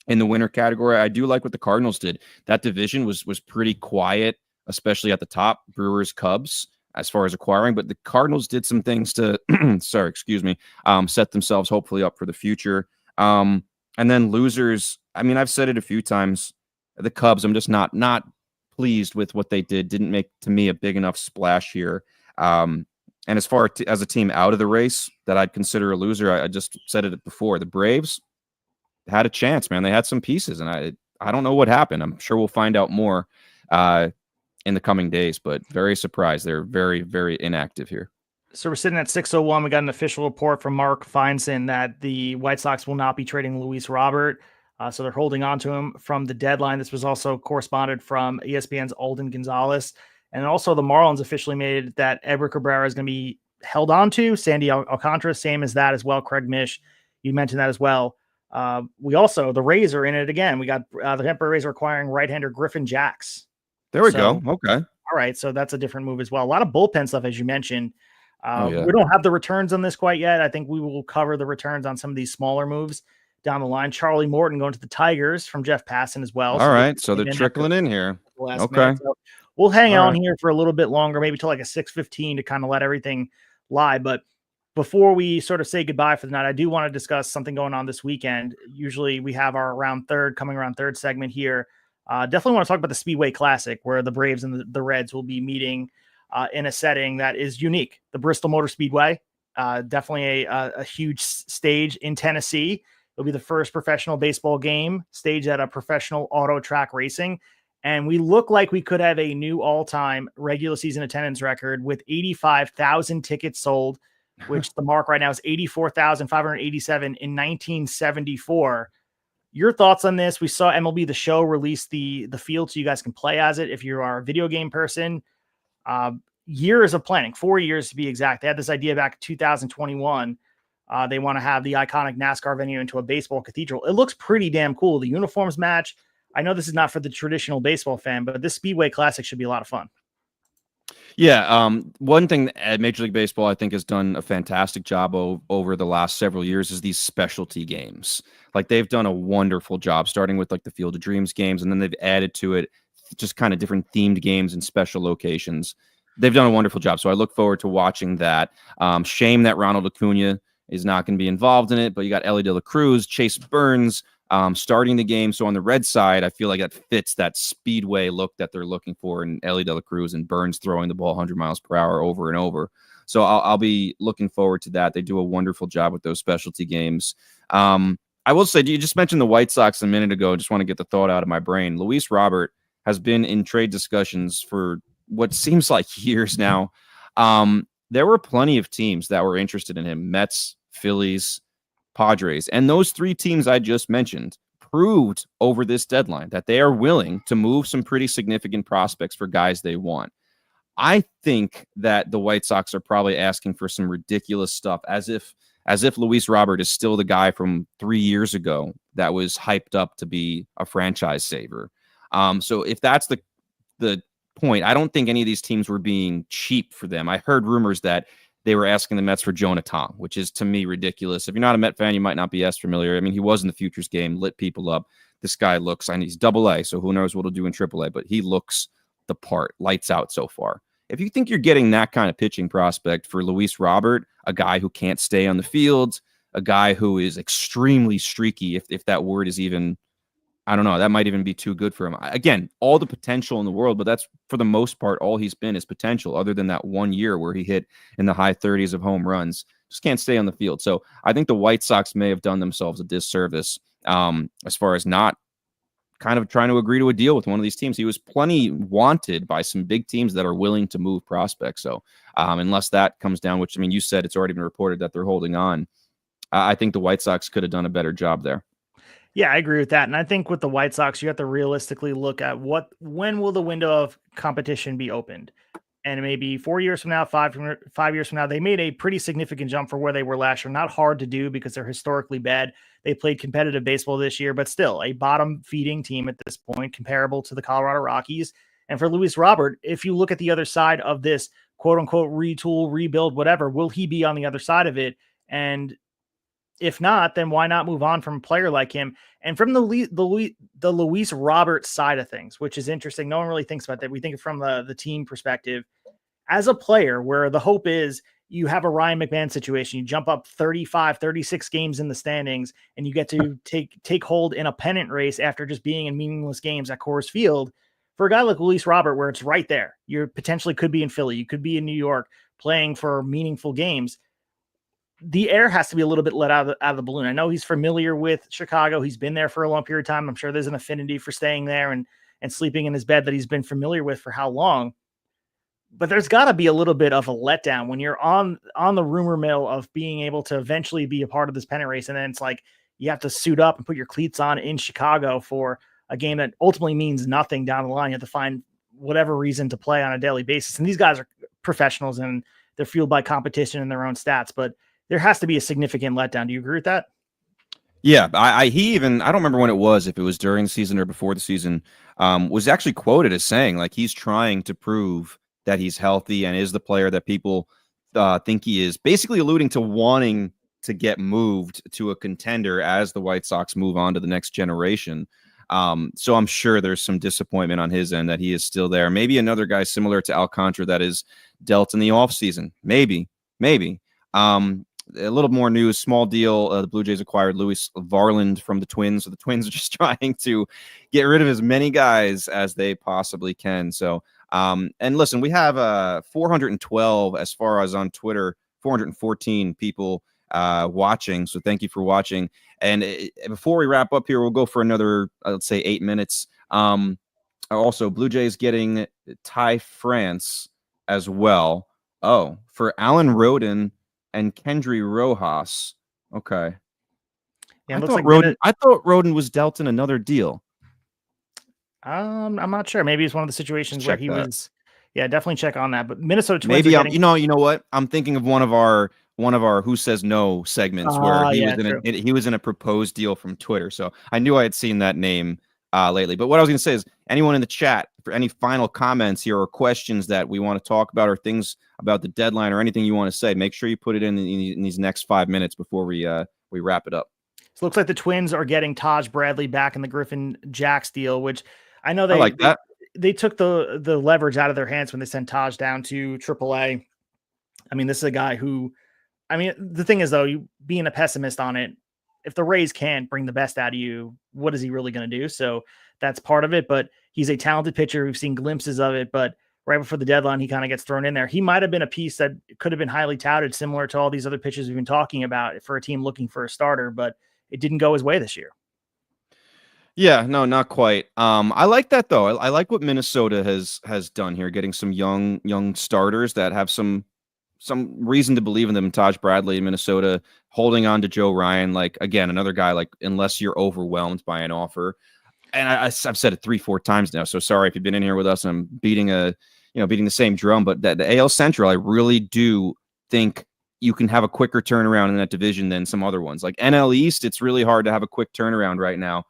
in the winner category. I do like what the Cardinals did. That division was pretty quiet, especially at the top, Brewers, Cubs, as far as acquiring. But the Cardinals did some things to, set themselves hopefully up for the future. And then losers, I mean, I've said it a few times. The Cubs, I'm just not pleased with what they did. Didn't make, to me, a big enough splash here. And as far as a team out of the race that I'd consider a loser, I just said it before. The Braves had a chance, man. They had some pieces, and I don't know what happened. I'm sure we'll find out more in the coming days, but very surprised. They're very, very inactive here. So we're sitting at 6:01. We got an official report from Mark Feinstein that the White Sox will not be trading Luis Robert. So they're holding on to him from the deadline. This was also corresponded from ESPN's Alden Gonzalez. And also the Marlins officially made that Edward Cabrera is going to be held on to. Sandy Alcantara, same as that as well. Craig Mish, you mentioned that as well. The Rays are in it again. We got the Tampa Rays are acquiring right-hander Griffin Jacks. There we go. Okay. All right. So that's a different move as well. A lot of bullpen stuff, as you mentioned. Yeah. We don't have the returns on this quite yet. I think we will cover the returns on some of these smaller moves down the line. Charlie Morton going to the Tigers from Jeff Passan as well. All right. So they're trickling in here. Okay. So we'll hang on here for a little bit longer, maybe till like a 6:15 to kind of let everything lie. But before we sort of say goodbye for the night, I do want to discuss something going on this weekend. Usually we have our coming around third segment here. Definitely want to talk about the Speedway Classic, where the Braves and the Reds will be meeting in a setting that is unique. The Bristol Motor Speedway, definitely a huge stage in Tennessee. It'll be the first professional baseball game staged at a professional auto track racing. And we look like we could have a new all-time regular season attendance record with 85,000 tickets sold, which the mark right now is 84,587 in 1974. Your thoughts on this? We saw MLB The Show release the field so you guys can play as it if you are a video game person. Years of planning, 4 years to be exact. They had this idea back in 2021. They want to have the iconic NASCAR venue into a baseball cathedral. It looks pretty damn cool. The uniforms match. I know this is not for the traditional baseball fan, but this Speedway Classic should be a lot of fun. Yeah. One thing at Major League Baseball, I think, has done a fantastic job over the last several years is these specialty games. Like, they've done a wonderful job starting with like the Field of Dreams games, and then they've added to it just kind of different themed games in special locations. They've done a wonderful job. So I look forward to watching that. Shame that Ronald Acuna is not going to be involved in it, but you got Ellie De La Cruz, Chase Burns starting the game. So on the Red side, I feel like that fits that Speedway look that they're looking for, in Ellie De La Cruz and Burns throwing the ball 100 miles per hour over and over. So I'll be looking forward to that. They do a wonderful job with those specialty games. I will say, you just mentioned the White Sox a minute ago. I just want to get the thought out of my brain. Luis Robert has been in trade discussions for what seems like years now. There were plenty of teams that were interested in him: Mets, Phillies, Padres. And those three teams I just mentioned proved over this deadline that they are willing to move some pretty significant prospects for guys they want. I think that the White Sox are probably asking for some ridiculous stuff, as if Luis Robert is still the guy from 3 years ago that was hyped up to be a franchise saver. So if that's the point, I don't think any of these teams were being cheap for them. I heard rumors that they were asking the Mets for Jonah Tong, which is, to me, ridiculous. If you're not a Met fan, you might not be as familiar. I mean, he was in the Futures game, lit people up. This guy looks, and he's AA, so who knows what he'll do in AAA, but he looks the part, lights out so far. If you think you're getting that kind of pitching prospect for Luis Robert, a guy who can't stay on the field, a guy who is extremely streaky, if that word is even, I don't know. That might even be too good for him. Again, all the potential in the world, but that's for the most part all he's been is potential, other than that 1 year where he hit in the high 30s of home runs. Just can't stay on the field. So I think the White Sox may have done themselves a disservice as far as not kind of trying to agree to a deal with one of these teams. He was plenty wanted by some big teams that are willing to move prospects. So unless that comes down, which, I mean, you said it's already been reported that they're holding on, I think the White Sox could have done a better job there. Yeah, I agree with that. And I think with the White Sox, you have to realistically look at when will the window of competition be opened? And maybe 4 years from now, 5 years from now, they made a pretty significant jump for where they were last year. Not hard to do because they're historically bad. They played competitive baseball this year, but still a bottom feeding team at this point, comparable to the Colorado Rockies. And for Luis Robert, if you look at the other side of this quote unquote retool, rebuild, whatever, will he be on the other side of it? And if not, then why not move on from a player like him? And from the Luis Roberts side of things, which is interesting. No one really thinks about that. We think from the team perspective. As a player, where the hope is you have a Ryan McMahon situation, you jump up 35, 36 games in the standings, and you get to take hold in a pennant race after just being in meaningless games at Coors Field. For a guy like Luis Robert, where it's right there, you potentially could be in Philly, you could be in New York playing for meaningful games. The air has to be a little bit let out of the balloon. I know he's familiar with Chicago. He's been there for a long period of time. I'm sure there's an affinity for staying there and sleeping in his bed that he's been familiar with for how long. But there's got to be a little bit of a letdown when you're on the rumor mill of being able to eventually be a part of this pennant race. And then it's like you have to suit up and put your cleats on in Chicago for a game that ultimately means nothing down the line. You have to find whatever reason to play on a daily basis. And these guys are professionals and they're fueled by competition and their own stats. But there has to be a significant letdown. Do you agree with that? Yeah, I don't remember when it was, if it was during the season or before the season, was actually quoted as saying like he's trying to prove that he's healthy and is the player that people think he is, basically alluding to wanting to get moved to a contender as the White Sox move on to the next generation. So I'm sure there's some disappointment on his end that he is still there. Maybe another guy similar to Alcantara that is dealt in the offseason. Maybe. A little more news, small deal. The Blue Jays acquired Louis Varland from the Twins. So the Twins are just trying to get rid of as many guys as they possibly can. So, and listen, we have 412 as far as on Twitter, 414 people watching. So thank you for watching. And before we wrap up here, we'll go for another, let's say 8 minutes. Also, Blue Jays getting Ty France as well. Oh, for Alan Roden and Kendry Rojas. Okay. Yeah, I thought Roden was dealt in another deal. I'm not sure. Maybe it's one of the situations where he was. Yeah, definitely check on that. But Minnesota Twins. Maybe you know what? I'm thinking of one of our Who Says No segments where he was in a proposed deal from Twitter. So I knew I had seen that name lately. But what I was going to say is, anyone in the chat for any final comments here or questions that we want to talk about or things about the deadline or anything you want to say, make sure you put it in these next 5 minutes before we wrap it up. So it looks like the Twins are getting Taj Bradley back in the Griffin Jacks deal, which I know they took the leverage out of their hands when they sent Taj down to AAA. I mean, this is a guy who, I mean, the thing is though, you being a pessimist on it, if the Rays can't bring the best out of you, what is he really going to do? So that's part of it, but he's a talented pitcher. We've seen glimpses of it, but right before the deadline, he kind of gets thrown in there. He might've been a piece that could have been highly touted, similar to all these other pitchers we've been talking about for a team looking for a starter, but it didn't go his way this year. Yeah, no, not quite. I like that though. I like what Minnesota has done here, getting some young starters that have some reason to believe in them. Taj Bradley in Minnesota, holding on to Joe Ryan, like again, another guy, like unless you're overwhelmed by an offer. And I've said it 3-4 times now. So sorry if you've been in here with us and I'm beating the same drum, but the AL Central, I really do think you can have a quicker turnaround in that division than some other ones. Like NL East, it's really hard to have a quick turnaround right now.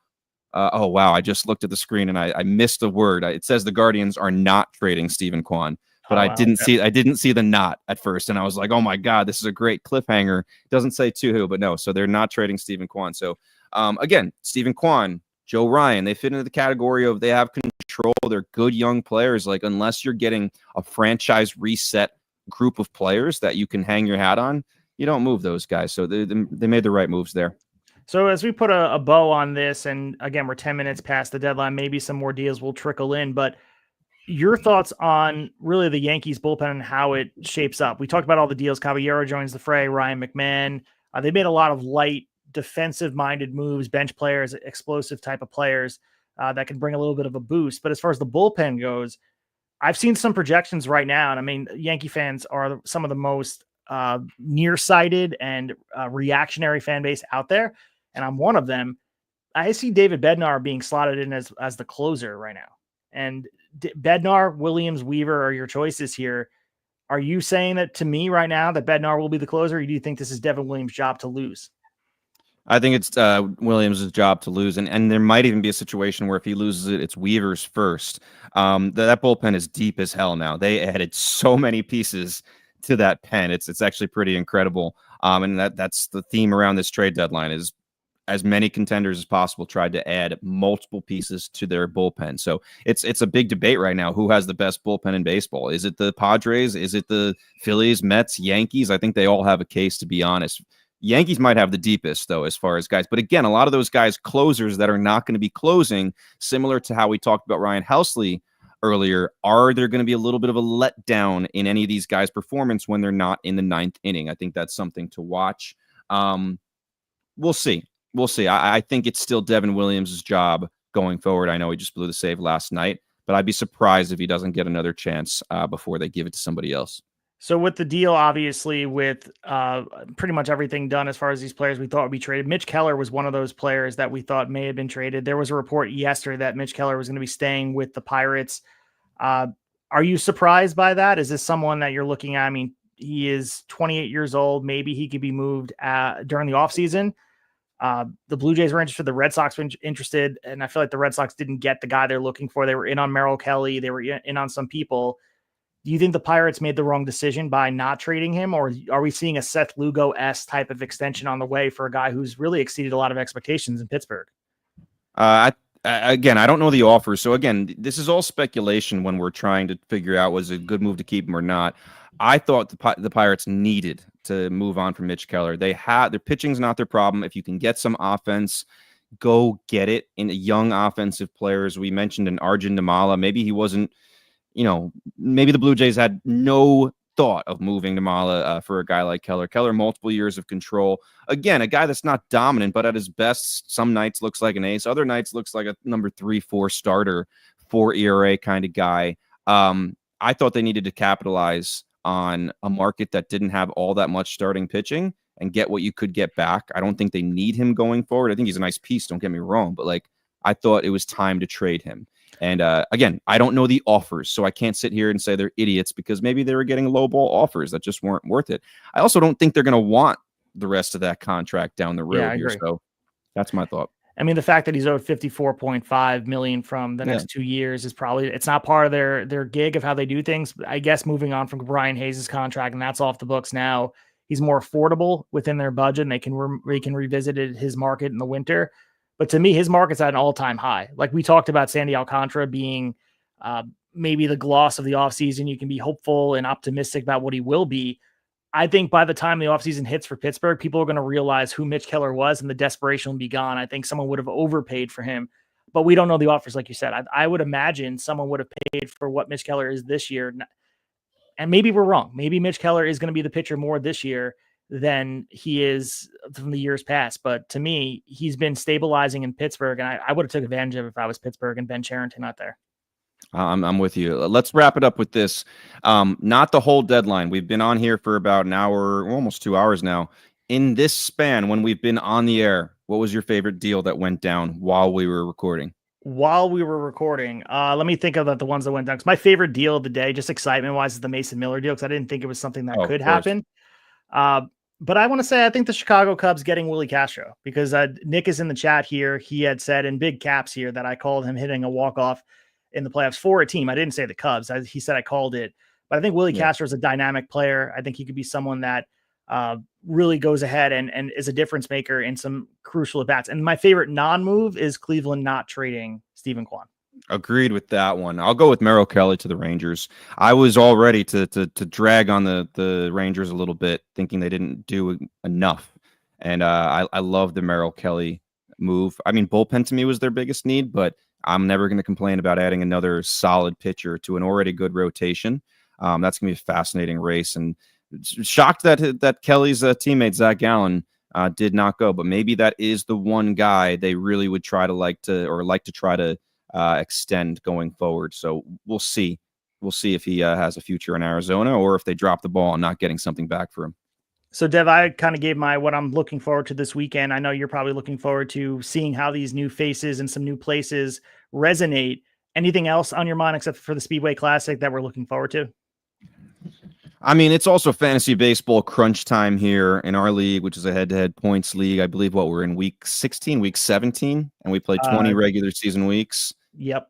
Oh, wow. I just looked at the screen and I missed a word. It says the Guardians are not trading Steven Kwan, but I didn't see the not at first. And I was like, oh my God, this is a great cliffhanger. It doesn't say to who, but no. So they're not trading Steven Kwan. So again, Steven Kwan, Joe Ryan, they fit into the category of they have control. They're good young players. Like unless you're getting a franchise reset group of players that you can hang your hat on, you don't move those guys. So they made the right moves there. So as we put a bow on this, and again, we're 10 minutes past the deadline, maybe some more deals will trickle in, but your thoughts on really the Yankees bullpen and how it shapes up. We talked about all the deals. Caballero joins the fray, Ryan McMahon. They made a lot of light defensive minded moves, bench players, explosive type of players that can bring a little bit of a boost. But as far as the bullpen goes, I've seen some projections right now. And I mean, Yankee fans are some of the most nearsighted and reactionary fan base out there. And I'm one of them. I see David Bednar being slotted in as the closer right now. And Bednar, Williams, Weaver are your choices here. Are you saying that to me right now that Bednar will be the closer, or do you think this is Devin Williams' job to lose? I think it's Williams' job to lose, and there might even be a situation where if he loses it, it's Weaver's first. That bullpen is deep as hell now. They added so many pieces to that pen. It's actually pretty incredible. And that's the theme around this trade deadline is as many contenders as possible tried to add multiple pieces to their bullpen. So it's a big debate right now. Who has the best bullpen in baseball? Is it the Padres? Is it the Phillies, Mets, Yankees? I think they all have a case, to be honest. Yankees might have the deepest, though, as far as guys. But again, a lot of those guys, closers that are not going to be closing, similar to how we talked about Ryan Helsley earlier, are there going to be a little bit of a letdown in any of these guys' performance when they're not in the ninth inning? I think that's something to watch. We'll see. We'll see. I think it's still Devin Williams' job going forward. I know he just blew the save last night, but I'd be surprised if he doesn't get another chance before they give it to somebody else. So with the deal, obviously, with pretty much everything done as far as these players we thought would be traded, Mitch Keller was one of those players that we thought may have been traded. There was a report yesterday that Mitch Keller was going to be staying with the Pirates. Are you surprised by that? Is this someone that you're looking at? I mean, he is 28 years old. Maybe he could be moved during the offseason. The Blue Jays were interested. The Red Sox were interested. And I feel like the Red Sox didn't get the guy they're looking for. They were in on Merrill Kelly. They were in on some people. Do you think the Pirates made the wrong decision by not trading him? Or are we seeing a Seth Lugo-esque type of extension on the way for a guy who's really exceeded a lot of expectations in Pittsburgh? Again, I don't know the offers. So again, this is all speculation when we're trying to figure out was it a good move to keep him or not. I thought the Pirates needed to move on from Mitch Keller. Their pitching's not their problem. If you can get some offense, go get it in young offensive players. We mentioned an Arjun Nimmala. Maybe he wasn't, maybe the Blue Jays had no thought of moving Nimmala for a guy like Keller. Keller, multiple years of control. Again, a guy that's not dominant, but at his best, some nights looks like an ace. Other nights looks like a number 3-4 starter, 4 ERA kind of guy. I thought they needed to capitalize on a market that didn't have all that much starting pitching and get what you could get back. I don't think they need him going forward. I think he's a nice piece, don't get me wrong, but I thought it was time to trade him. And again, I don't know the offers, so I can't sit here and say they're idiots because maybe they were getting lowball offers that just weren't worth it. I also don't think they're going to want the rest of that contract down the road here. So that's my thought. I mean, the fact that he's owed $54.5 million from the next 2 years is it's not part of their gig of how they do things. But I guess moving on from Brian Hayes' contract, and that's off the books now, he's more affordable within their budget, and they can revisit his market in the winter. But to me, his market's at an all-time high. Like we talked about Sandy Alcantara being maybe the gloss of the offseason. You can be hopeful and optimistic about what he will be. I think by the time the offseason hits for Pittsburgh, people are going to realize who Mitch Keller was and the desperation will be gone. I think someone would have overpaid for him, but we don't know the offers. Like you said, I would imagine someone would have paid for what Mitch Keller is this year. And maybe we're wrong. Maybe Mitch Keller is going to be the pitcher more this year than he is from the years past. But to me, he's been stabilizing in Pittsburgh, and I would have took advantage of it if I was Pittsburgh and Ben Cherington out there. I'm with you. Let's wrap it up with this. Not the whole deadline. We've been on here for about an hour, almost 2 hours now. In this span, when we've been on the air, what was your favorite deal that went down while we were recording? Let me think of the ones that went down. Because my favorite deal of the day, just excitement-wise, is the Mason Miller deal, because I didn't think it was something that could happen. But I want to say I think the Chicago Cubs getting Willie Castro, because Nick is in the chat here. He had said in big caps here that I called him hitting a walk-off in the playoffs for a team. I didn't say the Cubs. He said I called it. But I think Willie Castro is a dynamic player. I think he could be someone that really goes ahead and is a difference maker in some crucial at-bats. And my favorite non-move is Cleveland not trading Stephen Kwan. Agreed with that one. I'll go with Merrill Kelly to the Rangers. I was all ready to drag on the Rangers a little bit, thinking they didn't do enough. And I love the Merrill Kelly move. I mean, bullpen to me was their biggest need, but I'm never going to complain about adding another solid pitcher to an already good rotation. That's going to be a fascinating race. And shocked that Kelly's teammate, Zach Gallen, did not go. But maybe that is the one guy they really would like to try to extend going forward. So we'll see. We'll see if he has a future in Arizona or if they drop the ball on not getting something back for him. So, Dev, I kind of gave what I'm looking forward to this weekend. I know you're probably looking forward to seeing how these new faces and some new places resonate. Anything else on your mind except for the Speedway Classic that we're looking forward to? I mean, it's also fantasy baseball crunch time here in our league, which is a head-to-head points league. I believe we're in week 16, week 17, and we play 20 regular season weeks. Yep.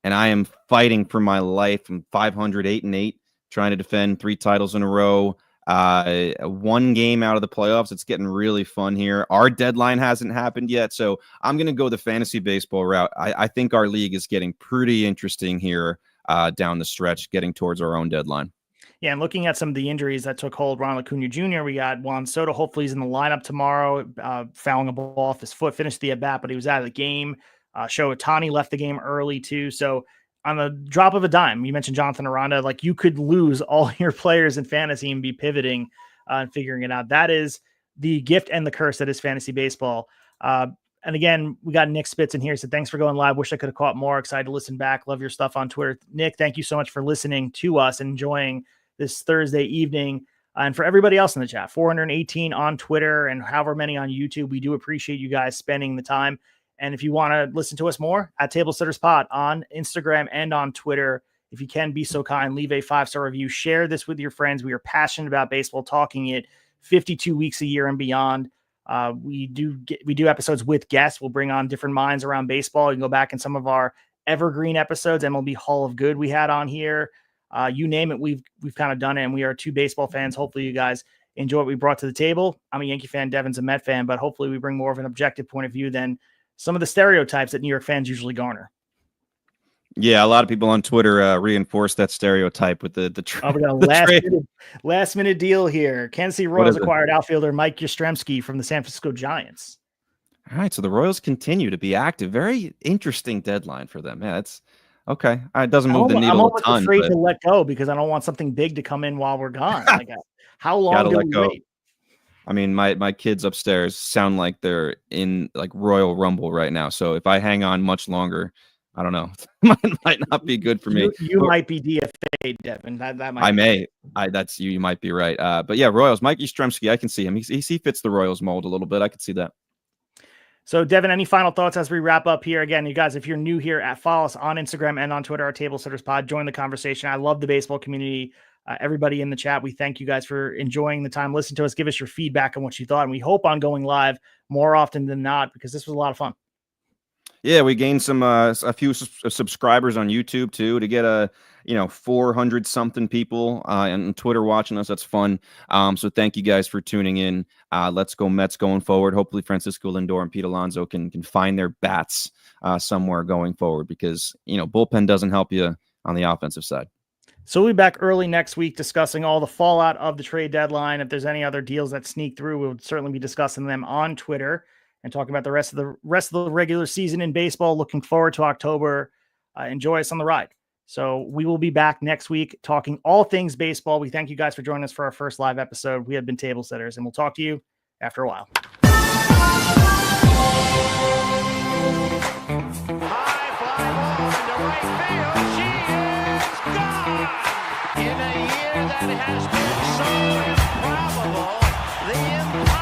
And I am fighting for my life. I'm 500, 8-8, trying to defend 3 titles in a row. 1 game out of the playoffs. It's getting really fun here. Our deadline hasn't happened yet, so I'm going to go the fantasy baseball route. I think our league is getting pretty interesting here down the stretch, getting towards our own deadline. Yeah, and looking at some of the injuries that took hold, Ronald Acuna Jr., we got Juan Soto. Hopefully he's in the lineup tomorrow, fouling a ball off his foot, finished the at-bat, but he was out of the game. Shohei Ohtani left the game early too, so on the drop of a dime, you mentioned Jonathan Aranda, like you could lose all your players in fantasy and be pivoting and figuring it out. That is the gift and the curse that is fantasy baseball. And again, we got Nick Spitz in here. So thanks for going live. Wish I could have caught more. Excited to listen back. Love your stuff on Twitter. Nick, thank you so much for listening to us and enjoying this Thursday evening. And for everybody else in the chat, 418 on Twitter and however many on YouTube, we do appreciate you guys spending the time. And if you want to listen to us more, at Tablesetters Pod on Instagram and on Twitter, if you can be so kind, leave a 5-star review, share this with your friends. We are passionate about baseball, talking it 52 weeks a year and beyond. We do episodes with guests. We'll bring on different minds around baseball. You can go back in some of our evergreen episodes, MLB Hall of Good we had on here. You name it, we've kind of done it, and we are 2 baseball fans. Hopefully you guys enjoy what we brought to the table. I'm a Yankee fan, Devin's a Met fan, but hopefully we bring more of an objective point of view than some of the stereotypes that New York fans usually garner. Yeah, a lot of people on Twitter reinforce that stereotype with the we got a last minute deal here. Kansas City Royals acquired outfielder Mike Yastrzemski from the San Francisco Giants. All right, so the Royals continue to be active. Very interesting deadline for them. Yeah, it's okay. It doesn't move the needle a ton. I'm afraid to let go because I don't want something big to come in while we're gone. Like, how long do we wait? I mean, my kids upstairs sound like they're in like Royal Rumble right now. So if I hang on much longer, I don't know, might not be good for me. You might be DFA, Devin. That might. I may. That's you. You might be right. But yeah, Royals. Mike Yastrzemski, I can see him. He fits the Royals mold a little bit. I could see that. So, Devin, any final thoughts as we wrap up here? Again, you guys, if you're new here, follow us on Instagram and on Twitter, our Tablesetters Pod. Join the conversation. I love the baseball community. Everybody in the chat, we thank you guys for enjoying the time. Listen to us. Give us your feedback on what you thought. And we hope on going live more often than not, because this was a lot of fun. Yeah, we gained a few subscribers on YouTube too, to get 400 something people on Twitter watching us. That's fun. So thank you guys for tuning in. Let's go Mets going forward. Hopefully Francisco Lindor and Pete Alonso can find their bats somewhere going forward, because bullpen doesn't help you on the offensive side. So we'll be back early next week discussing all the fallout of the trade deadline. If there's any other deals that sneak through, we'll certainly be discussing them on Twitter and talking about the rest of the regular season in baseball. Looking forward to October. Enjoy us on the ride. So we will be back next week talking all things baseball. We thank you guys for joining us for our first live episode. We have been Tablesetters, and we'll talk to you after a while. High fly ball into right field. She is gone. In a year that has been so improbable, the impossible